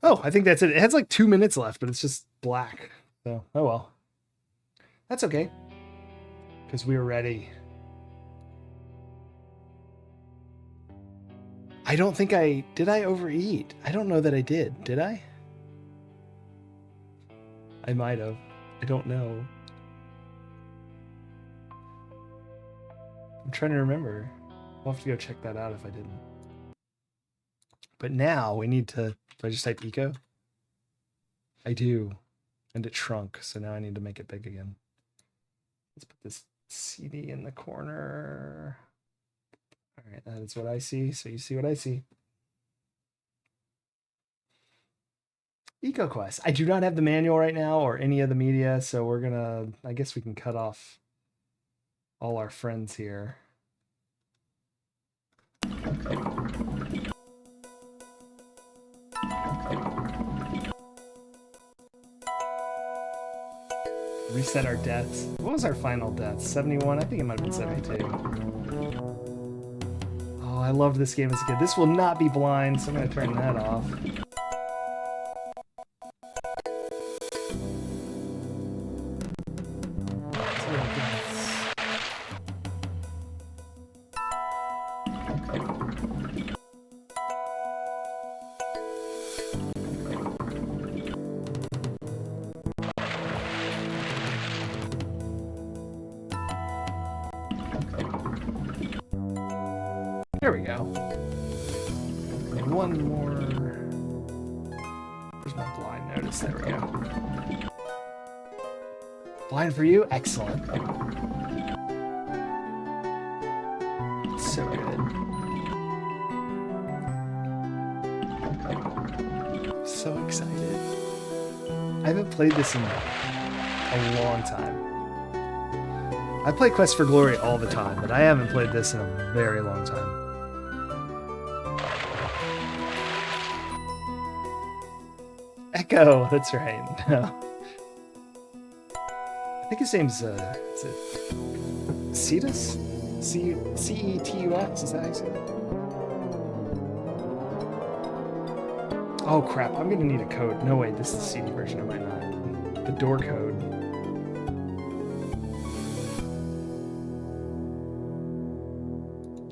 Oh, I think that's it. It has like 2 minutes left, but it's just black. So, oh well. That's okay. Because we were ready. I don't think did I overeat? I don't know that I did. Did I? I might have. I don't know. I'm trying to remember. I'll have to go check that out if I didn't. But now we need to, do I just type eco? I do. And it shrunk, so now I need to make it big again. Let's put this CD in the corner. All right, that is what I see, so you see what I see. EcoQuest. I do not have the manual right now or any of the media, so we're gonna, I guess we can cut off all our friends here. Reset our deaths. What was our final death? 71? I think it might have been 72. Oh, I loved this game as a kid. This will not be blind, so I'm going to turn that off. There we go. One more. Where's my blind notice? There we go. Blind for you? Excellent. So good. So excited. I haven't played this in a long time. I play Quest for Glory all the time, but I haven't played this in a very long time. Echo, that's right. No. I think his name's is it Cetus? C-E-T-U-X? Is that how you say it? Oh crap, I'm gonna need a code. No wait, this is the CD version, I might not. The door code.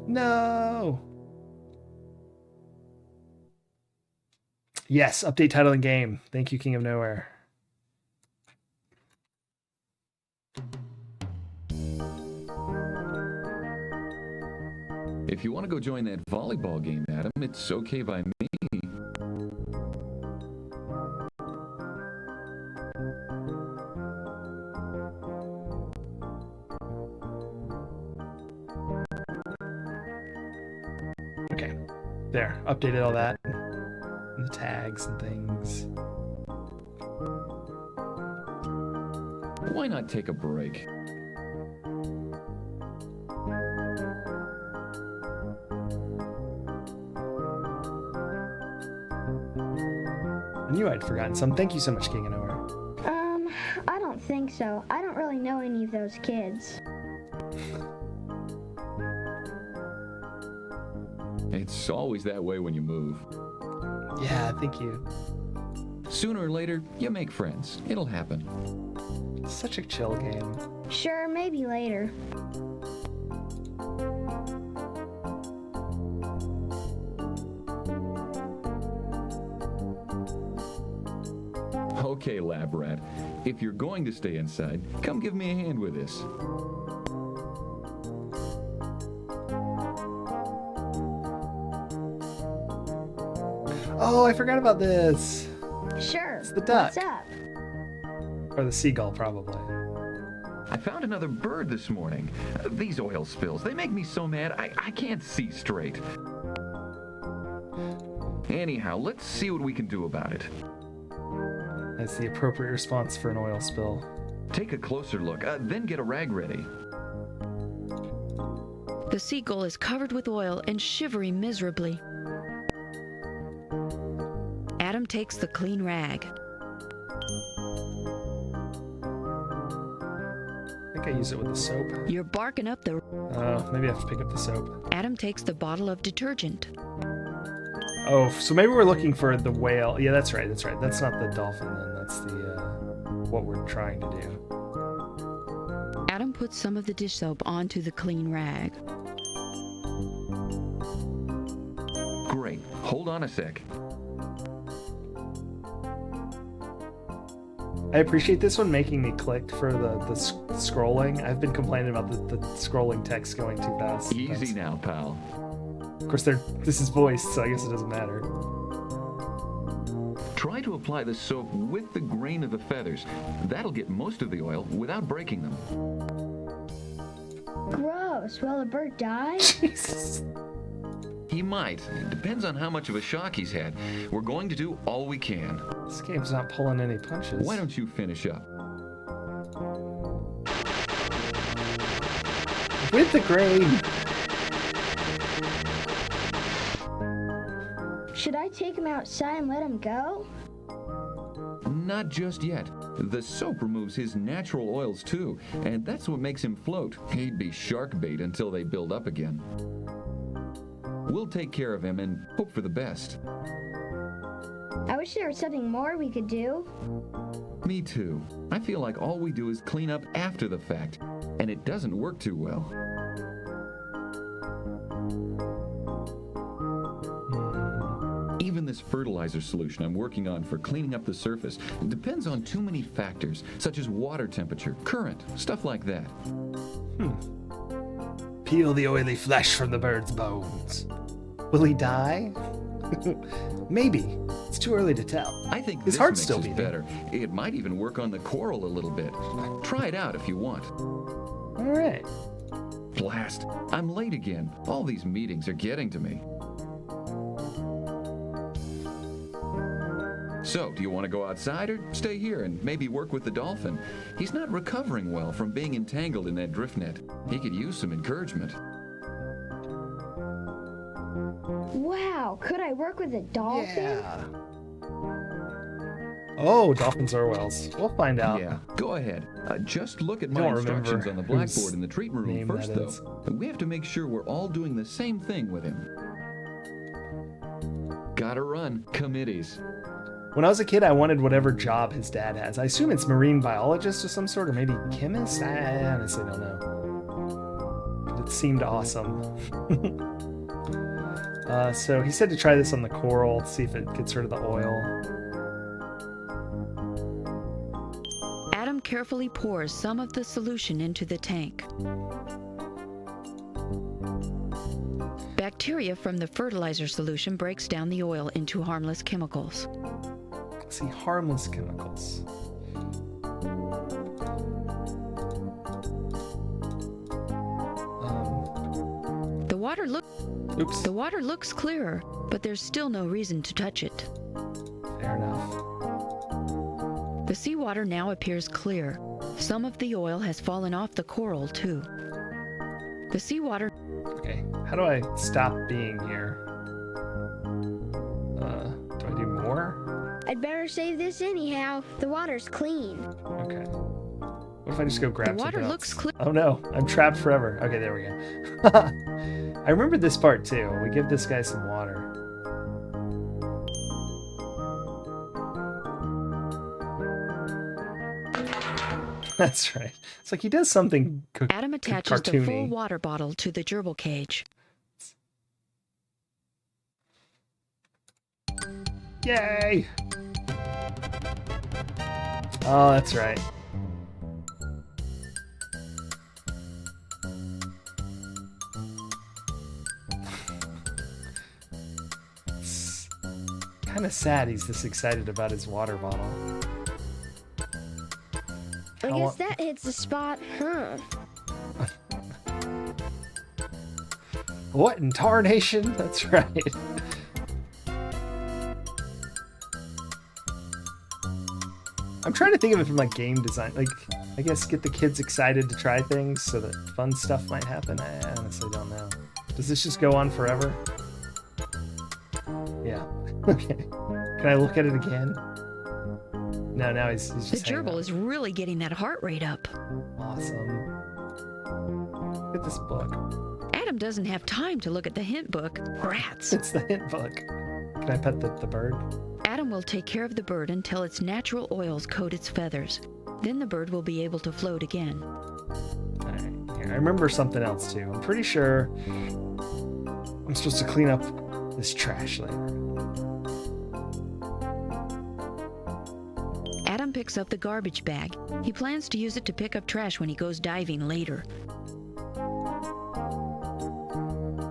No! Yes, update title and game. Thank you, King of Nowhere. If you want to go join that volleyball game, Adam, it's okay by me. Okay, there. Updated all that. And the tags and things. Why not take a break? I knew I'd forgotten some. Thank you so much, King of Nowhere. I don't think so. I don't really know any of those kids. It's always that way when you move. Yeah, thank you. Sooner or later, you make friends. It'll happen. Such a chill game. Sure, maybe later. Okay, lab rat. If you're going to stay inside, come give me a hand with this. Oh, I forgot about this. Sure. It's the duck. What's up? Or the seagull, probably. I found another bird this morning. These oil spills, they make me so mad I can't see straight. Anyhow, let's see what we can do about it. That's the appropriate response for an oil spill. Take a closer look, then get a rag ready. The seagull is covered with oil and shivering miserably. Adam takes the clean rag. I think I use it with the soap. You're barking up the... Maybe I have to pick up the soap. Adam takes the bottle of detergent. Oh, so maybe we're looking for the whale. Yeah, that's right, that's right. That's not the dolphin then. That's the, what we're trying to do. Adam puts some of the dish soap onto the clean rag. Great. Hold on a sec. I appreciate this one making me click for the scrolling. I've been complaining about the scrolling text going too fast. Easy now, pal. Of course, this is voiced, so I guess it doesn't matter. Try to apply the soap with the grain of the feathers. That'll get most of the oil without breaking them. Gross. Will the bird die? Jesus. He might. It depends on how much of a shock he's had. We're going to do all we can. This game's not pulling any punches. Why don't you finish up? With the grain. Should I take him outside and let him go? Not just yet. The soap removes his natural oils too, and that's what makes him float. He'd be shark bait until they build up again. We'll take care of him and hope for the best. I wish there was something more we could do. Me too. I feel like all we do is clean up after the fact, and it doesn't work too well. Even this fertilizer solution I'm working on for cleaning up the surface depends on too many factors, such as water temperature, current, stuff like that. Peel the oily flesh from the bird's bones. Will he die? Maybe. It's too early to tell. I think his this heart's mix still is beating. better. It might even work on the coral a little bit. Try it out if you want. All right. Blast. I'm late again. All these meetings are getting to me. So, do you want to go outside or stay here and maybe work with the dolphin? He's not recovering well from being entangled in that drift net. He could use some encouragement. Wow, could I work with a dolphin? Yeah. Oh, dolphins are whales. We'll find out. Yeah, go ahead. Just look at my Don't instructions remember on the whose blackboard in the treatment room name first, that though. is. We have to make sure we're all doing the same thing with him. Gotta run. Committees. When I was a kid, I wanted whatever job his dad has. I assume it's marine biologist of some sort, or maybe chemist? I honestly don't know. But it seemed awesome. So he said to try this on the coral, see if it gets rid of the oil. Adam carefully pours some of the solution into the tank. Bacteria from the fertilizer solution breaks down the oil into harmless chemicals. See, harmless chemicals. The water looks clearer, but there's still no reason to touch it. Fair enough. The seawater now appears clear. Some of the oil has fallen off the coral, too. The seawater... Okay, how do I stop being here? Do I do more? I'd better save this anyhow. The water's clean. Okay. What if I just go grab The water something looks else? clear. Oh no, I'm trapped forever. Okay, there we go. I remember this part too. We give this guy some water. That's right. It's like he does something Adam attaches cartoony. the full water bottle to the gerbil cage. Yay! Oh, that's right. It's kind of sad he's this excited about his water bottle. I guess that hits the spot, huh? What in tarnation? That's right. I'm trying to think of it from like game design. Like, I guess get the kids excited to try things so that fun stuff might happen. I honestly don't know. Does this just go on forever? Yeah. Okay. Can I look at it again? No, now he's just The hanging gerbil out. is really getting that heart rate up. Awesome. Look at this book. Adam doesn't have time to look at the hint book. Rats. It's the hint book. Can I pet the bird? Adam will take care of the bird until its natural oils coat its feathers. Then the bird will be able to float again. Alright, here, I remember something else too. I'm pretty sure I'm supposed to clean up this trash later. Adam picks up the garbage bag. He plans to use it to pick up trash when he goes diving later.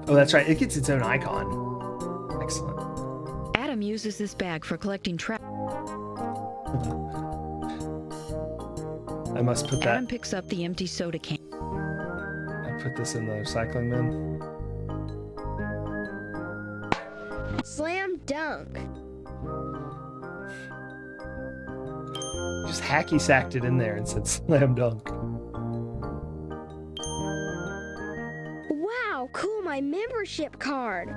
Oh, that's right. It gets its own icon. Excellent. Adam uses this bag for collecting trash. I must put Adam that. picks up the empty soda can. I put this in the recycling bin. Slam dunk. Just hacky sacked it in there and said slam dunk. Wow, cool, my membership card.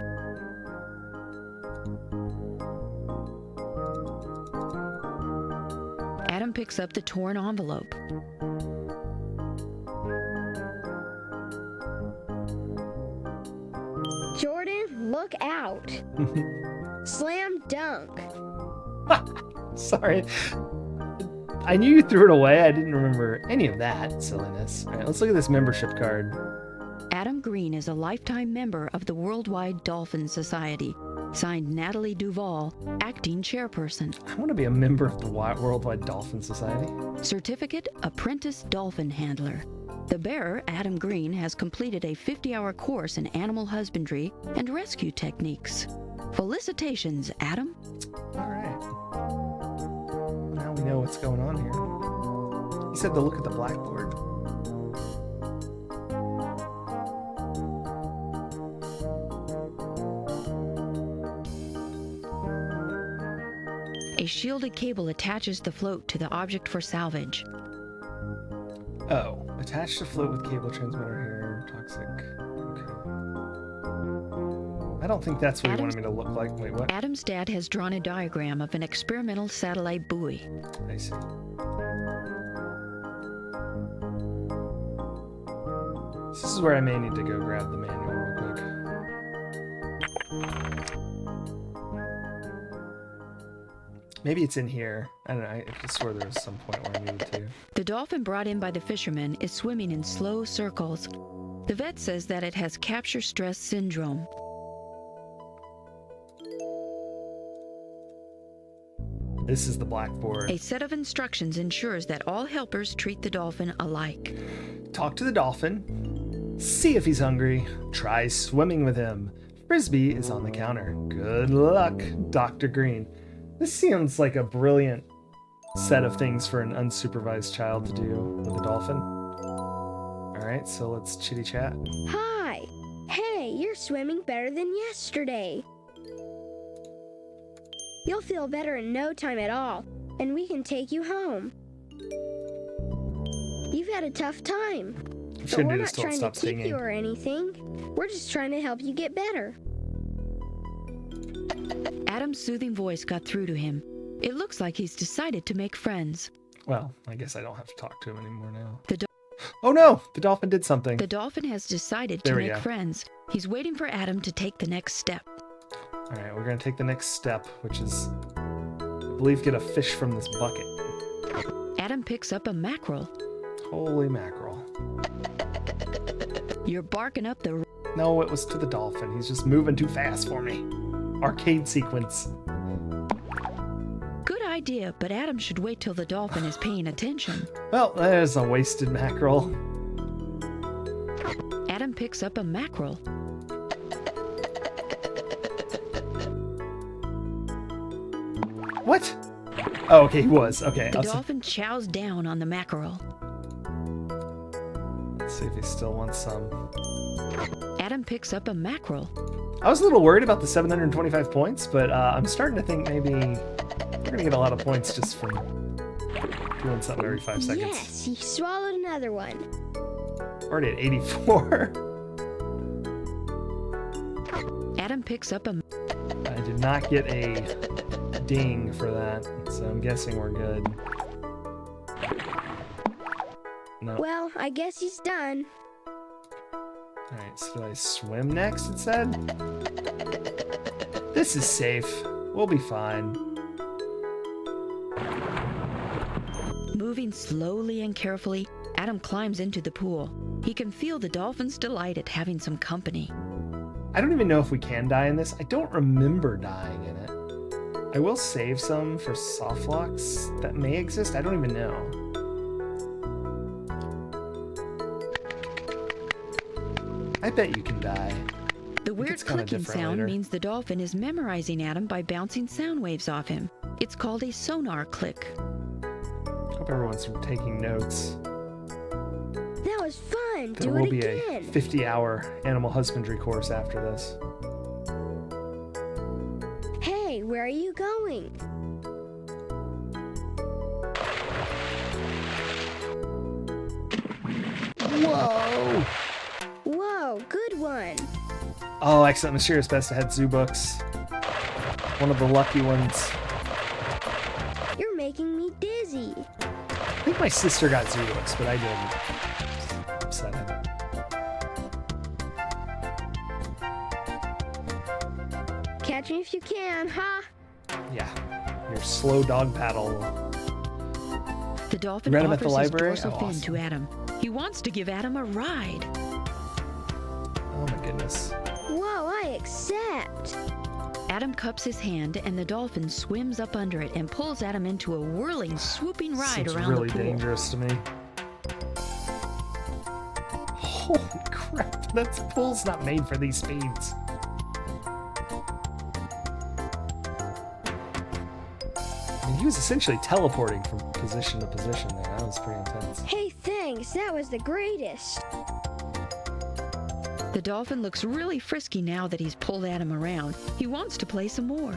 Adam picks up the torn envelope. Jordan, look out. Slam dunk. Sorry. I knew you threw it away. I didn't remember any of that silliness. All right, let's look at this membership card. Adam Green is a lifetime member of the Worldwide Dolphin Society. Signed, Natalie Duval, acting chairperson. I want to be a member of the Worldwide Dolphin Society. Certificate, apprentice dolphin handler. The bearer, Adam Green, has completed a 50-hour course in animal husbandry and rescue techniques. Felicitations, Adam. All right. Now we know what's going on here. He said to look at the blackboard. A shielded cable attaches the float to the object for salvage. Oh, attached to float with cable transmitter here. Toxic. Okay. I don't think that's what he wanted me to look like. Wait, what? Adam's dad has drawn a diagram of an experimental satellite buoy. I see. This is where I may need to go grab the manual real quick. Maybe it's in here. I don't know. I could swear there was some point where I needed to. The dolphin brought in by the fishermen is swimming in slow circles. The vet says that it has capture stress syndrome. This is the blackboard. A set of instructions ensures that all helpers treat the dolphin alike. Talk to the dolphin. See if he's hungry. Try swimming with him. Frisbee is on the counter. Good luck, Dr. Green. This seems like a brilliant set of things for an unsupervised child to do with a dolphin. All right, so let's chitty chat. Hi. Hey, you're swimming better than yesterday. You'll feel better in no time at all, and we can take you home. You've had a tough time, but we're not trying to keep you or anything. We're just trying to help you get better. Adam's soothing voice got through to him. It looks like he's decided to make friends. Well, I guess I don't have to talk to him anymore now. The oh no! The dolphin did something. The dolphin has decided to make friends. He's waiting for Adam to take the next step. All right, we're going to take the next step, which is, I believe, get a fish from this bucket. Adam picks up a mackerel. Holy mackerel. You're barking up the... No, it was to the dolphin. He's just moving too fast for me. Arcade sequence. Good idea, but Adam should wait till the dolphin is paying attention. Well, there's a wasted mackerel. Adam picks up a mackerel. What? Oh, okay, he was. Okay. The dolphin chows down on the mackerel. Let's see if he still wants some. Adam picks up a mackerel. I was a little worried about the 725 points, but I'm starting to think maybe we're going to get a lot of points just from doing something every 5 seconds. Yes, he swallowed another one. Already at 84. Adam picks up a... I did not get a ding for that, so I'm guessing we're good. No. Well, I guess he's done. Alright, so do I swim next, it said? This is safe. We'll be fine. Moving slowly and carefully, Adam climbs into the pool. He can feel the dolphin's delight at having some company. I don't even know if we can die in this. I don't remember dying in it. I will save some for soft locks that may exist. I don't even know. I bet you can die. The weird clicking sound means the dolphin is memorizing Adam by bouncing sound waves off him. It's called a sonar click. Hope everyone's taking notes. That was fun. There will be a 50-hour animal husbandry course after this. Hey, where are you going? Whoa! Whoa, good one. Oh, excellent. Mysterious Best Ahead Zoo Books. One of the lucky ones. You're making me dizzy. my sister got zoo looks, but I didn't. Upsetting. Catch me if you can, huh? Yeah. Your slow dog paddle. The dolphin Read him at the offers his library? dorsal Oh, fin awesome. to Adam. He wants to give Adam a ride. Oh my goodness. Whoa, I accept. Adam cups his hand, and the dolphin swims up under it and pulls Adam into a whirling, swooping ride Seems around really the pool. dangerous to me. Holy crap, that pool's not made for these speeds. I mean, he was essentially teleporting from position to position there. That was pretty intense. Hey, thanks. That was the greatest. The dolphin looks really frisky now that he's pulled Adam around. He wants to play some more.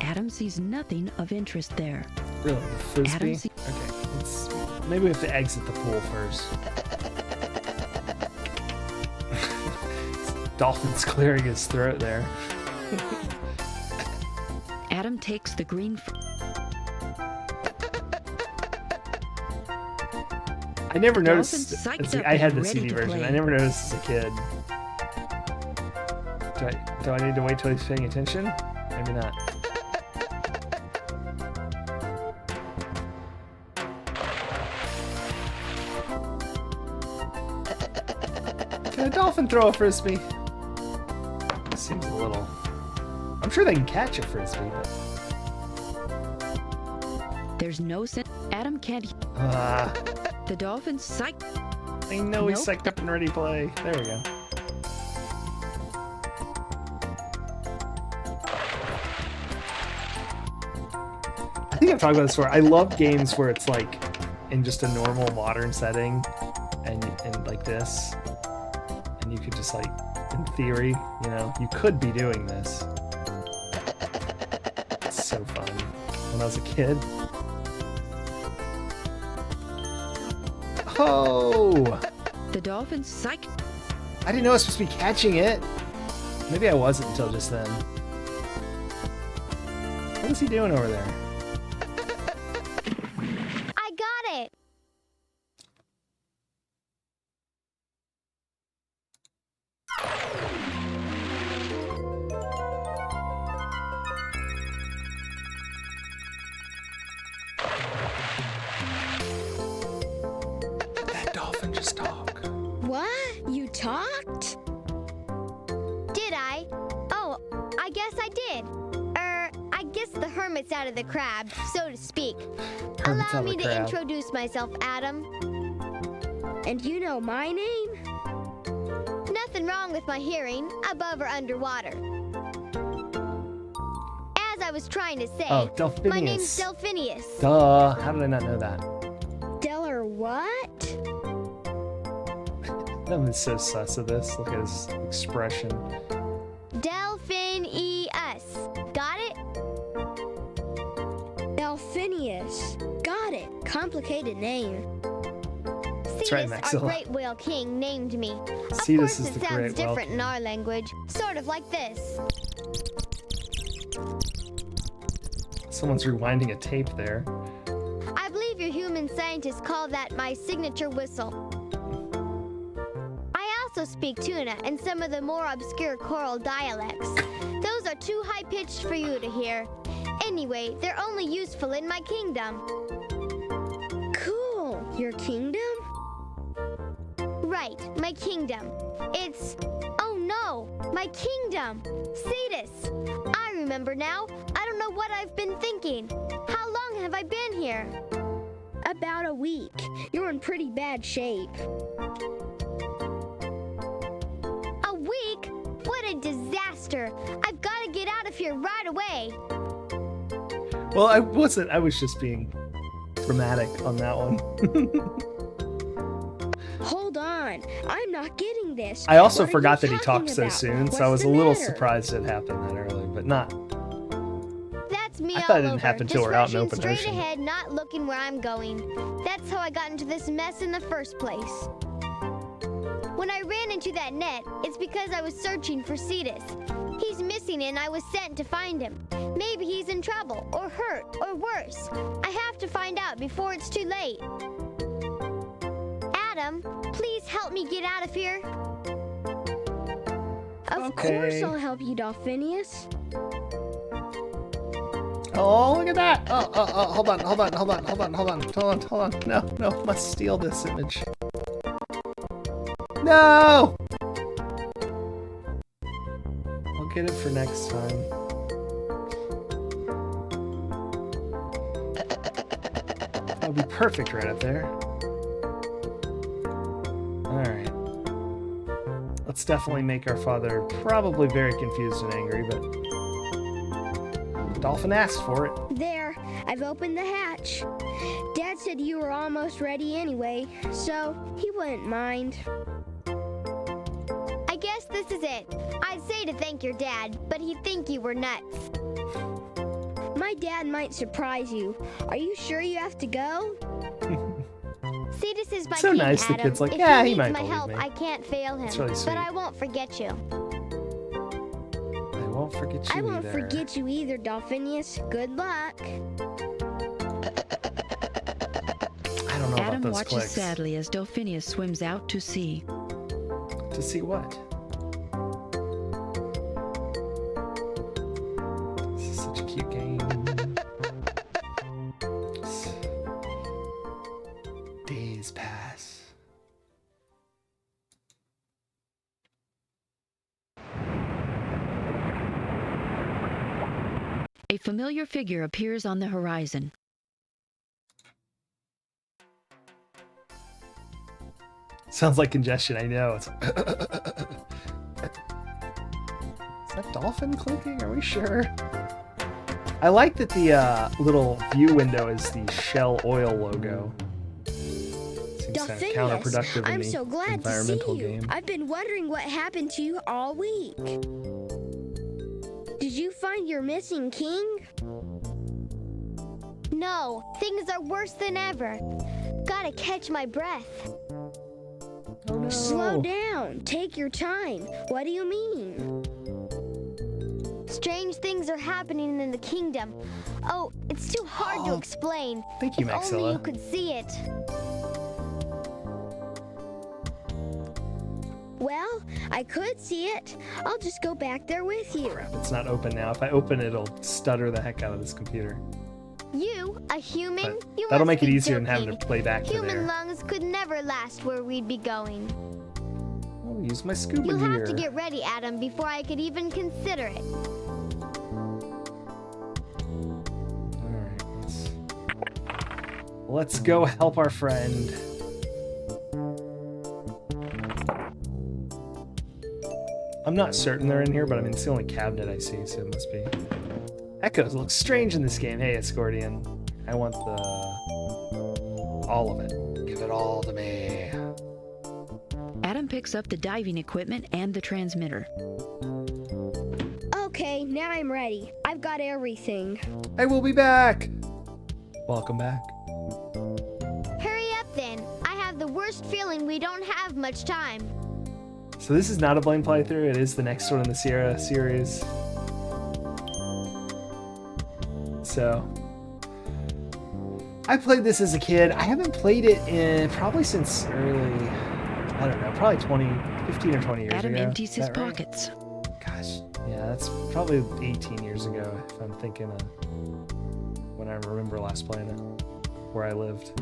Adam sees nothing of interest there. Really? The frisbee? Adam Okay, maybe we have to exit the pool first. Dolphin's clearing his throat there. Adam takes the green... I never The noticed. dolphin's psyched up I had and the ready CD to version. play. I never noticed as a kid. Do I need to wait till he's paying attention? Maybe not. Can a dolphin throw a frisbee? Seems a little. I'm sure they can catch a frisbee, but. There's no sense. Adam can't... The dolphin's psyched... I know he's Nope. psyched up and ready to play. There we go. I think I've talked about this before. I love games where it's like in just a normal modern setting and like this. And you could just like, in theory, you know, you could be doing this. It's so fun. When I was a kid. Oh! The dolphin's psyched... I didn't know I was supposed to be catching it. Maybe I wasn't until just then. What is he doing over there? I got it. That dolphin just talk. What? You talked? Did I? Oh, I guess I did. I guess the hermit's out of the crab, so to speak. Hermit's Allow out of me the to crab. introduce myself, Adam. And you know my name? Nothing wrong with my hearing, above or underwater. As I was trying to say, Oh, my name's Delphinius. Delphinius. Duh. How did I not know that? Deller what? That was so sus of this. Look at his expression. Delphinius. Got it? Delphinius. Got it. Complicated name. That's right, Cetus, our Maxilla. great whale king, named me. Of Cetus course, is it the sounds great whale different in our language, sort of like this. Someone's rewinding a tape there. I believe your human scientists call that my signature whistle. I also speak tuna and some of the more obscure coral dialects. Those are too high-pitched for you to hear. Anyway, they're only useful in my kingdom. Cool. Your kingdom? Right, my kingdom. It's... Oh no, my kingdom. Cetus. I remember now. I don't know what I've been thinking. How long have I been here? About a week. You're in pretty bad shape. A week? What a disaster. I've got to get out of here right away. Well, I wasn't. I was just being dramatic on that one. Hold on. I'm not getting this. I also What are forgot you that he talking talked so about? soon, so I What's was a the little matter? surprised it happened that early, but not. That's me I all thought it didn't over. happen till Just we're out in rushing open straight ocean. ahead, not looking where I'm going. That's how I got into this mess in the first place. When I ran into that net, it's because I was searching for Cetus. He's he's missing and I was sent to find him. Maybe he's in trouble, or hurt, or worse. I have to find out before it's too late. Adam, please help me get out of here. Of course I'll help you, Dolphinius. Oh, look at that! Oh, hold on. No, must steal this image. No! I'll get it for next time. That'll be perfect right up there. Alright. Let's definitely make our father probably very confused and angry, but Dolphin asked for it. There, I've opened the hatch. Dad said you were almost ready anyway, so he wouldn't mind. I guess this is it. I'd say to thank your dad, but he'd think you were nuts. My dad might surprise you. Are you sure you have to go? Cetus is my so king, nice Adam. The kid's like, if yeah, he he might needs my believe help, me. I can't fail him. It's really sweet. But I won't forget you. I won't forget you I won't either. forget you either, Dolphinius. Good luck. I don't know Adam about those watches clicks. sadly as Dolphinius swims out to sea. To see what? This is such a cute game. Days pass. A familiar figure appears on the horizon. Sounds like congestion, I know. It's is that dolphin clicking? Are we sure? I like that the little view window is the Shell Oil logo. Seems kind of counterproductive in I'm the so glad to see environmental you. game. I've been wondering what happened to you all week. Did you find your missing king? No, things are worse than ever. Gotta catch my breath. Oh, no. Slow down. Take your time. What do you mean? Strange things are happening in the kingdom. Oh, it's too hard to explain. Thank you, If only Maxilla. you could see it. Well, I could see it. I'll just go back there with you. It's not open now. If I open it, it'll stutter the heck out of this computer. You, a human? You That'll must make it be easier than having to joking. play back to Human there. lungs could never last where we'd be going. I'll use my scuba You'll gear. have to get ready, Adam, before I could even consider it. Alright, let's go help our friend. I'm not certain they're in here, but I mean, it's the only cabinet I see, so it must be. Echoes look strange in this game. Hey, Escordian. I want all of it. Give it all to me. Adam picks up the diving equipment and the transmitter. Okay, now I'm ready. I've got everything. I will be back. Welcome back. Hurry up then. I have the worst feeling we don't have much time. So this is not a blind playthrough. It is the next one in the Sierra series. So I played this as a kid. I haven't played it in probably since early, I don't know, probably 15 or 20 years Adam ago. empties his Is that right? pockets. Gosh, yeah, that's probably 18 years ago if I'm thinking of when I remember last playing it, where I lived.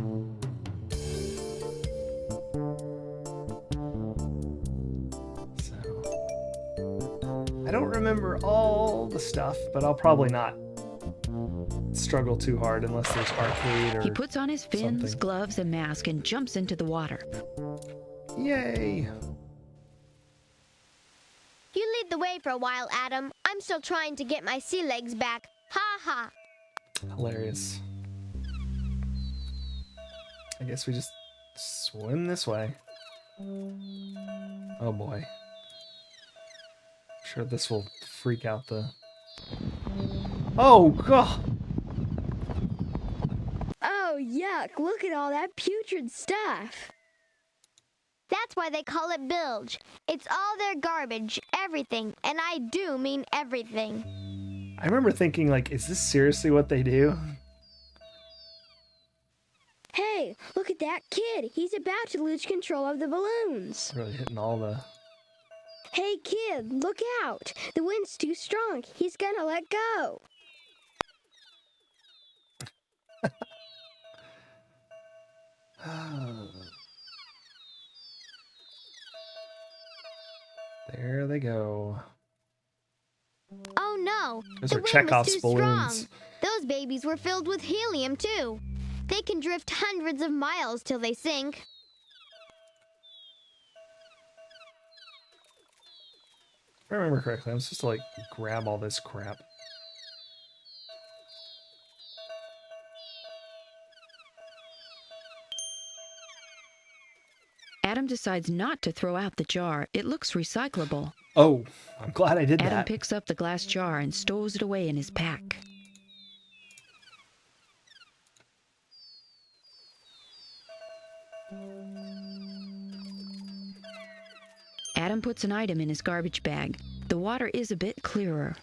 So I don't remember all the stuff, but I'll probably not struggle too hard unless there's arcade or He puts on his fins, something. gloves, and mask and jumps into the water. Yay! You lead the way for a while, Adam. I'm still trying to get my sea legs back. Ha ha. Hilarious. I guess we just swim this way. Oh boy. Sure this will freak out the... Oh god! Oh, yuck. Look at all that putrid stuff. That's why they call it bilge. It's all their garbage, everything, and I do mean everything. I remember thinking, like, is this seriously what they do? Hey, look at that kid. He's about to lose control of the balloons. Really hitting all the... Hey, kid, look out. The wind's too strong. He's gonna let go. There they go. Oh no! Those the are wind Chekhov's was too balloons. strong. Those babies were filled with helium too. They can drift hundreds of miles till they sink. If I remember correctly, I'm supposed to like grab all this crap. Adam decides not to throw out the jar. It looks recyclable. Oh, I'm glad I did Adam that. picks up the glass jar and stows it away in his pack. Adam puts an item in his garbage bag. The water is a bit clearer.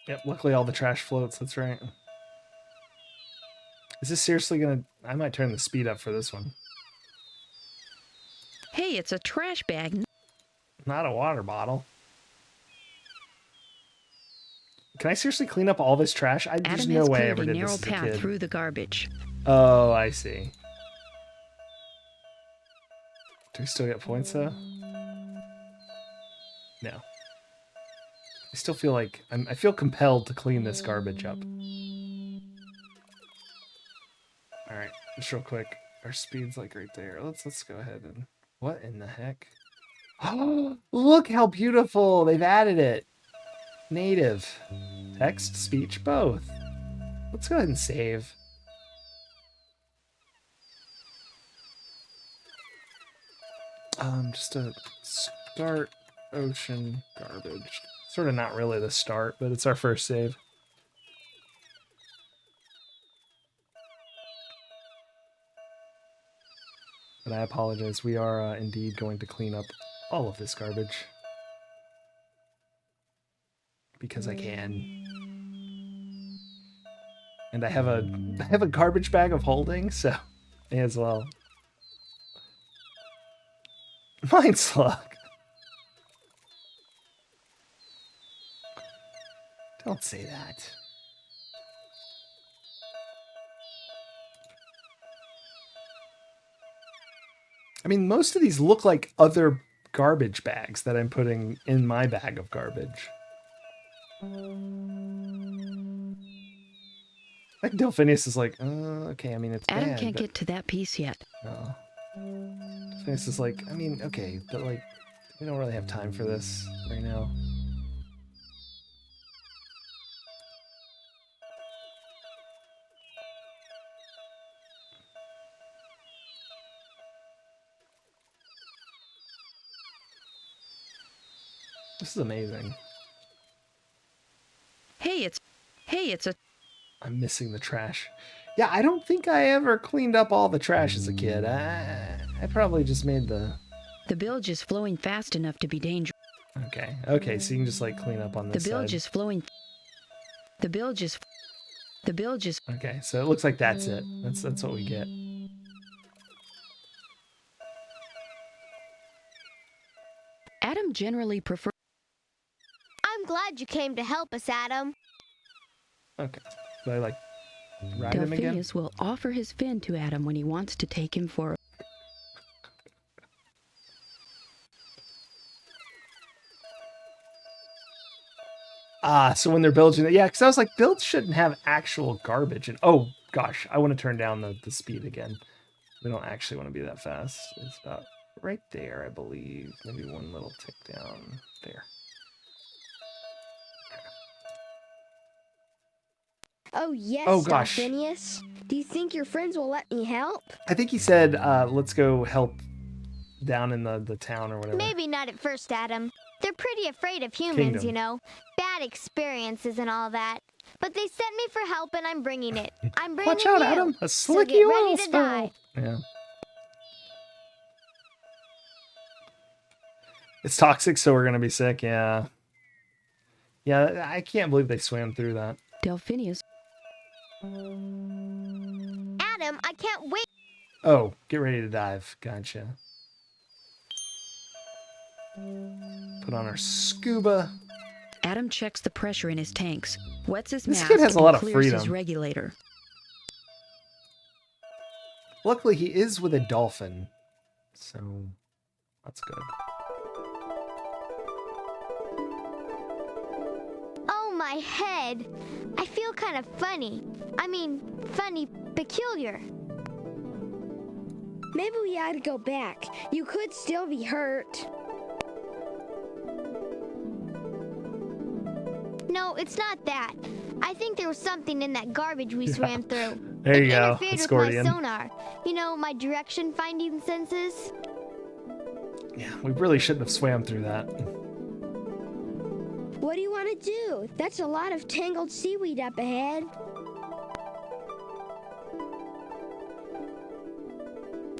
Yep, luckily all the trash floats, that's right. Is this seriously gonna... I might turn the speed up for this one. Hey, it's a trash bag. Not a water bottle. Can I seriously clean up all this trash? There's Adam no has way I cleared ever a did narrow this as a path kid. through the garbage. Oh, I see. Do we still get points though? No. I still feel like I feel compelled to clean this garbage up. All right, just real quick. Our speed's like right there. Let's go ahead and... What in the heck? Oh, look how beautiful! They've added it. Native. Text, speech, both. Let's go ahead and save. Just a start ocean garbage. Sort of not really the start, but it's our first save. But I apologize. We are indeed going to clean up all of this garbage. Because I can. And I have a garbage bag of holding, so may as well. Mind slug. Don't say that. I mean, most of these look like other garbage bags that I'm putting in my bag of garbage. Like Delphinius is like, okay, I mean, it's Adam bad, can't but... get to that piece yet. No. Delphinius is like, I mean, okay, but like, we don't really have time for this right now. This is amazing. Hey, it's a... I'm missing the trash. Yeah, I don't think I ever cleaned up all the trash as a kid. I probably just made the... The bilge is flowing fast enough to be dangerous. Okay, so you can just like clean up on this The bilge side. is flowing... The bilge is... Okay, so it looks like that's it. That's what we get. Adam generally prefers... I'm glad you came to help us, Adam. Okay. Do I like ride him again? Delphinius will offer his fin to Adam when he wants to take him for... So when they're bilging, yeah, because I was like, builds shouldn't have actual garbage. And oh gosh, I want to turn down the speed again. We don't actually want to be that fast. It's about right there, I believe. Maybe one little tick down there. Oh, yes, Oh, gosh. Delphinius. Do you think your friends will let me help? I think he said, let's go help down in the town or whatever. Maybe not at first, Adam. They're pretty afraid of humans, Kingdom. you know. Bad experiences and all that. But they sent me for help and I'm bringing it. I'm bringing Watch out, you. Adam. A So slicky get oil ready to spill. die. Yeah. It's toxic, so we're gonna be sick. Yeah. Yeah, I can't believe they swam through that. Delphinius. Adam, I can't wait. Oh, get ready to dive. Gotcha. Put on our scuba. Adam checks the pressure in his tanks, wets his This mask, kid has a and lot of clears his freedom. regulator. Luckily, he is with a dolphin, so that's good. Oh, my head. I feel kind of funny. I mean, funny, peculiar. Maybe we ought to go back. You could still be hurt. No, it's not that. I think there was something in that garbage we swam through. There you it go, interfered with Scorpion. my sonar. You know, my direction finding senses. Yeah, we really shouldn't have swam through that. What do you want to do? That's a lot of tangled seaweed up ahead.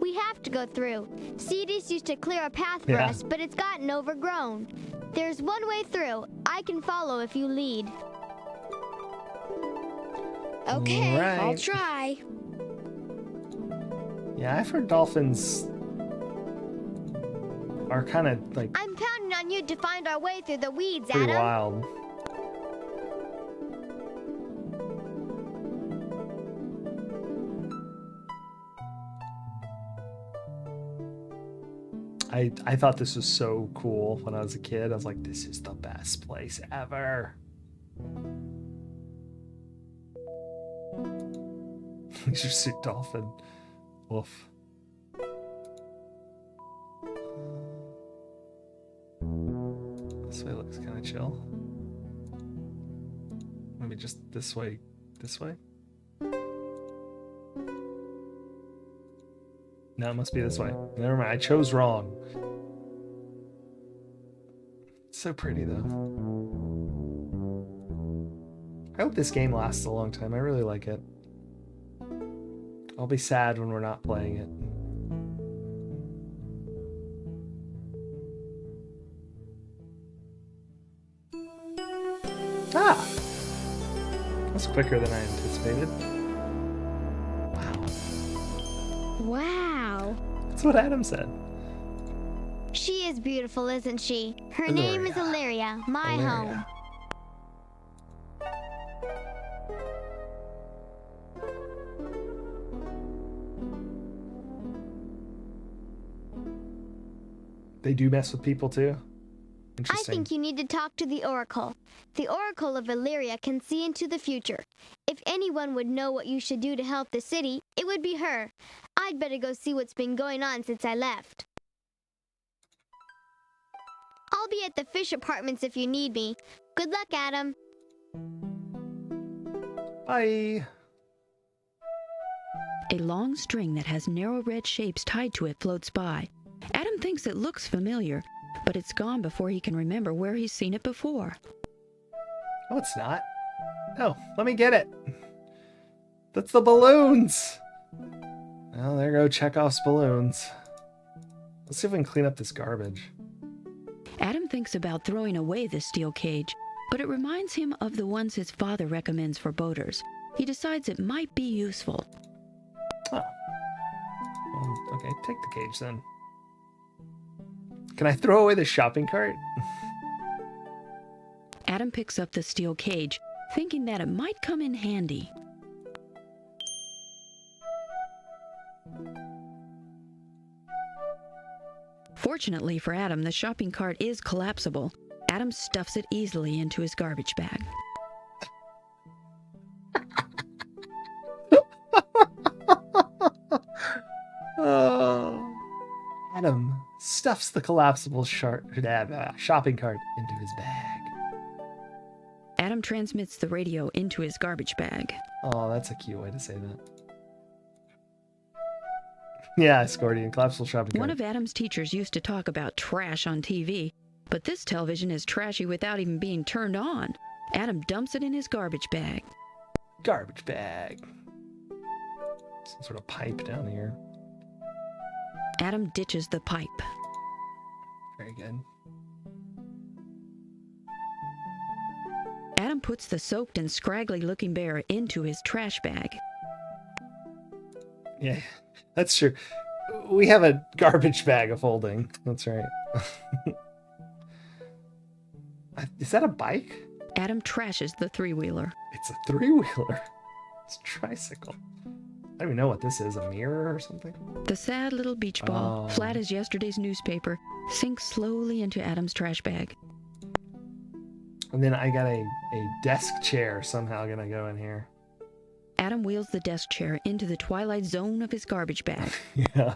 We have to go through. Cetus used to clear a path for Yeah. us, but it's gotten overgrown. There's one way through. I can follow if you lead. Okay, I'll Right. try. Yeah, I've heard dolphins are kind of like I'm counting on you to find our way through the weeds, pretty Adam. wild. I thought this was so cool when I was a kid. I was like, this is the best place ever. Leisure Suit Dolphin. Woof. This way looks kind of chill. Maybe just this way. This way? No, it must be this way. Never mind. I chose wrong. It's so pretty, though. I hope this game lasts a long time. I really like it. I'll be sad when we're not playing it. Ah! That's quicker than I anticipated. Wow. That's what Adam said. She is beautiful, isn't she? Her name is Illyria, my home. They do mess with people too? I Interesting. think you need to talk to the Oracle. The Oracle of Illyria can see into the future. If anyone would know what you should do to help the city, it would be her. I'd better go see what's been going on since I left. I'll be at the fish apartments if you need me. Good luck, Adam. Bye. A long string that has narrow red shapes tied to it floats by. Adam thinks it looks familiar, but it's gone before he can remember where he's seen it before. Oh, it's not. Oh, let me get it. That's the balloons. Well, there go Chekhov's balloons. Let's see if we can clean up this garbage. Adam thinks about throwing away the steel cage, but it reminds him of the ones his father recommends for boaters. He decides it might be useful. Oh. Well, okay, take the cage then. Can I throw away the shopping cart? Adam picks up the steel cage, thinking that it might come in handy. Fortunately for Adam, the shopping cart is collapsible. Adam stuffs it easily into his garbage bag. Oh. Adam stuffs the collapsible shopping cart into his bag. Adam transmits the radio into his garbage bag. Oh, that's a cute way to say that. Yeah, Scorpion, collapsible shopping cart. One of Adam's teachers used to talk about trash on TV, but this television is trashy without even being turned on. Adam dumps it in his garbage bag. Garbage bag. Some sort of pipe down here. Adam ditches the pipe. Very good. Adam puts the soaked and scraggly-looking bear into his trash bag. Yeah, that's true. We have a garbage bag of holding. That's right. Is that a bike? Adam trashes the three-wheeler. It's a three-wheeler. It's a tricycle. I don't even know what this is, a mirror or something? The sad little beach ball, flat as yesterday's newspaper, sinks slowly into Adam's trash bag. And then I got a desk chair somehow gonna go in here. Adam wheels the desk chair into the twilight zone of his garbage bag. Yeah.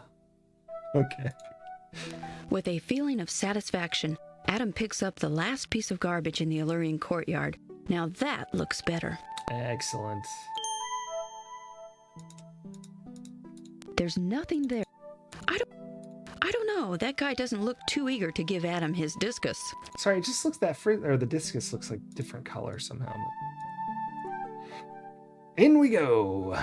Okay. With a feeling of satisfaction, Adam picks up the last piece of garbage in the alluring courtyard. Now that looks better. Excellent. There's nothing there. I don't know. That guy doesn't look too eager to give Adam his discus. Sorry, it just looks that or the discus looks like different color somehow. In we go.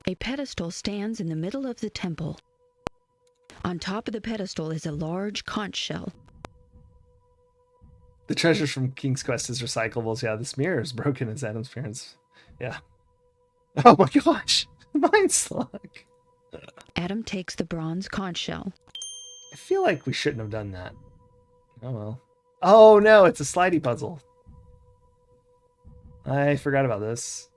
A pedestal stands in the middle of the temple. On top of the pedestal is a large conch shell. The treasures from King's Quest is recyclables. Yeah, this mirror is broken as Adam's parents. Yeah. Oh my gosh. Mind slug. Adam takes the bronze conch shell. I feel like we shouldn't have done that. Oh well. Oh no, it's a slidey puzzle. I forgot about this.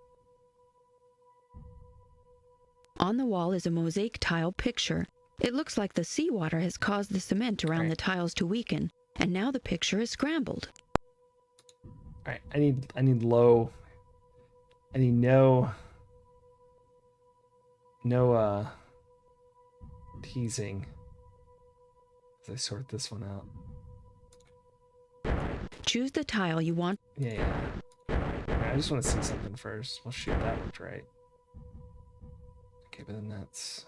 On the wall is a mosaic tile picture. It looks like the seawater has caused the cement around the tiles to weaken, and now the picture is scrambled. All right, I need no teasing as I sort this one out. Choose the tile you want. Yeah. Right, I just want to see something first. Well, shoot, that looked right. Okay, but then that's...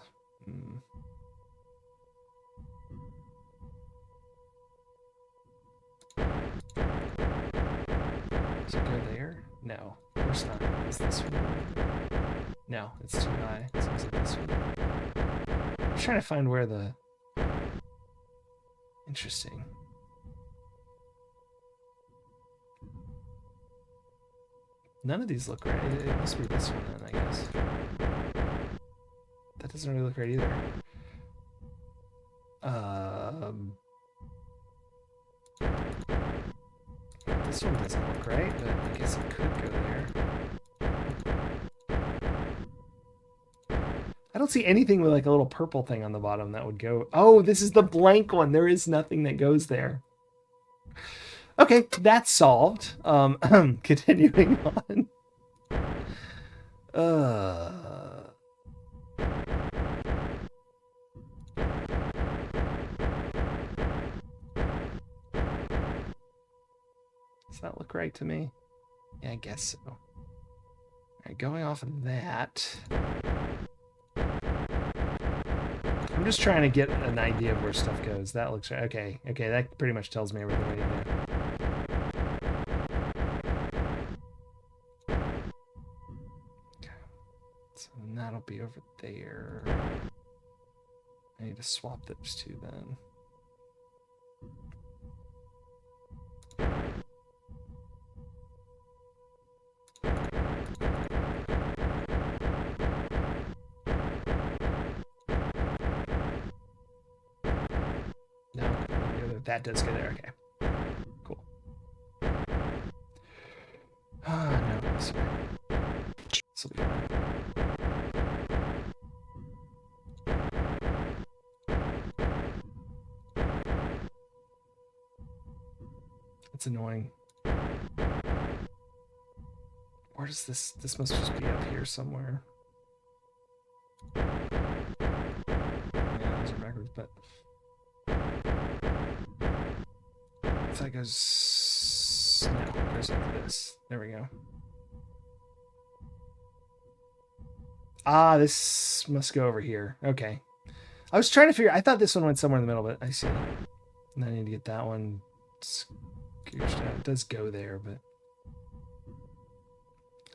Does it go there? No, of course not. Is this one? No, it's too high. So is it this one? I'm trying to find where the... Interesting. None of these look right. It must be this one then, I guess. That doesn't really look right either. This one doesn't look right, but I guess it could go there. I don't see anything with like a little purple thing on the bottom that would go... Oh, this is the blank one. There is nothing that goes there. Okay, that's solved. Continuing on. Does that look right to me? Yeah, I guess so. All right, going off of that... I'm just trying to get an idea of where stuff goes. That looks right. Okay, that pretty much tells me everything I need to know. Okay. So that'll be over there. I need to swap those two then. That does go there, okay. Cool. No, this way. This will be fine. It's annoying. Where does this must just be up here somewhere. Yeah, those are backwards, but... That goes... No, it goes like this. There we go. Ah, this must go over here. Okay. I was trying to figure... I thought this one went somewhere in the middle, but I see. And I need to get that one scooched out. It does go there, but...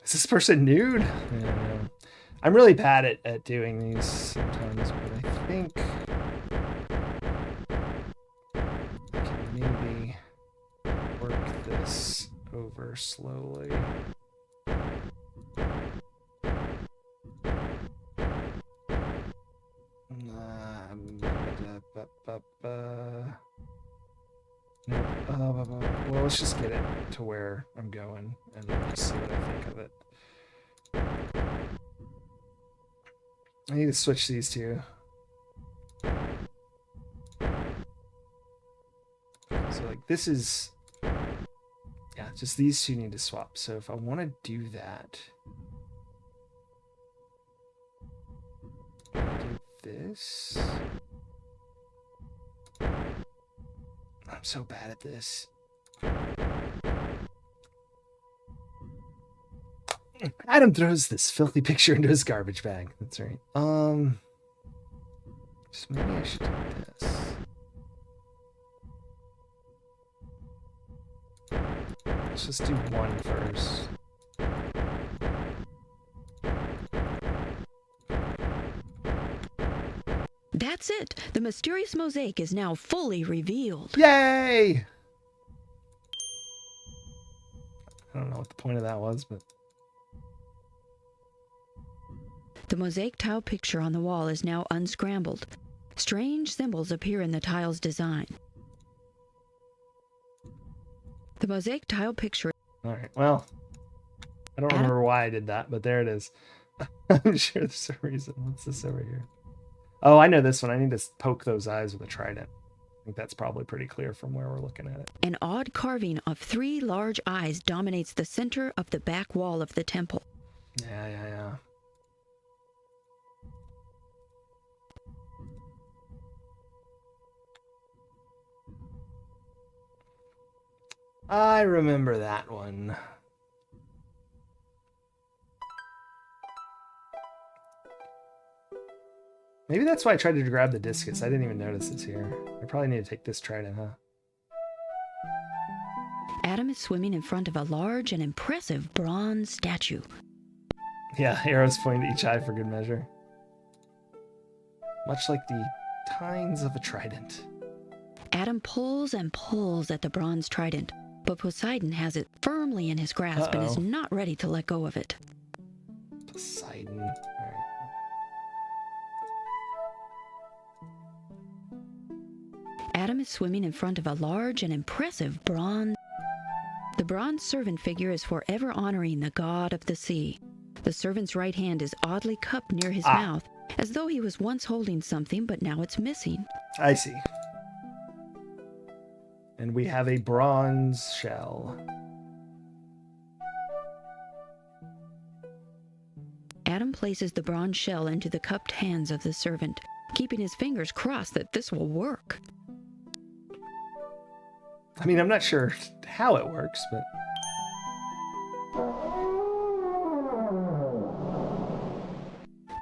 Is this person nude? I don't know. I'm really bad at doing these sometimes, but I think... I can maybe work this over slowly. Well, let's just get it to where I'm going and just see what I think of it. I need to switch these two. So like this is, yeah, just these two need to swap. So if I want to do that, I do this. I'm so bad at this. Adam throws this filthy picture into his garbage bag. That's right. So maybe I should do this. Let's just do one first. That's it. The mysterious mosaic is now fully revealed. Yay! I don't know what the point of that was, but... The mosaic tile picture on the wall is now unscrambled. Strange symbols appear in the tile's design. The mosaic tile picture... Alright, well... I don't remember why I did that, but there it is. I'm sure there's a reason. What's this over here? Oh, I know this one. I need to poke those eyes with a trident. I think that's probably pretty clear from where we're looking at it. An odd carving of 3 large eyes dominates the center of the back wall of the temple. Yeah. I remember that one. Maybe that's why I tried to grab the discus. I didn't even notice it's here. I probably need to take this trident, huh? Adam is swimming in front of a large and impressive bronze statue. Yeah, arrows pointing to each eye for good measure. Much like the tines of a trident. Adam pulls and pulls at the bronze trident, but Poseidon has it firmly in his grasp and is not ready to let go of it. Poseidon. All right. Adam is swimming in front of a large and impressive bronze. The bronze servant figure is forever honoring the god of the sea. The servant's right hand is oddly cupped near his mouth, as though he was once holding something, but now it's missing. I see. And we have a bronze shell. Adam places the bronze shell into the cupped hands of the servant, keeping his fingers crossed that this will work. I mean, I'm not sure how it works, but...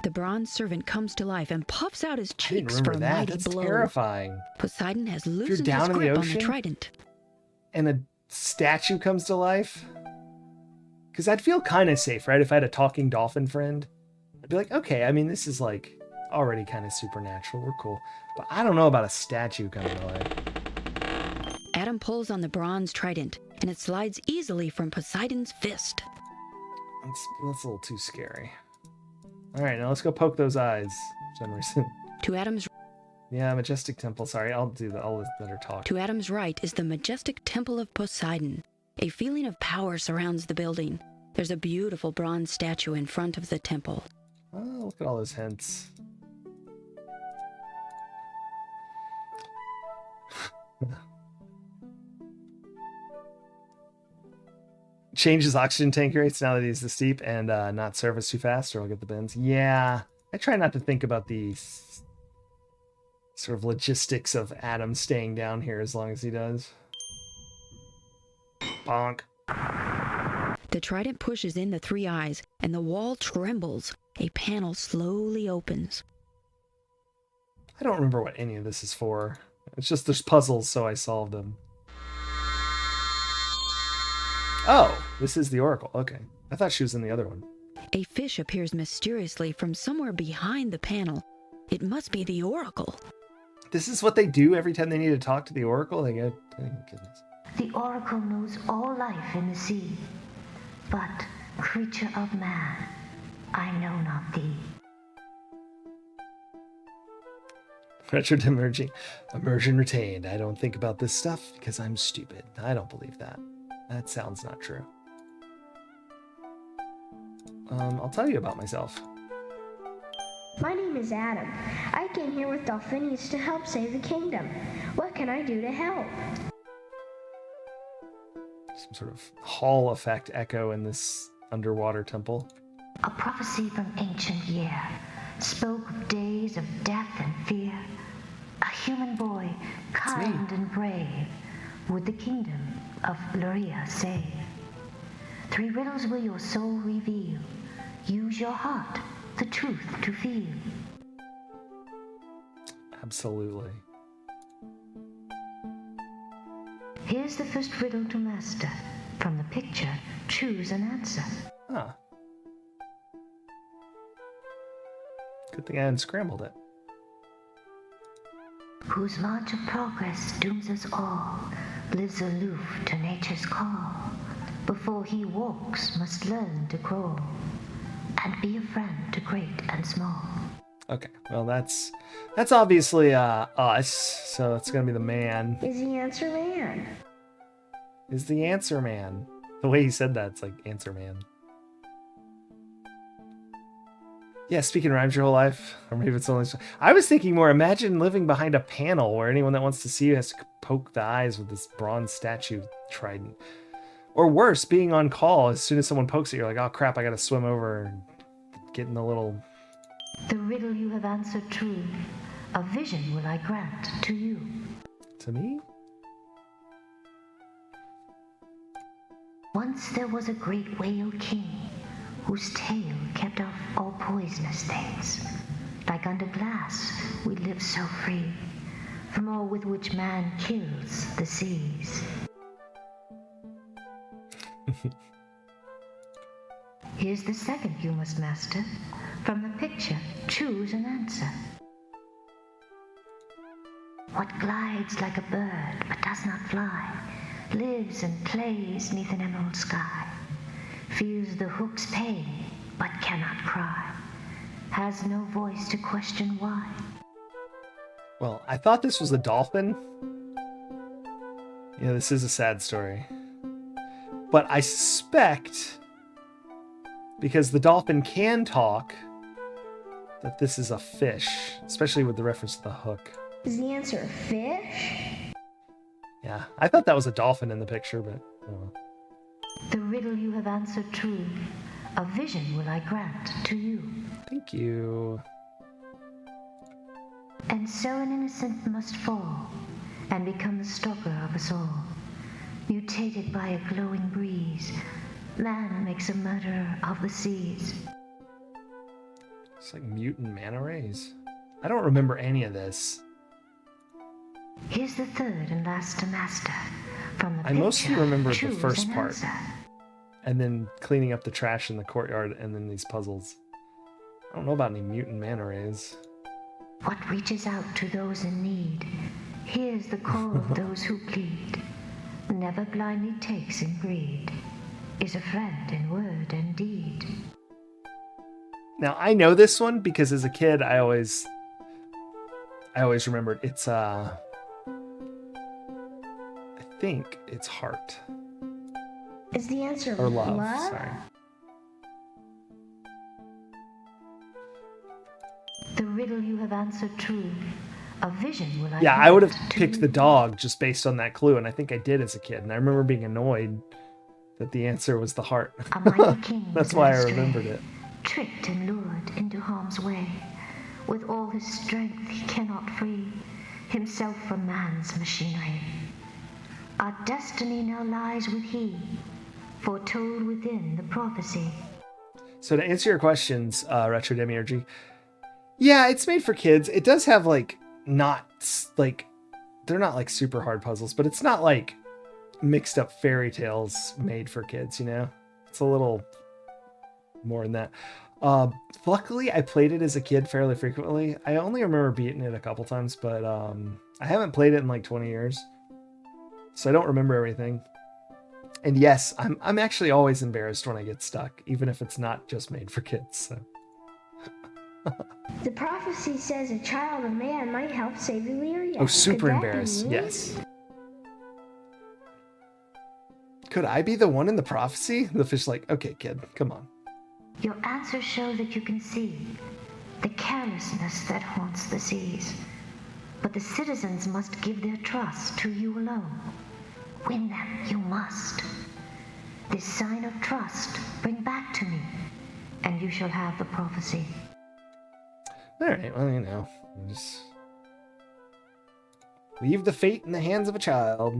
The bronze servant comes to life and puffs out his cheeks for a that. mighty That's blow. terrifying. Poseidon has loosened his grip on the trident. And a statue comes to life? Because I'd feel kind of safe, right? If I had a talking dolphin friend. I'd be like, okay, I mean, this is like already kind of supernatural. We're cool. But I don't know about a statue coming to life. Adam pulls on the bronze trident, and it slides easily from Poseidon's fist. That's a little too scary. All right, now let's go poke those eyes for some reason. To Adam's... Yeah, Majestic Temple. Sorry, I'll let her talk. To Adam's right is the majestic Temple of Poseidon. A feeling of power surrounds the building. There's a beautiful bronze statue in front of the temple. Oh, look at all those hints. Change his oxygen tank rates now that he's this deep and not surface too fast or I'll get the bends. Yeah, I try not to think about the sort of logistics of Adam staying down here as long as he does. Bonk. The trident pushes in the 3 eyes and the wall trembles. A panel slowly opens. I don't remember what any of this is for. It's just there's puzzles, so I solved them. Oh, this is the Oracle. Okay. I thought she was in the other one. A fish appears mysteriously from somewhere behind the panel. It must be the Oracle. This is what they do every time they need to talk to the Oracle? They go, oh, goodness. The Oracle knows all life in the sea. But, creature of man, I know not thee. Retro immersion retained. I don't think about this stuff because I'm stupid. I don't believe that. That sounds not true. I'll tell you about myself. My name is Adam. I came here with Dolphinius to help save the kingdom. What can I do to help? Some sort of hall effect echo in this underwater temple. A prophecy from ancient year spoke of days of death and fear. A human boy, kind and brave, would the kingdom of Luria save. 3 riddles will your soul reveal. Use your heart, the truth to feel. Absolutely. Here's the first riddle to master. From the picture, choose an answer. Ah. Good thing I unscrambled it. Whose march of progress dooms us all, lives aloof to nature's call. Before he walks, must learn to crawl, and be a friend to great and small. Okay, well that's obviously us, so it's gonna be the man. Is the answer man? Is the answer man. The way he said that, it's like answer man. Yeah, speaking rhymes your whole life, or maybe it's only. I was thinking more. Imagine living behind a panel where anyone that wants to see you has to poke the eyes with this bronze statue trident, or worse, being on call. As soon as someone pokes it, you're like, "Oh crap! I got to swim over and get in the little." The riddle you have answered true. A vision will I grant to you. To me? Once there was a great whale king, whose tail kept off all poisonous things. Like under glass, we live so free, from all with which man kills the seas. Here's the second you must master. From the picture, choose an answer. What glides like a bird, but does not fly, lives and plays neath an emerald sky, feels the hook's pain, but cannot cry, has no voice to question why. Well, I thought this was a dolphin. Yeah, this is a sad story. But I suspect, because the dolphin can talk, that this is a fish, especially with the reference to the hook. Is the answer fish? Yeah, I thought that was a dolphin in the picture, but oh. The riddle you have answered true. A vision will I grant to you. Thank you. And so an innocent must fall, and become the stalker of us all. Mutated by a glowing breeze, man makes a murderer of the seas. It's like mutant manta rays. I don't remember any of this. Here's the third and last to master. From the I mostly remember the first part. Answer. And then cleaning up the trash in the courtyard, and then these puzzles. I don't know about any mutant manta rays. What reaches out to those in need, hears the call of those who plead, never blindly takes in greed, is a friend in word and deed. Now I know this one because as a kid I always remembered it's I think it's heart. Is the answer or love? love? Sorry. The riddle you have answered true. A vision will I Yeah, I would have grant to picked you. the dog just based on that clue, and I think I did as a kid. And I remember being annoyed that the answer was the heart. A mighty king That's was why I led astray, remembered it. Tricked and lured into harm's way. With all his strength he cannot free himself from man's machinery. Our destiny now lies with he, foretold within the prophecy. So to answer your questions, Retro Demiurgy, yeah, it's made for kids. It does have like not like they're not like super hard puzzles, but it's not like mixed up fairy tales made for kids, you know? It's a little more than that. Luckily, I played it as a kid fairly frequently. I only remember beating it a couple times, but I haven't played it in like 20 years. So I don't remember everything. And yes, I'm actually always embarrassed when I get stuck, even if it's not just made for kids. So. The prophecy says a child of man might help save Illyria. Oh, super Could that be embarrassed. me? Yes. Could I be the one in the prophecy? The fish like, okay, kid, come on. Your answers show that you can see the carelessness that haunts the seas. But the citizens must give their trust to you alone. Win them, you must. This sign of trust bring back to me, and you shall have the prophecy. All right, well, you know, just leave the fate in the hands of a child.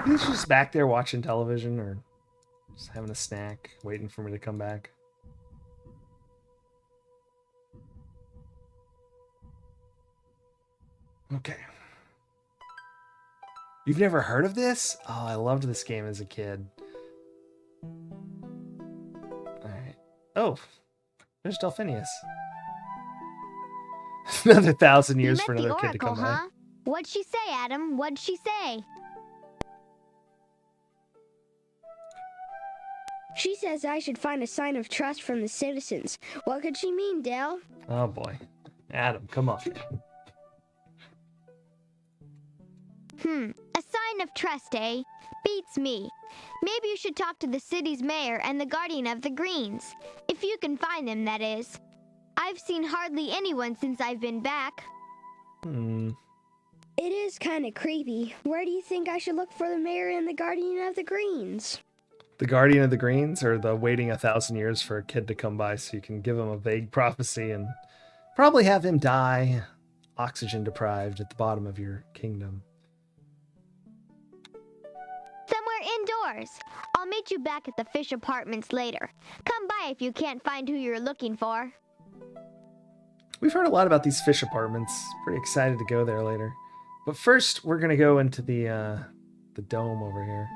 He's just back there watching television or just having a snack, waiting for me to come back. Okay. You've never heard of this? Oh, I loved this game as a kid. Alright. Oh, there's Delphinius. Another 1,000 years for another kid to come by. What'd she say, Adam? What'd she say? She says I should find a sign of trust from the citizens. What could she mean, Dale? Oh boy. Adam, come on. A sign of trust, eh? Beats me. Maybe you should talk to the city's mayor and the guardian of the greens. If you can find them, that is. I've seen hardly anyone since I've been back. It is kind of creepy. Where do you think I should look for the mayor and the guardian of the greens? The guardian of the greens, or the waiting 1,000 years for a kid to come by so you can give him a vague prophecy and probably have him die oxygen deprived at the bottom of your kingdom? Somewhere indoors. I'll meet you back at the fish apartments later. Come by if you can't find who you're looking for. We've heard a lot about these fish apartments. Pretty excited to go there later. But first, we're going to go into the dome over here.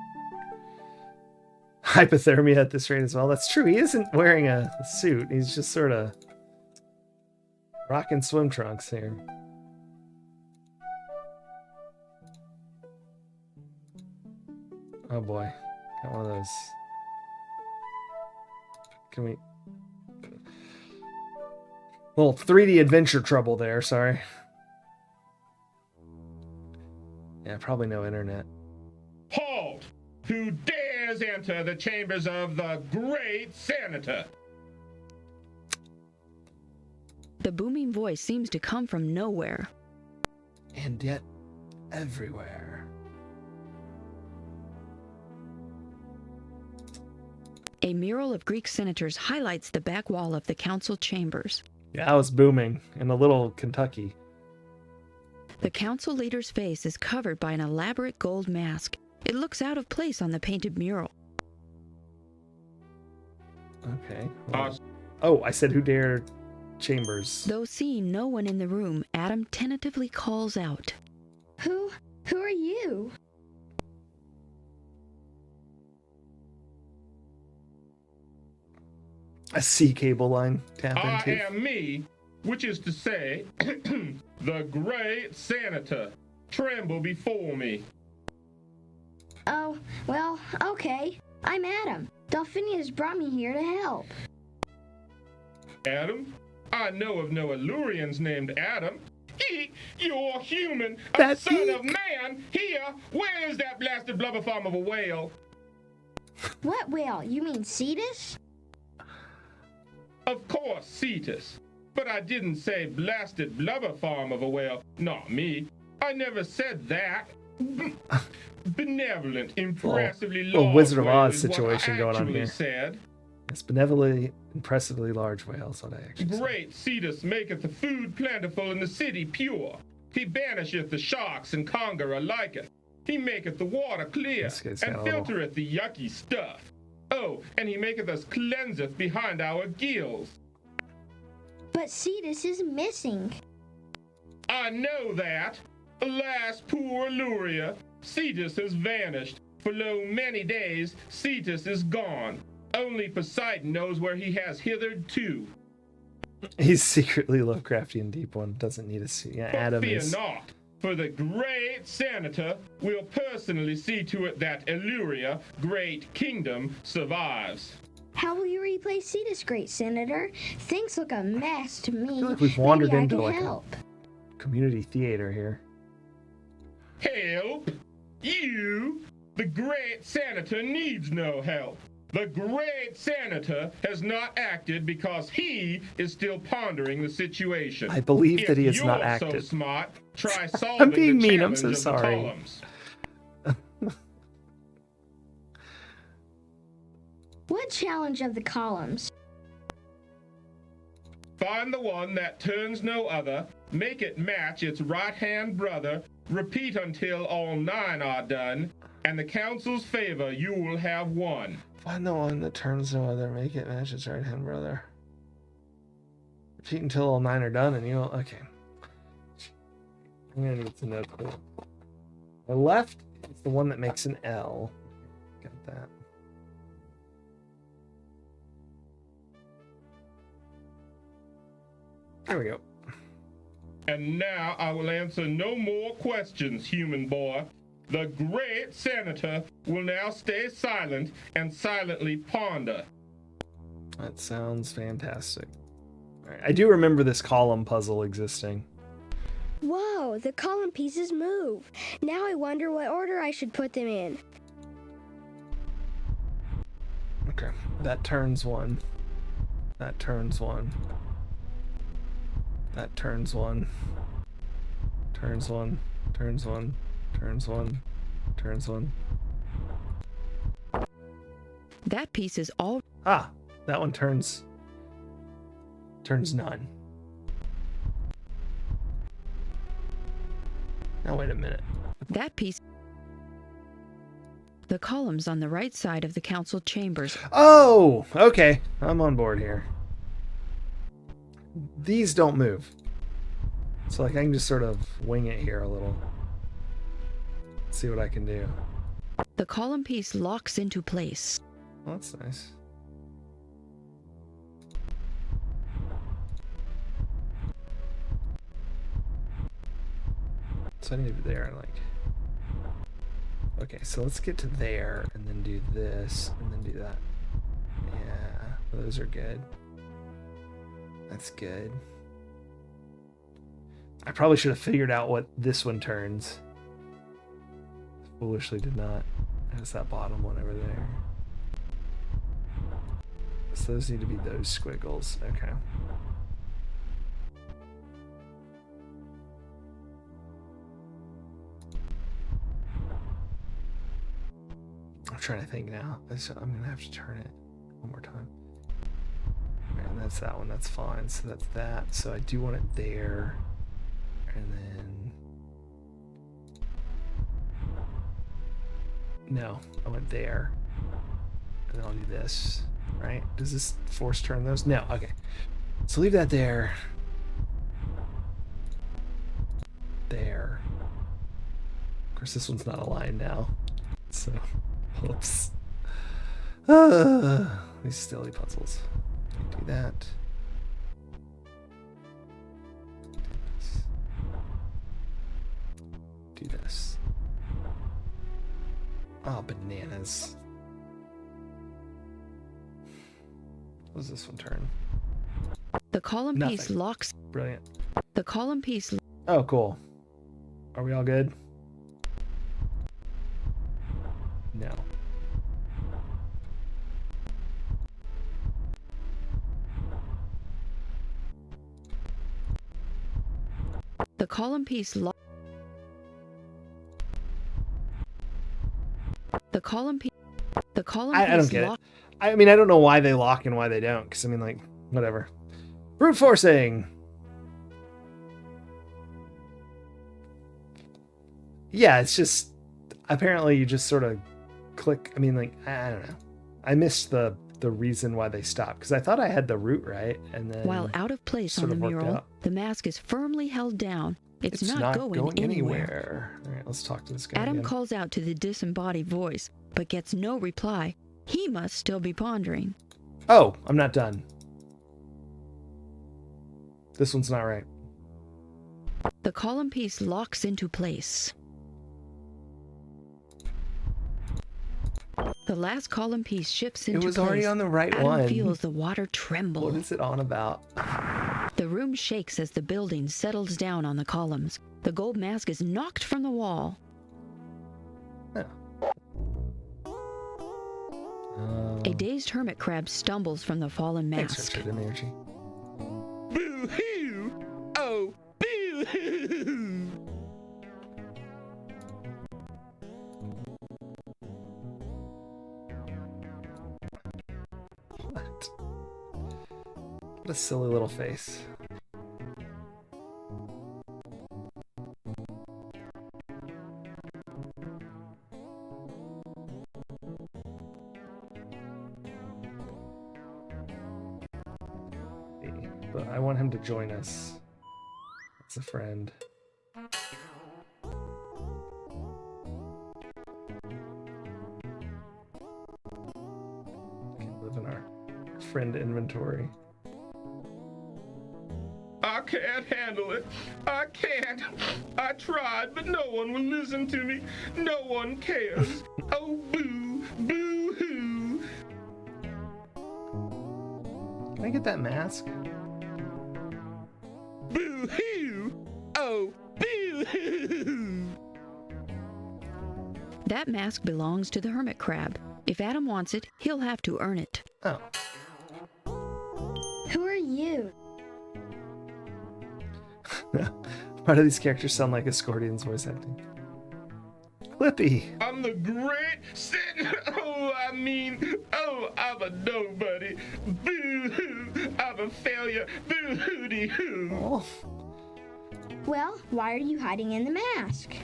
Hypothermia at this rate as well. That's true. He isn't wearing a suit. He's just sort of rocking swim trunks here. Oh boy. Got one of those. Can we... Little 3D adventure trouble there, sorry. Yeah, probably no internet. Halt! Who dares enter the chambers of the great senator? The booming voice seems to come from nowhere. And yet, everywhere. A mural of Greek senators highlights the back wall of the council chambers. Yeah, I was booming in a little Kentucky. The council leader's face is covered by an elaborate gold mask. It looks out of place on the painted mural. Okay. Well, oh, I said who dare chambers. Though seeing no one in the room, Adam tentatively calls out. Who are you? A sea cable line tap into. I am me, which is to say, the great senator. Tremble before me. Oh, well, okay. I'm Adam. Delphinius brought me here to help. Adam? I know of no Illyrians named Adam. You're human, a That's son of man. Here, where is that blasted blubber farm of a whale? What whale? You mean Cetus? Of course, Cetus. But I didn't say blasted blubber farm of a whale. Not me. I never said that. Benevolent, impressively large little Wizard of Oz whale is what I situation going on actually here. Said. It's benevolently, impressively large whale, is what I actually said. Great Cetus maketh the food plentiful and the city pure. He banisheth the sharks and conger aliketh. He maketh the water clear and got a little- filtereth the yucky stuff. Oh, and he maketh us cleanseth behind our gills. But Cetus is missing. I know that. Alas, poor Illyria, Cetus has vanished. For lo many days, Cetus is gone. Only Poseidon knows where he has hitherto. He's secretly Lovecraftian Deep One. Doesn't need a see. Yeah, But Adam fear is. not, for the great senator will personally see to it that Illyria, great kingdom, survives. How will you replace Cetus, great senator? Things look a mess to me. I feel like we've wandered Maybe I into can like help. a community theater here. Help? You? The great senator needs no help. The great senator has not acted because he is still pondering the situation. I believe If that he has you're not so acted. smart, try solving I'm being the mean. I'm challenge so of the sorry. columns. What challenge of the columns? Find the one that turns no other, make it match its right-hand brother, repeat until all 9 are done, and the council's favor you will have won. Find the one that turns no other. Make it match its right hand brother. Repeat until all 9 are done, and you'll. Okay. I'm gonna need to know. The left is the one that makes an L. Got that. There we go. And now I will answer no more questions, human boy. The great senator will now stay silent and silently ponder. That sounds fantastic. All right. I do remember this column puzzle existing. Whoa, the column pieces move. Now I wonder what order I should put them in. Okay. That turns 1. That turns 1. That turns 1. Turns 1. Turns 1. Turns 1. Turns 1. That piece is all. Ah, that one turns none. Now wait a minute. That piece. The columns on the right side of the council chambers. Oh, okay. I'm on board here. These don't move. So like I can just sort of wing it here a little. See what I can do. The column piece locks into place. Well, that's nice. So I need to be there and like. Okay, so let's get to there and then do this and then do that. Yeah, those are good. That's good. I probably should have figured out what this one turns. Foolishly did not. There's that bottom one over there. So those need to be those squiggles. Okay. I'm trying to think now. So I'm gonna have to turn it one more time. And that's that one. That's fine. So that's that. So I do want it there. And then... No, I went there. And then I'll do this. Right? Does this force turn those? No. Okay. So leave that there. There. Of course, this one's not aligned now. So, whoops. These silly puzzles. Do that. Do this. Oh, bananas. What does this one turn? The column piece Nothing. locks. Brilliant. The column piece. Oh, cool. Are we all good? No. The column piece lock. The column piece. The column piece. I don't get it. I mean, I don't know why they lock and why they don't. Because, I mean, like, whatever. Brute forcing! Yeah, it's just... Apparently, you just sort of click... I mean, like, I don't know. I missed the reason why they stopped, because I thought I had the route right, and then While out of place on the mural, the mask is firmly held down. It's not going anywhere. All right, let's talk to this guy Adam again. calls out to the disembodied voice, but gets no reply. He must still be pondering. Oh, I'm not done. This one's not right. The column piece locks into place. The last column piece shifts into place. It was already on the right Adam one. feels the water tremble. What is it on about? The room shakes as the building settles down on the columns. The gold mask is knocked from the wall. A dazed hermit crab stumbles from the fallen mask. Thanks, energy. Boo-hoo! Oh, boo-hoo! What a silly little face. But I want him to join us as a friend. Can live in our friend inventory. I can't handle it. I can't. I tried, but no one will listen to me. No one cares. Oh, boo, boo-hoo. Can I get that mask? Boo-hoo. Oh, boo-hoo. That mask belongs to the hermit crab. If Adam wants it, he'll have to earn it. Oh. Who are you? Why do these characters sound like Escortion's voice acting? Clippy! I'm the great I'm a nobody. Boo-hoo! I'm a failure. Boo-hoo-dee-hoo! Oh. Well, why are you hiding in the mask?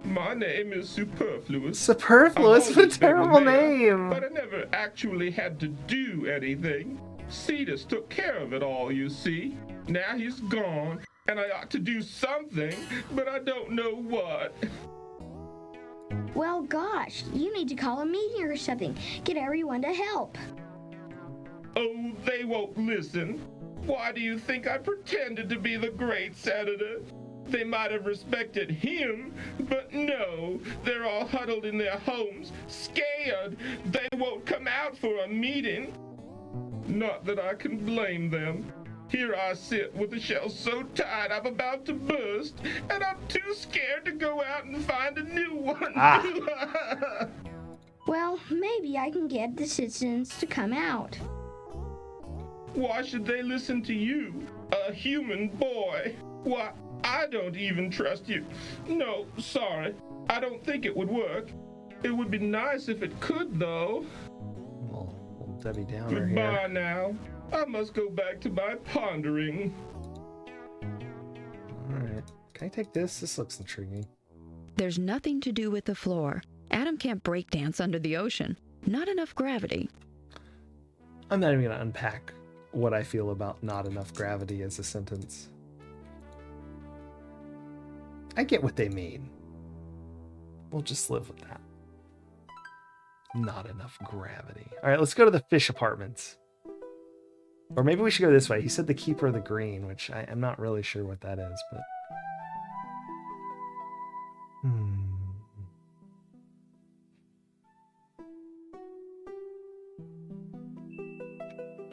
My name is Superfluous. Superfluous? What a terrible name! But I never actually had to do anything. Cetus took care of it all, you see. Now he's gone, and I ought to do something, but I don't know what. Well, gosh, you need to call a meeting or something. Get everyone to help. Oh, they won't listen. Why do you think I pretended to be the great senator? They might have respected him, but no, they're all huddled in their homes, scared. They won't come out for a meeting. Not that I can blame them. Here I sit with a shell so tight I'm about to burst, and I'm too scared to go out and find a new one. Well, maybe I can get the citizens to come out. Why should they listen to you, a human boy? Why, I don't even trust you. No, sorry. I don't think it would work. It would be nice if it could, though. Well, Debbie Downer here. Goodbye now. I must go back to my pondering. Alright. Can I take this? This looks intriguing. There's nothing to do with the floor. Adam can't breakdance under the ocean. Not enough gravity. I'm not even going to unpack what I feel about not enough gravity as a sentence. I get what they mean. We'll just live with that. Not enough gravity. Alright, let's go to the fish apartments. Or maybe we should go this way. He said the Keeper of the Green, which I'm not really sure what that is, but...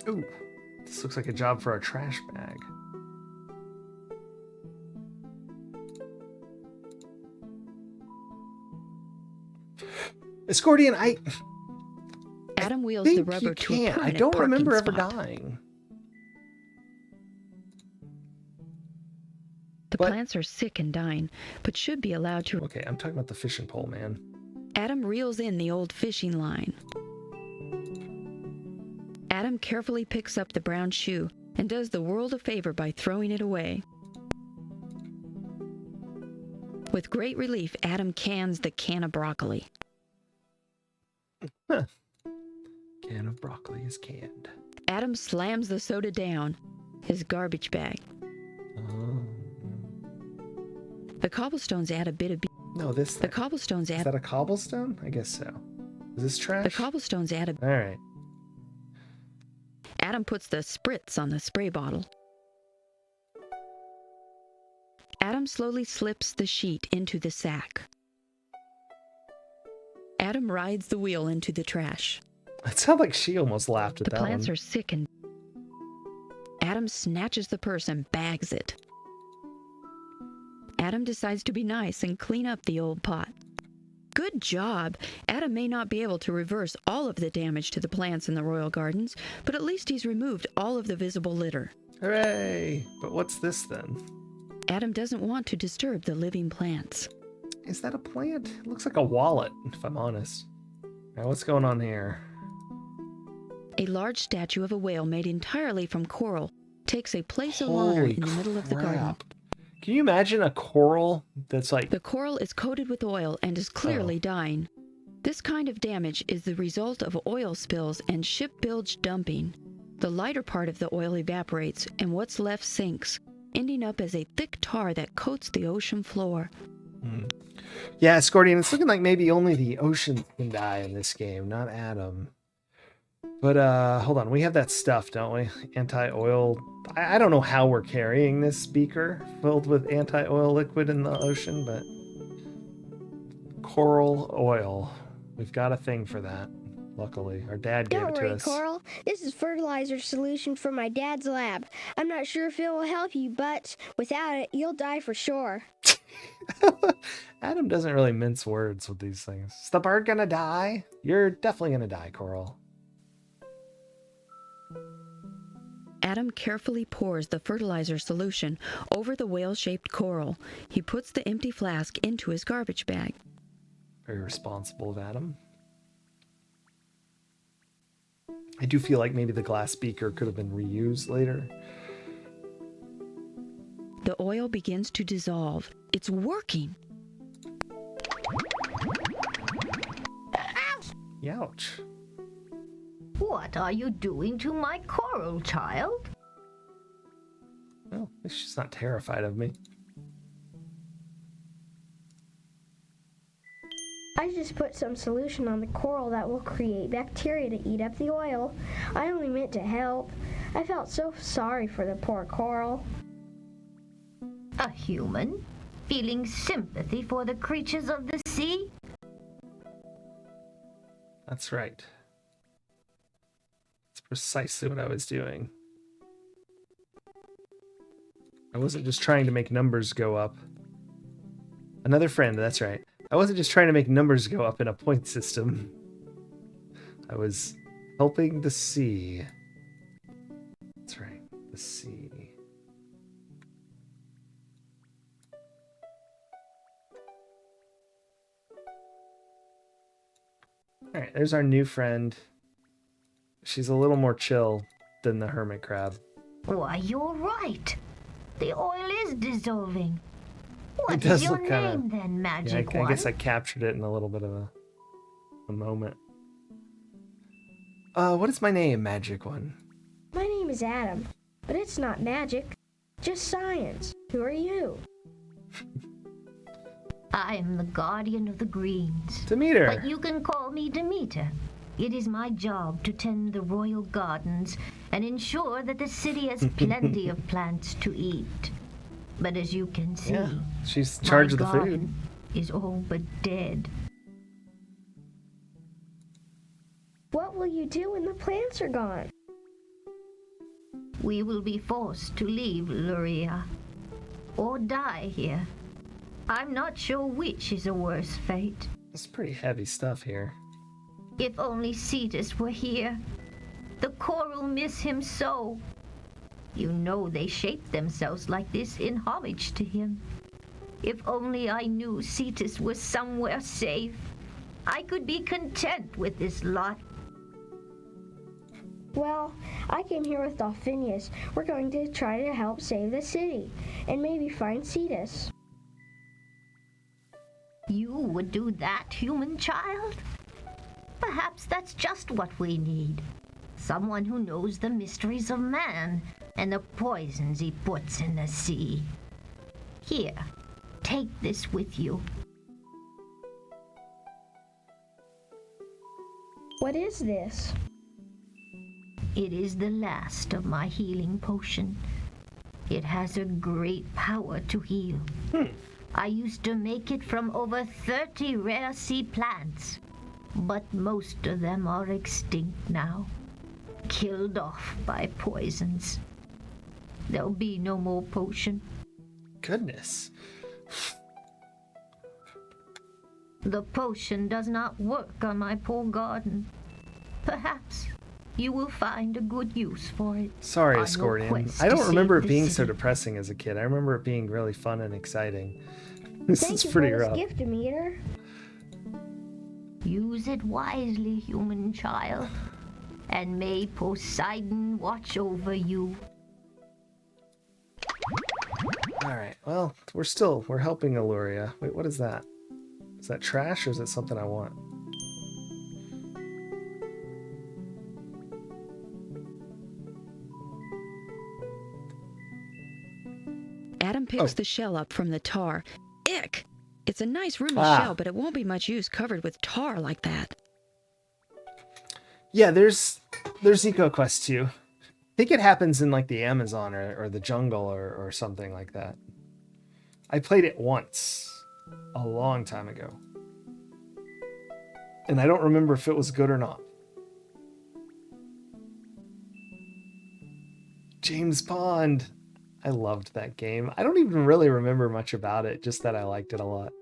Ooh, this looks like a job for our trash bag. Escortian, Adam wheels the rubber to a permanent I don't remember ever spot. dying. The plants are sick and dying, but should be allowed to... Okay, I'm talking about the fishing pole, man. Adam reels in the old fishing line. Adam carefully picks up the brown shoe and does the world a favor by throwing it away. With great relief, Adam cans the can of broccoli. Can of broccoli is canned. Adam slams the soda down, his garbage bag. Oh. The cobblestones add a bit of... No, this thing. The cobblestones add... Is that a cobblestone? I guess so. Is this trash? The cobblestones add a... All right. Adam puts the spritz on the spray bottle. Adam slowly slips the sheet into the sack. Adam rides the wheel into the trash. It sounded like she almost laughed at the that one. The plants are sick and... Adam snatches the purse and bags it. Adam decides to be nice and clean up the old pot. Good job! Adam may not be able to reverse all of the damage to the plants in the royal gardens, but at least he's removed all of the visible litter. Hooray! But what's this then? Adam doesn't want to disturb the living plants. Is that a plant? It looks like a wallet, if I'm honest. Now, what's going on here? A large statue of a whale made entirely from coral takes a place of honor in the middle of the garden. Can you imagine a coral that's like... The coral is coated with oil and is clearly dying. This kind of damage is the result of oil spills and ship bilge dumping. The lighter part of the oil evaporates and what's left sinks, ending up as a thick tar that coats the ocean floor. Yeah, Scordian, it's looking like maybe only the ocean can die in this game, not Adam. But hold on, we have that stuff, don't we? Anti-oil. I don't know how we're carrying this beaker filled with anti-oil liquid in the ocean, but coral oil. We've got a thing for that. Luckily, our dad gave it to us. Don't worry, Coral. This is fertilizer solution from my dad's lab. I'm not sure if it will help you, but without it, you'll die for sure. Adam doesn't really mince words with these things. Is the bird gonna die? You're definitely gonna die, Coral. Adam carefully pours the fertilizer solution over the whale-shaped coral. He puts the empty flask into his garbage bag. Very responsible of Adam. I do feel like maybe the glass beaker could have been reused later. The oil begins to dissolve. It's working. Ouch. What are you doing to my coral, child? Well, at least she's not terrified of me. I just put some solution on the coral that will create bacteria to eat up the oil. I only meant to help. I felt so sorry for the poor coral. A human? Feeling sympathy for the creatures of the sea? That's right. That's precisely what I was doing. I wasn't just trying to make numbers go up. Another friend, that's right. I wasn't just trying to make numbers go up in a point system. I was helping the sea. That's right, the sea. All right, there's our new friend. She's a little more chill than the hermit crab. Why, you're right. The oil is dissolving. What does is your look kinda- name then, Magic I One? guess I captured it in a little bit of a moment. What is my name, Magic One? My name is Adam, but it's not magic, just science. Who are you? I am the guardian of the greens. Demeter. But you can call me Demeter. It is my job to tend the royal gardens and ensure that the city has plenty of plants to eat. But as you can see, Yeah, she's in charge of the food. garden is all but dead. What will you do when the plants are gone? We will be forced to leave Luria or die here. I'm not sure which is a worse fate. It's pretty heavy stuff here. If only Cetus were here. The coral miss him so. You know they shaped themselves like this in homage to him. If only I knew Cetus was somewhere safe. I could be content with this lot. Well, I came here with Dolphinius. We're going to try to help save the city and maybe find Cetus. You would do that, human child? Perhaps that's just what we need. Someone who knows the mysteries of man and the poisons he puts in the sea. Here, take this with you. What is this? It is the last of my healing potion. It has a great power to heal. I used to make it from over 30 rare sea plants, but most of them are extinct now, killed off by poisons. There'll be no more potion. Goodness. The potion does not work on my poor garden. Perhaps you will find a good use for it. Sorry, on your Escortian. quest I to don't remember save it the being so city. depressing as a kid. I remember it being really fun and exciting. This Thank is you pretty for this rough. gift, Demeter. Use it wisely, human child, and may Poseidon watch over you. Alright, well, we're helping Illyria. Wait, what is that? Is that trash or is it something I want? Adam picks the shell up from the tar. Ick! It's a nice roomy shell, but it won't be much use covered with tar like that. Yeah, there's EcoQuest too. I think it happens in like the Amazon or the jungle or something like that. I played it once, a long time ago. And I don't remember if it was good or not. James Bond. I loved that game. I don't even really remember much about it, just that I liked it a lot.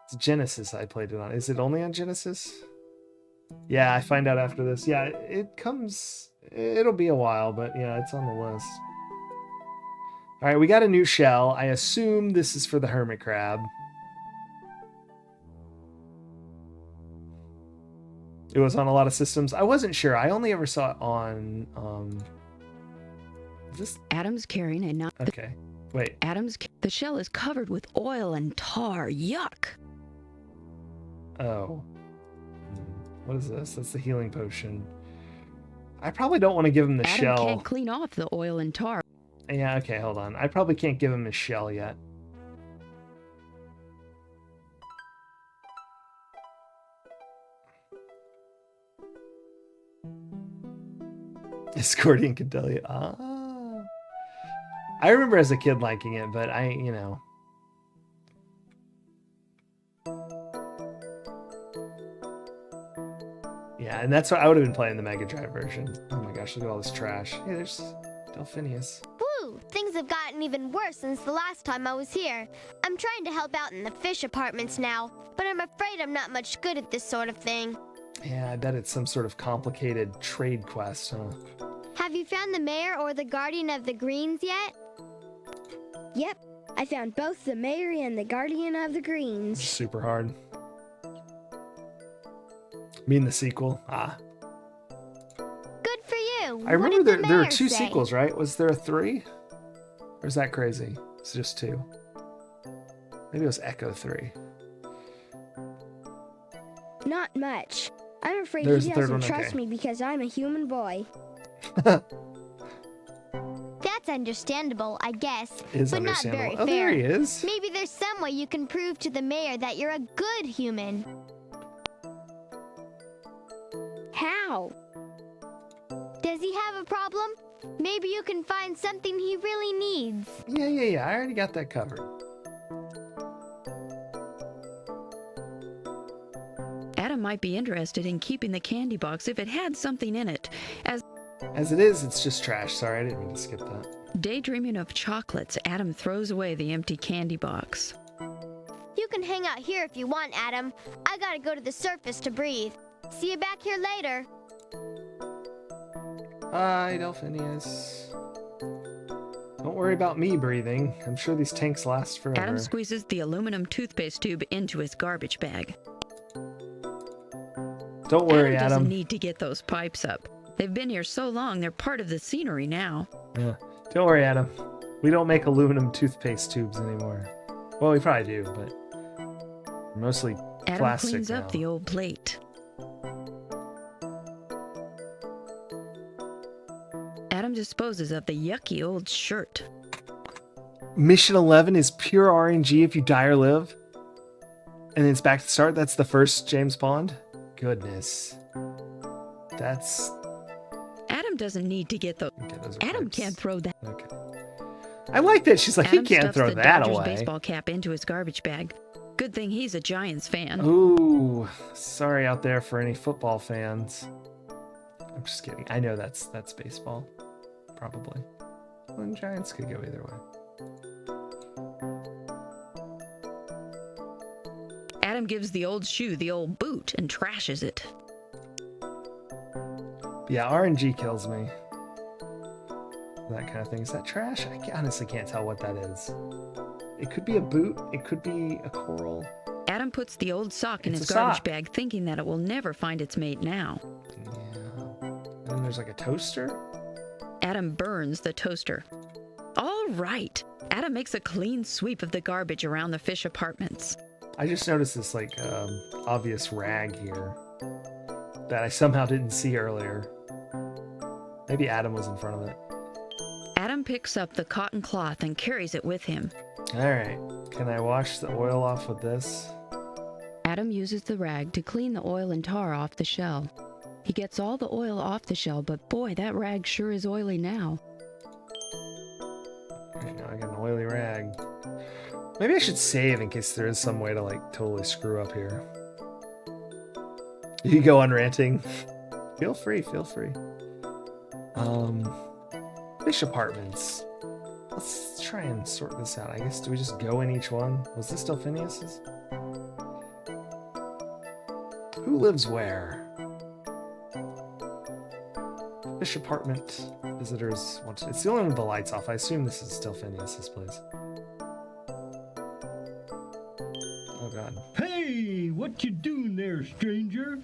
It's Genesis I played it on. Is it only on Genesis? Yeah, I find out after this. Yeah, it'll be a while, but yeah, it's on the list. All right, we got a new shell. I assume this is for the hermit crab. It was on a lot of systems. I wasn't sure. I only ever saw it on Adam's carrying a knot. Okay. Wait. The shell is covered with oil and tar. Yuck. Oh. What is this? That's the healing potion. I probably don't want to give him the Adam shell. can't clean off the oil and tar. Yeah, okay, hold on. I probably can't give him his shell yet. Escortian can tell you. I remember as a kid liking it, but Yeah, and that's what I would have been playing the Mega Drive version. Oh my gosh, look at all this trash. Hey, there's Delphinius. Woo! Things have gotten even worse since the last time I was here. I'm trying to help out in the fish apartments now, but I'm afraid I'm not much good at this sort of thing. Yeah, I bet it's some sort of complicated trade quest, huh? Have you found the mayor or the guardian of the greens yet? Yep, I found both the mayor and the guardian of the greens. Super hard. Mean the sequel? Good for you. I remember there were mayor two say? sequels, right? Was there a 3? Or is that crazy? It's just 2. Maybe it was Echo 3. Not much. I'm afraid There's he a third doesn't one, trust okay. me because I'm a human boy. That's understandable, I guess. Is but not understandable. very Oh, fair. there he is. Maybe there's some way you can prove to the mayor that you're a good human. How? Does he have a problem? Maybe you can find something he really needs. Yeah. I already got that covered. Adam might be interested in keeping the candy box if it had something in it. As it is, it's just trash. Sorry, I didn't mean to skip that. Daydreaming of chocolates, Adam throws away the empty candy box. You can hang out here if you want, Adam. I gotta go to the surface to breathe. See you back here later. Hi, Delphinius. Don't worry about me breathing. I'm sure these tanks last forever. Adam squeezes the aluminum toothpaste tube into his garbage bag. Don't worry, Adam doesn't Adam. need to get those pipes up. They've been here so long, they're part of the scenery now. Yeah. Don't worry, Adam. We don't make aluminum toothpaste tubes anymore. Well, we probably do, but they're mostly Adam plastic cleans now. up the old plate. Adam disposes of the yucky old shirt. Mission 11 is pure RNG if you die or live. And then it's back to start. That's the first James Bond. Goodness. That's... Adam doesn't need to get the... Okay, those are Adam pipes. can't throw that. Okay. I like that she's like, Adam he can't stuffs throw the that Dodgers away. baseball cap into his garbage bag. Good thing he's a Giants fan. Ooh, sorry out there for any football fans. I'm just kidding. I know that's baseball. Probably. Well, the Giants could go either way. Adam gives the old shoe the old boot and trashes it. Yeah, RNG kills me. That kind of thing. Is that trash? I honestly can't tell what that is. It could be a boot. It could be a coral. Adam puts the old sock in It's his a garbage sock. bag, thinking that it will never find its mate now. Yeah. And then there's like a toaster. Adam burns the toaster. All right. Adam makes a clean sweep of the garbage around the fish apartments. I just noticed this like obvious rag here that I somehow didn't see earlier. Maybe Adam was in front of it. Adam picks up the cotton cloth and carries it with him. All right. Can I wash the oil off with this? Adam uses the rag to clean the oil and tar off the shell. He gets all the oil off the shell, but boy, that rag sure is oily now. All right, now I got an oily rag. Maybe I should save in case there is some way to like totally screw up here. You go on ranting. Feel free, feel free. Fish apartments. Let's try and sort this out. I guess, do we just go in each one? Was this still Phineas's? Who lives where? Fish apartment. Visitors want to... It's the only one with the lights off. I assume this is still Phineas's place. Oh god. Hey, what you doing there, stranger?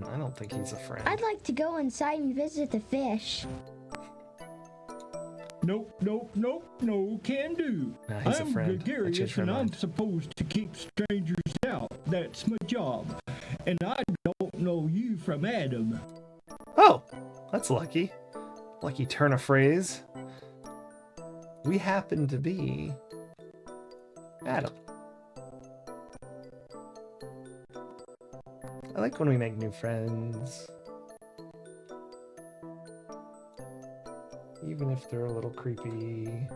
I don't think he's a friend. I'd like to go inside and visit the fish. Nope, no, can do. Nah, he's a I'm friend. I gregarious changed my and I'm mind. supposed to keep strangers out. That's my job. And I don't know you from Adam. Oh, that's lucky. Lucky turn of phrase. We happen to be Adam. I like when we make new friends. Even if they're a little creepy.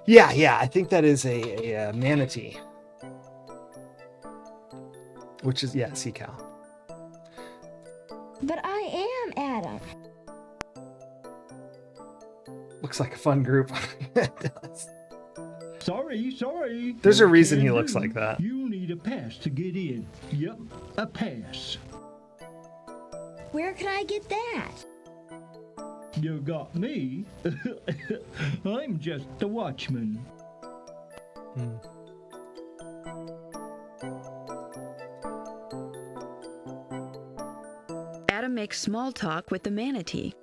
Yeah, I think that is a manatee. Which is, yeah, sea cow. But I am Adam. Looks like a fun group. It does. Sorry. There's a What reason can he looks do? like that. You need a pass to get in. Yep, a pass. Where could I get that? You got me. I'm just the watchman. Adam makes small talk with the manatee.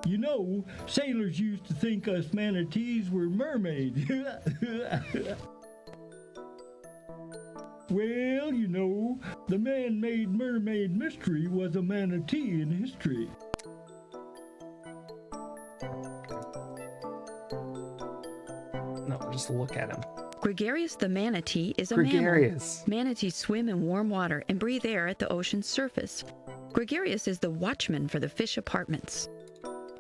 You know, sailors used to think us manatees were mermaids. Well, you know, the man-made mermaid mystery was a manatee in history. No, just look at him. Gregarious the manatee is a Gregarious. mammal. Manatees swim in warm water and breathe air at the ocean's surface. Gregarious is the watchman for the fish apartments.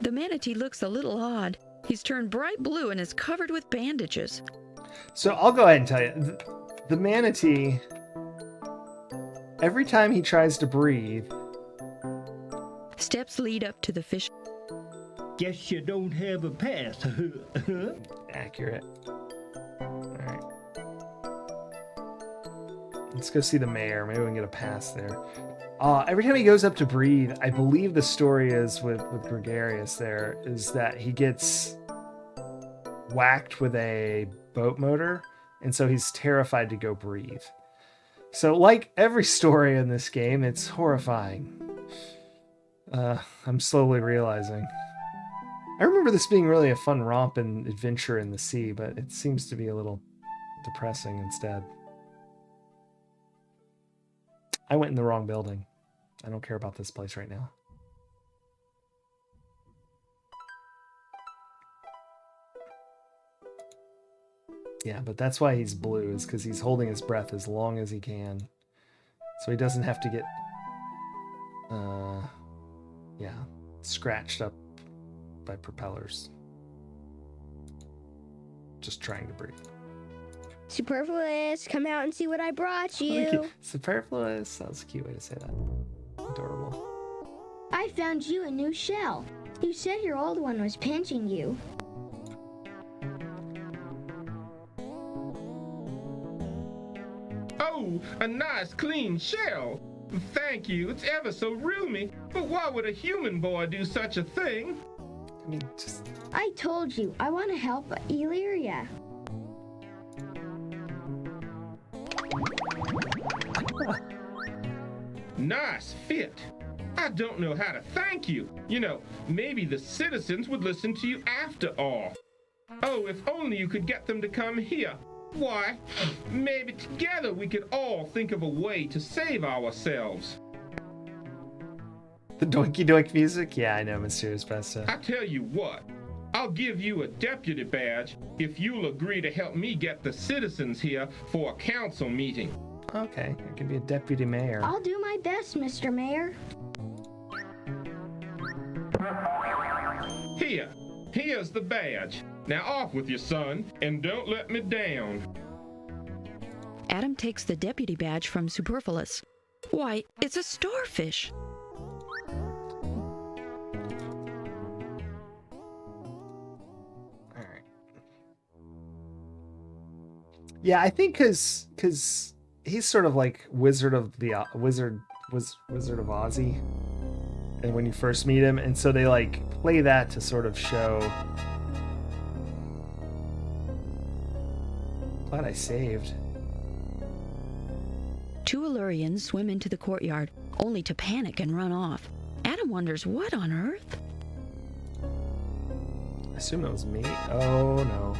The manatee looks a little odd. He's turned bright blue and is covered with bandages. So I'll go ahead and tell you. The manatee, every time he tries to breathe... Steps lead up to the fish. Guess you don't have a pass. Accurate. Alright. Let's go see the mayor. Maybe we can get a pass there. Every time he goes up to breathe, I believe the story is with Gregarious there, is that he gets whacked with a boat motor, and so he's terrified to go breathe. So like every story in this game, it's horrifying. I'm slowly realizing. I remember this being really a fun romp and adventure in the sea, but it seems to be a little depressing instead. I went in the wrong building. I don't care about this place right now. Yeah, but that's why he's blue, is because he's holding his breath as long as he can. So he doesn't have to get, scratched up by propellers. Just trying to breathe. Superfluous, come out and see what I brought you. Superfluous. That was a cute way to say that. Adorable. I found you a new shell. You said your old one was pinching you. Oh, a nice clean shell. Thank you, it's ever so roomy. But why would a human boy do such a thing? I mean, just... I told you, I want to help Illyria. Nice fit. I don't know how to thank you. You know, maybe the citizens would listen to you after all. Oh, if only you could get them to come here. Why, maybe together we could all think of a way to save ourselves. The doinky doink music? Yeah, I know, Mysterious Pesta. I tell you what, I'll give you a deputy badge if you'll agree to help me get the citizens here for a council meeting. Okay, I can be a deputy mayor. I'll do my best, Mr. Mayor. Here's the badge. Now off with you, son, and don't let me down. Adam takes the deputy badge from Superfluous. Why, it's a starfish. Yeah, I think because he's sort of like Wizard of Ozzy, and when you first meet him, and so they like play that to sort of show. Glad I saved. Two Illyrians swim into the courtyard, only to panic and run off. Adam wonders what on earth. I assume it was me. Oh no.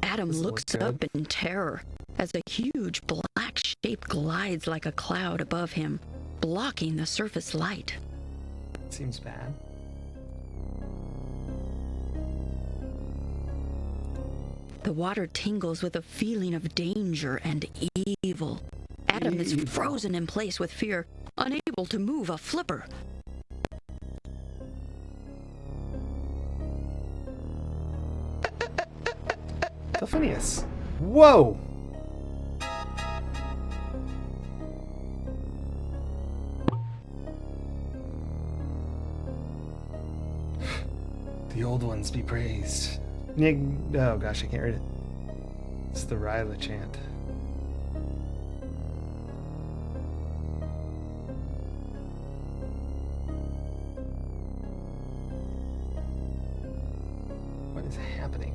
Adam looks up in terror as a huge black shape glides like a cloud above him, blocking the surface light. Seems bad. The water tingles with a feeling of danger and evil. Adam is frozen in place with fear, unable to move a flipper. Delphinius. Whoa! The old ones be praised. Oh gosh, I can't read it. It's the Ryla chant. What is happening?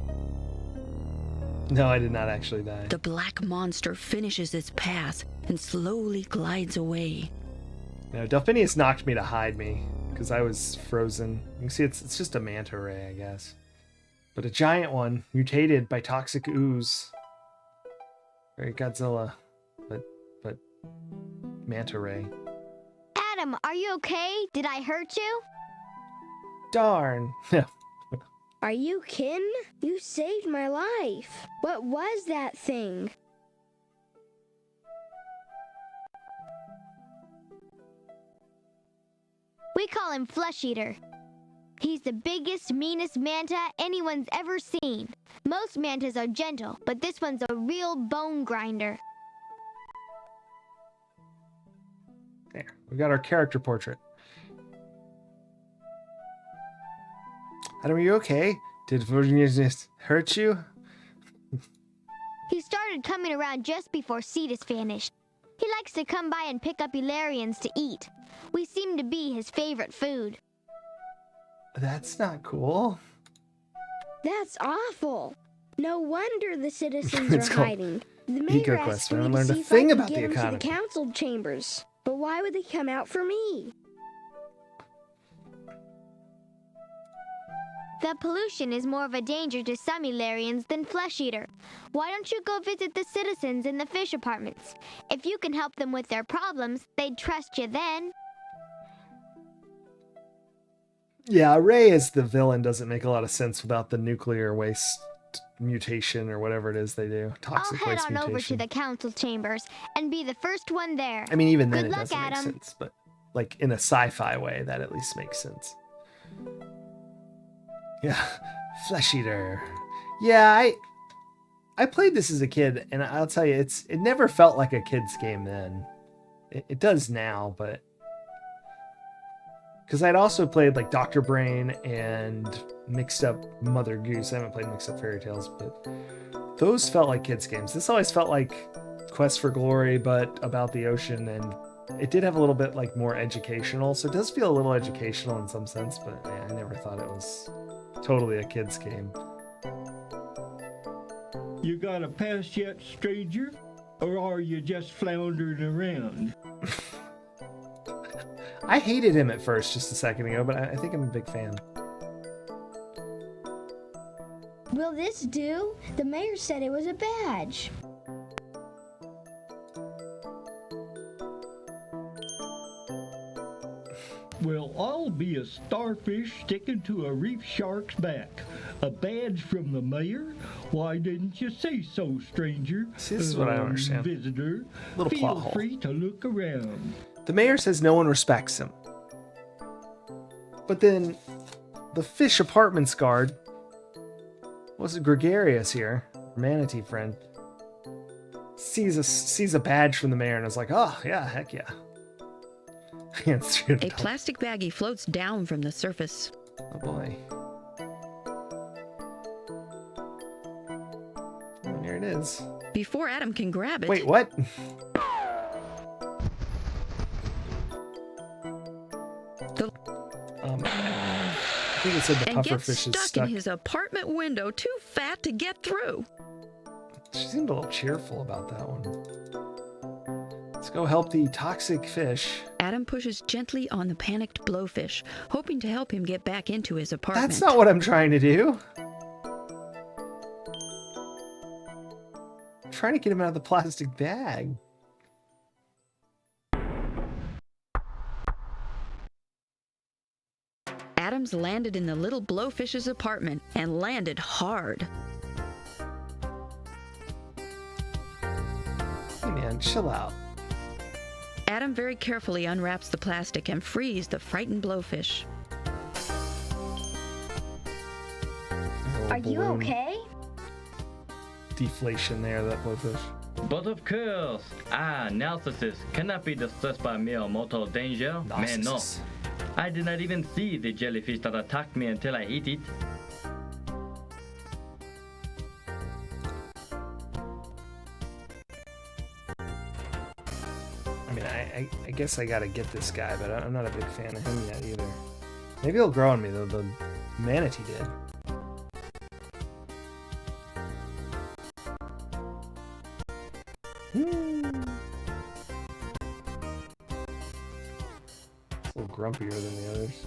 No, I did not actually die. The black monster finishes its pass and slowly glides away. No, Delphinius knocked me to hide me because I was frozen. You can see it's just a manta ray, I guess. But a giant one, mutated by toxic ooze. Very Godzilla, but manta ray. Adam, are you okay? Did I hurt you? Darn. Are you kin? You saved my life. What was that thing? We call him Flesh Eater. He's the biggest, meanest manta anyone's ever seen. Most mantas are gentle, but this one's a real bone grinder. There, we got our character portrait. Adam, are you okay? Did Virginius hurt you? He started coming around just before Cetus vanished. He likes to come by and pick up Illyrians to eat. We seem to be his favorite food. That's not cool. That's awful. No wonder the citizens It's are called hiding. The mayor EcoQuest. asked I me haven't to learned a see if thing I could about get the them to the economy. council chambers. But why would they come out for me? The pollution is more of a danger to some Ilarians than Flesh Eater. Why don't you go visit the citizens in the fish apartments? If you can help them with their problems, they'd trust you then. Yeah, Ray as the villain doesn't make a lot of sense without the nuclear waste mutation or whatever it is they do. Toxic I'll head waste on over to mutation. the council chambers and be the first one there. I mean, even then Good it luck, doesn't make Adam. sense, but like in a sci-fi way, that at least makes sense. Yeah, Flesh Eater. Yeah, I played this as a kid, and I'll tell you, it never felt like a kid's game then. It does now, but because I'd also played like Dr. Brain and Mixed Up Mother Goose. I haven't played Mixed Up Fairy Tales, but those felt like kids' games. This always felt like Quest for Glory, but about the ocean, and it did have a little bit like more educational, so it does feel a little educational in some sense, but yeah, I never thought it was totally a kid's game. You got a pass yet, stranger? Or are you just floundering around? I hated him at first just a second ago, but I think I'm a big fan. Will this do? The mayor said it was a badge. Well, I'll be a starfish sticking to a reef shark's back. A badge from the mayor? Why didn't you say so, stranger? See, this is what I don't understand. Visitor, Little feel plot hole. free to look around. The mayor says no one respects him. But then the fish apartments guard, was it Gregarious here, manatee friend, sees a badge from the mayor and is like, oh yeah, heck yeah. A plastic baggie floats down from the surface. Oh boy. And here it is. Before Adam can grab it. Wait, what? I think it said the and gets pufferfish is stuck stuck. in his apartment window, too fat to get through. She seemed a little cheerful about that one. Let's go help the toxic fish. Adam pushes gently on the panicked blowfish, hoping to help him get back into his apartment. That's not what I'm trying to do. I'm trying to get him out of the plastic bag. Adams landed in the little blowfish's apartment and landed hard. Hey man, chill out. Adam very carefully unwraps the plastic and frees the frightened blowfish. Are you okay? Deflation there, that blowfish. But of course, Narcissus cannot be distressed by mere mortal danger. Man, no. I did not even see the jellyfish that attacked me until I ate it. I mean, I guess I gotta get this guy, but I'm not a big fan of him yet either. Maybe he'll grow on me though. The manatee did. It's a little grumpier than the others.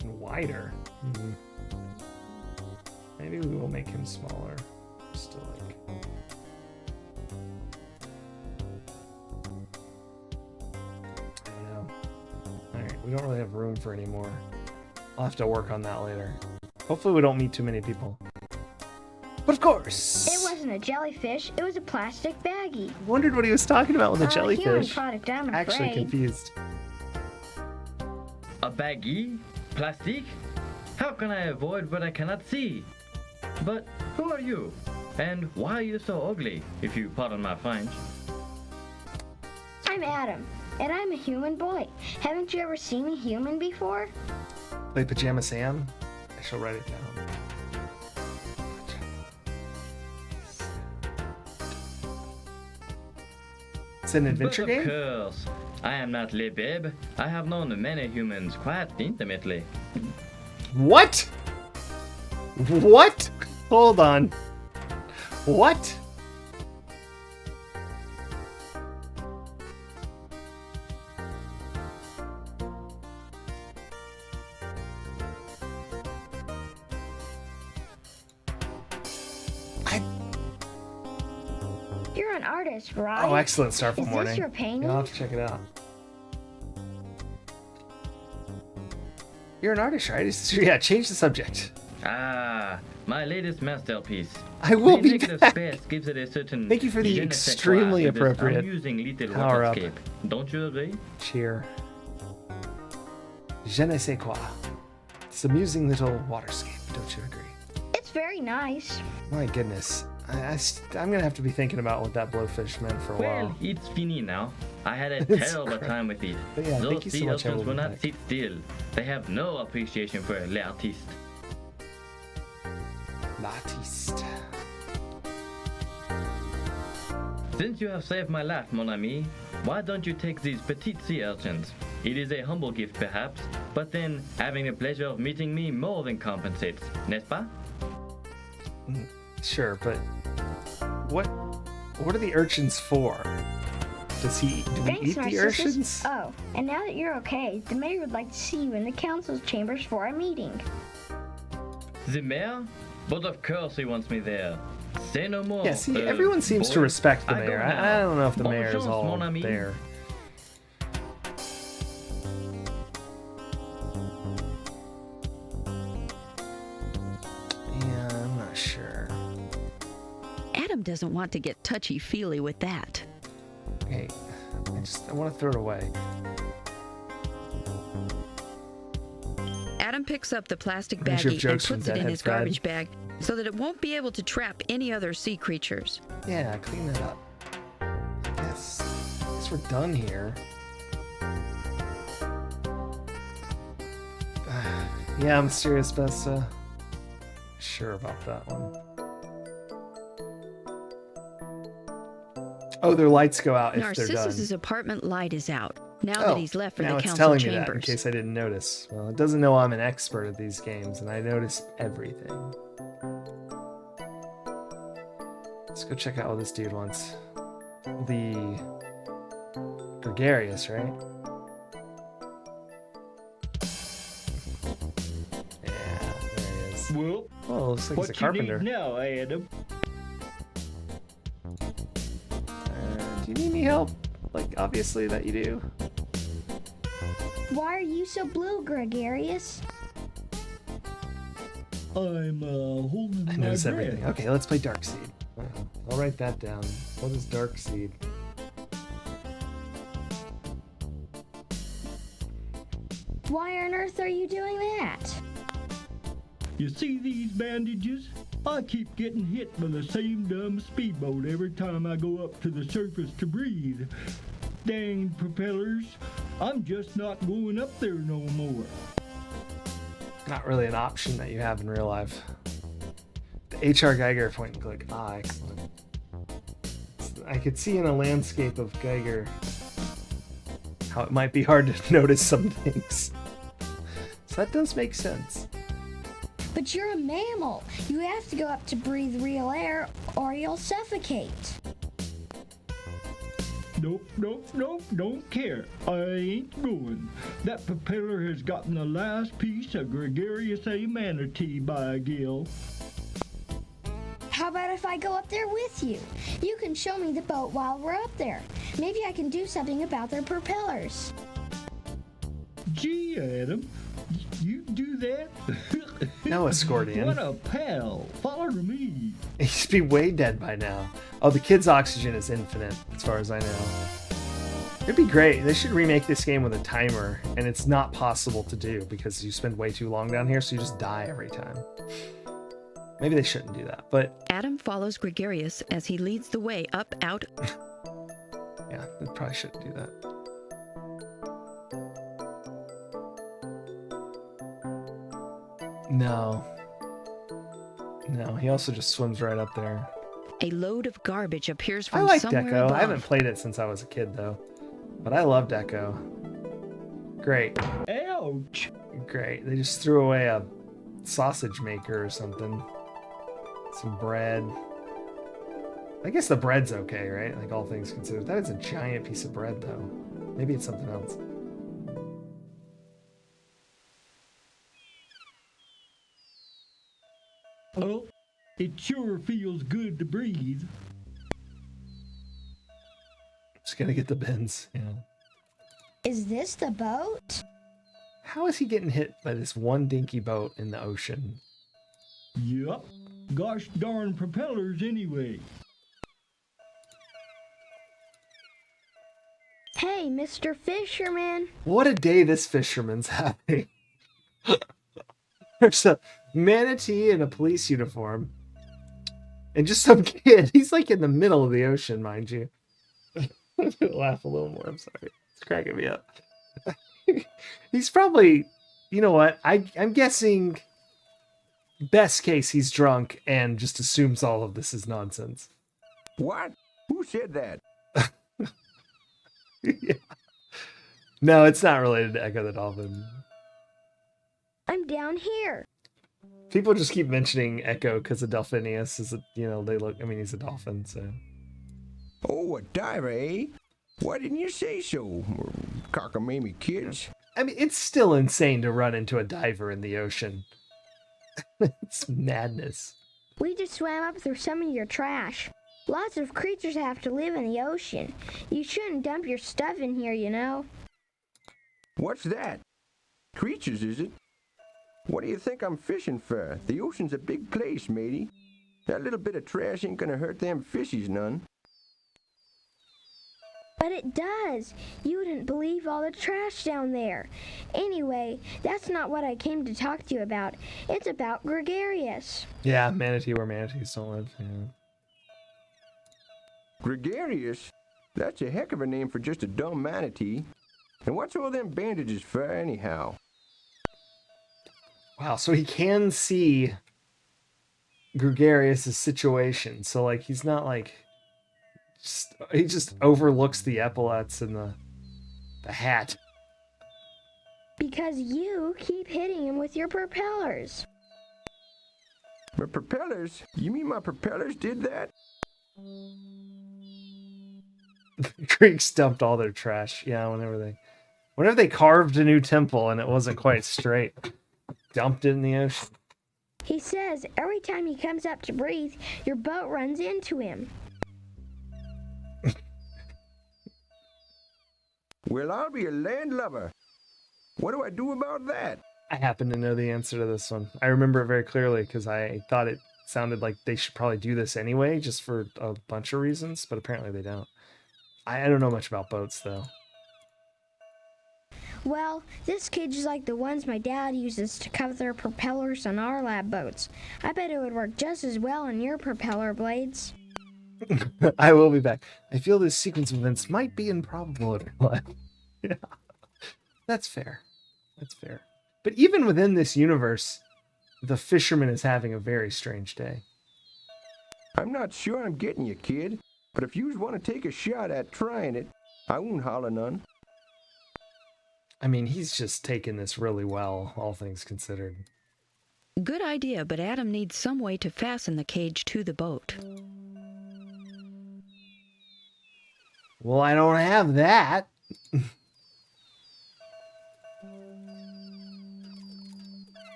And wider. Maybe we will make him smaller. Still like. I don't know. Alright, we don't really have room for any more. I'll have to work on that later. Hopefully we don't meet too many people. But of course! It wasn't a jellyfish, it was a plastic baggie. I wondered what he was talking about with a Human jellyfish. product, I'm Actually afraid. confused. A baggie? Plastic? How can I avoid what I cannot see? But who are you? And why are you so ugly, if you pardon my French? I'm Adam, and I'm a human boy. Haven't you ever seen a human before? Play Pajama Sam? I shall write it down. It's an adventure But of game? course, I am not Le Babe. I have known many humans quite intimately. What? What? Hold on. What? You're an artist, right? Oh, excellent start for morning. Is this your painting? I'll have to check it out. You're an artist, right? Yeah, change the subject. Ah, my latest masterpiece. I will the be negative back. space gives it a certain Thank you for the je ne sais quoi extremely to this appropriate amusing little power up. waterscape. Don't you agree? Cheer. Je ne sais quoi. It's amusing little waterscape, don't you agree? It's very nice. My goodness. I'm gonna have to be thinking about what that blowfish meant for a Well, while. it's fini now. I had a It's terrible crap. time with it. But yeah, Those thank you so sea much, I urchins will will be not back. sit still. They have no appreciation for l'artiste. L'artiste. Since you have saved my life, mon ami, why don't you take these petite sea urchins? It is a humble gift, perhaps, but then having the pleasure of meeting me more than compensates, n'est-ce pas? Sure, but what are the urchins for? Do we Thanks, eat the Narcissus. urchins? Oh, and now that you're okay, the mayor would like to see you in the council's chambers for a meeting. The mayor? But of course he wants me there. Say no more. Yeah, see, everyone seems to boy. respect the I go mayor. now. I don't know if the Bonne mayor is chance, all mon ami. there. Yeah, I'm not sure. Adam doesn't want to get touchy-feely with that. Hey, I want to throw it away. Adam picks up the plastic Range of baggie and jokes from puts it in Deadhead his Fred. garbage bag so that it won't be able to trap any other sea creatures. Yeah, clean that up. Yes, I guess we're done here. Yeah, Mysterious Bessa. Sure about that one. Oh, their lights go out if they're done. Narcissus's apartment light is out now that he's left for now the it's council telling me that in chambers. case I didn't notice. Well, it doesn't know I'm an expert at these games, and I notice everything. Let's go check out what this dude wants. The gregarious, right? Yeah, there he is. Well, Oh, looks like he's a what you carpenter. need now, Adam? Do you need any help? Like, obviously that you do. Why are you so blue, Gregarious? I'm holding I my notice breath. everything. Okay, let's play Dark Seed. I'll write that down. What is Dark Seed? Why on earth are you doing that? You see these bandages? I keep getting hit by the same dumb speedboat every time I go up to the surface to breathe. Dang propellers, I'm just not going up there no more. Not really an option that you have in real life. The H.R. Geiger point and click. Ah, excellent. I could see in a landscape of Geiger how it might be hard to notice some things. So that does make sense. But you're a mammal. You have to go up to breathe real air or you'll suffocate. Nope, don't care. I ain't going. That propeller has gotten the last piece of gregarious A manatee by a gill. How about if I go up there with you? You can show me the boat while we're up there. Maybe I can do something about their propellers. Gee, Adam, you do that? No, Escordian. What a pal. Follow me. He's be way dead by now. Oh, the kid's oxygen is infinite, as far as I know. It'd be great. They should remake this game with a timer, and it's not possible to do because you spend way too long down here, so you just die every time. Maybe they shouldn't do that, but Adam follows Gregarious as he leads the way up out. yeah, they probably shouldn't do that. No, he also just swims right up there. A load of garbage appears I from like somewhere Deco. above. I haven't played it since I was a kid, though. But I love Deco. Great. Ouch. Great. They just threw away a sausage maker or something. Some bread. I guess the bread's okay, right? Like, all things considered. That is a giant piece of bread, though. Maybe it's something else. Oh, it sure feels good to breathe. Just gonna get the bins, yeah. Is this the boat? How is he getting hit by this one dinky boat in the ocean? Yup. Gosh darn propellers anyway. Hey, Mr. Fisherman. What a day this fisherman's having. There's a manatee in a police uniform. And just some kid. He's like in the middle of the ocean, mind you. Laugh a little more, I'm sorry. It's cracking me up. He's probably, you know what? I'm guessing best case he's drunk and just assumes all of this is nonsense. What? Who said that? Yeah. No, it's not related to Echo the Dolphin. I'm down here. People just keep mentioning Echo because of Delphinius is, he's a dolphin, so. Oh, a diver, eh? Why didn't you say so, cockamamie kids? I mean, it's still insane to run into a diver in the ocean. It's madness. We just swam up through some of your trash. Lots of creatures have to live in the ocean. You shouldn't dump your stuff in here, you know. What's that? Creatures, is it? What do you think I'm fishing for? The ocean's a big place, matey. That little bit of trash ain't gonna hurt them fishies none. But it does. You wouldn't believe all the trash down there. Anyway, that's not what I came to talk to you about. It's about Gregarious. Yeah, manatee where manatees don't live. Yeah. Gregarious? That's a heck of a name for just a dumb manatee. And what's all them bandages for anyhow? Wow, so he can see Gregarious' situation. So, like, he's not like... he just overlooks the epaulets and the hat. Because you keep hitting him with your propellers. My propellers? You mean my propellers did that? The Greeks dumped all their trash. Yeah, whenever they carved a new temple and it wasn't quite straight, dumped it in the ocean. He says every time he comes up to breathe, your boat runs into him. Well, I'll be a landlubber. What do I do about that? I happen to know the answer to this one. I remember it very clearly because I thought it sounded like they should probably do this anyway, just for a bunch of reasons, but apparently they don't. I don't know much about boats, though. Well, this cage is like the ones my dad uses to cover propellers on our lab boats. I bet it would work just as well on your propeller blades. I will be back. I feel this sequence of events might be improbable in real life. Yeah. That's fair. That's fair. But even within this universe, the fisherman is having a very strange day. I'm not sure I'm getting you, kid. But if you want to take a shot at trying it, I won't holler none. I mean, he's just taking this really well, all things considered. Good idea, but Adam needs some way to fasten the cage to the boat. Well, I don't have that.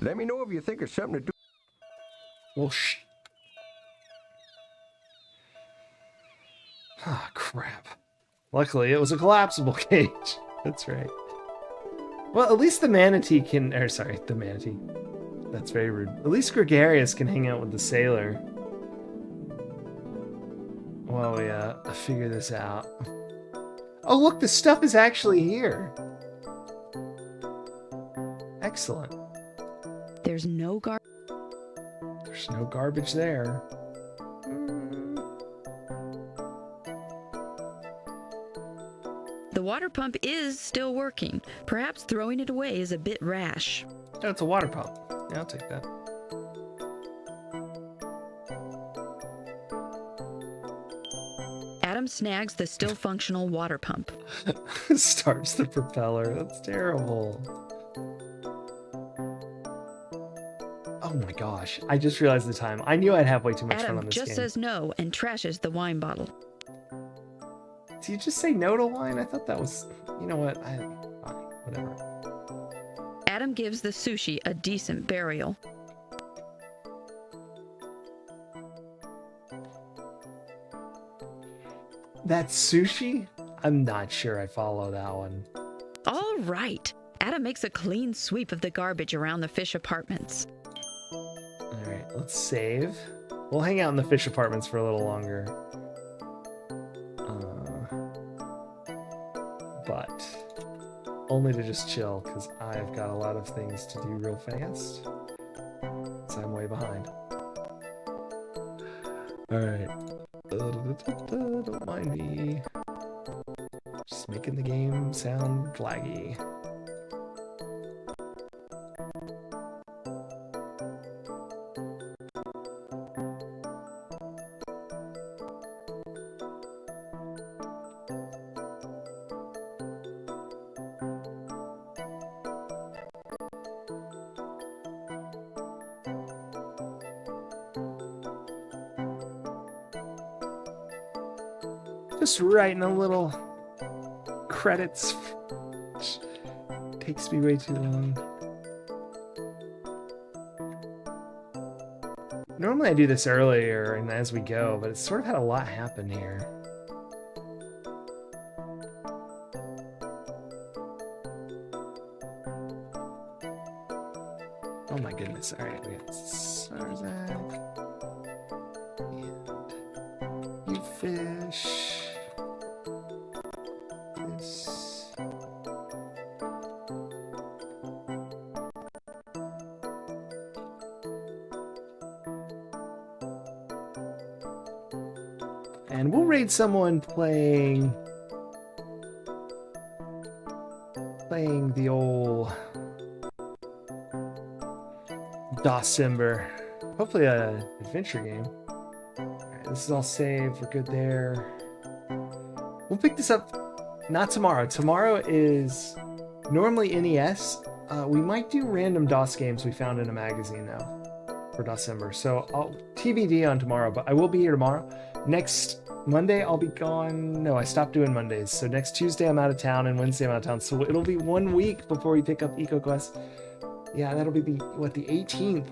Let me know if you think of something to do. Well, ah, crap. Luckily, it was a collapsible cage. That's right. Well, at least the manatee can... the manatee. That's very rude. At least Gregarious can hang out with the sailor. While we figure this out. Oh, look, the stuff is actually here. Excellent. There's no There's no garbage there. The water pump is still working. Perhaps throwing it away is a bit rash. Oh, it's a water pump. Yeah, I'll take that. Adam Adam snags the still functional water pump. Starts the propeller. That's terrible. Oh my gosh. I just realized the time. I knew I'd have way too much fun on Adam this just game. says no and trashes the wine bottle. Did you just say no to wine? I thought that was... You know what? Fine, whatever. Adam gives the sushi a decent burial. That's sushi? I'm not sure I follow that one. All right. Adam makes a clean sweep of the garbage around the fish apartments. All right, let's save. We'll hang out in the fish apartments for a little longer. But only to just chill, because I've got a lot of things to do real fast. So I'm way behind. All right. Don't mind me. Just making the game sound laggy. Just writing a little credits. Takes me way too long. Normally I do this earlier and as we go, but it's sort of had a lot happen here. Oh my goodness. Alright, we got Sarzak. And you fish. And we'll raid someone playing the old December. Hopefully an adventure game. Alright, this is all saved. We're good there. We'll pick this up not tomorrow. Tomorrow is normally NES. We might do random DOS games we found in a magazine now for December. So I'll TBD on tomorrow, but I will be here tomorrow. Next Monday, I'll be gone. No, I stopped doing Mondays. So next Tuesday, I'm out of town, and Wednesday, I'm out of town. So it'll be 1 week before we pick up EcoQuest. Yeah, that'll be the 18th.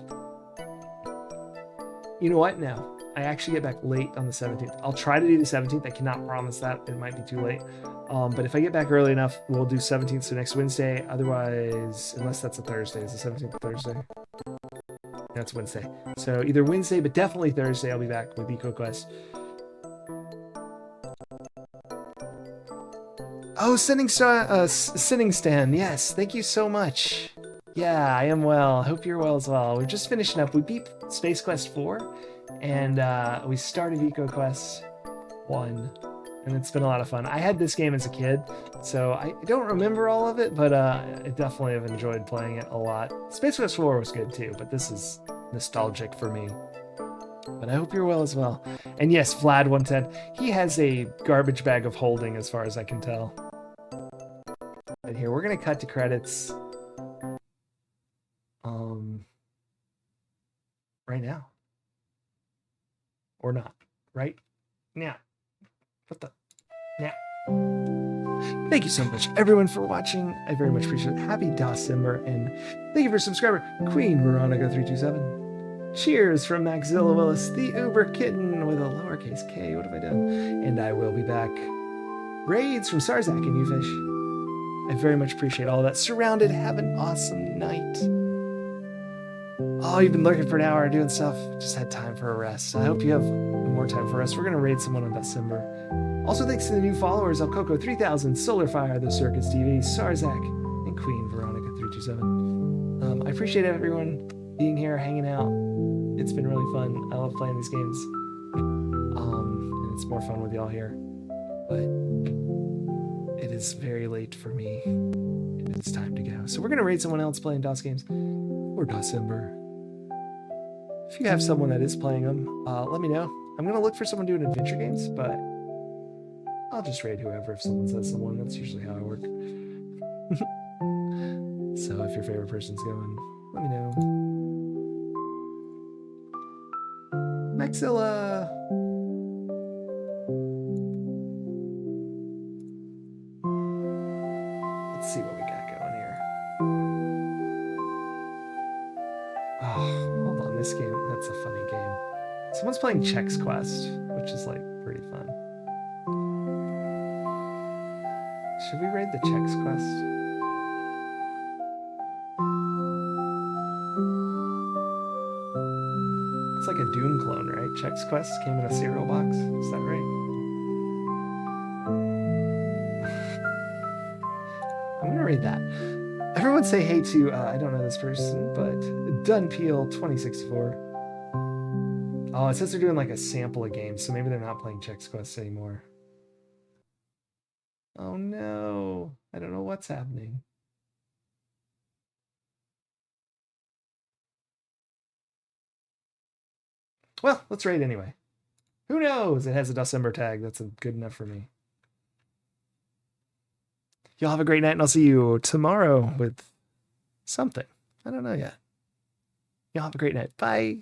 You know what? No, I actually get back late on the 17th. I'll try to do the 17th. I cannot promise that. It might be too late. But if I get back early enough, we'll do 17th, so next Wednesday. Otherwise, unless that's a Thursday. Is the 17th a Thursday? That's Wednesday. So either Wednesday, but definitely Thursday, I'll be back with EcoQuest. Oh, Sitting Stan, yes, thank you so much. Yeah, I am well. Hope you're well as well. We're just finishing up. We beat Space Quest 4, and we started EcoQuest 1, and it's been a lot of fun. I had this game as a kid, so I don't remember all of it, but I definitely have enjoyed playing it a lot. Space Quest 4 was good too, but this is nostalgic for me. But I hope you're well as well. And yes, Vlad110, he has a garbage bag of holding as far as I can tell. But here, we're going to cut to credits. Right now. Or not. Right now. What the? Now. Thank you so much, everyone, for watching. I very much appreciate it. Happy December, and thank you for subscriber, Queen Veronica 327. Cheers from Maxilla Willis, the Uber Kitten with a lowercase k. What have I done? And I will be back. Raids from Sarzak and Ufish. I very much appreciate all that. Surrounded, have an awesome night. Oh, you've been lurking for an hour doing stuff. Just had time for a rest. I hope you have more time for rest. We're going to raid someone on December. Also, thanks to the new followers, Alcoco 3000, Solarfire, The Circus TV, Sarzak, and Queen Veronica 327. I appreciate everyone being here, hanging out. It's been really fun. I love playing these games. And it's more fun with y'all here. But it is very late for me. And it's time to go. So we're going to raid someone else playing DOS games for December. If you have someone that is playing them, let me know. I'm going to look for someone doing adventure games, but I'll just raid whoever if someone says someone. That's usually how I work. So if your favorite person's going, let me know. Maxilla! Let's see what we got going here. Oh, hold on. This game, that's a funny game. Someone's playing Chex Quest, which is like pretty fun. Should we raid the Chex Quest? It's like a Doom clone, right? Chex Quest came in a cereal box. Is that right? I'm gonna read that. Everyone say hey to, I don't know this person, but Dunpeel2064. Oh, it says they're doing like a sample of games, so maybe they're not playing Chex Quest anymore. Oh no, I don't know what's happening. Well, let's raid anyway. Who knows? It has a December tag. That's good enough for me. Y'all have a great night, and I'll see you tomorrow with something. I don't know yet. Y'all have a great night. Bye.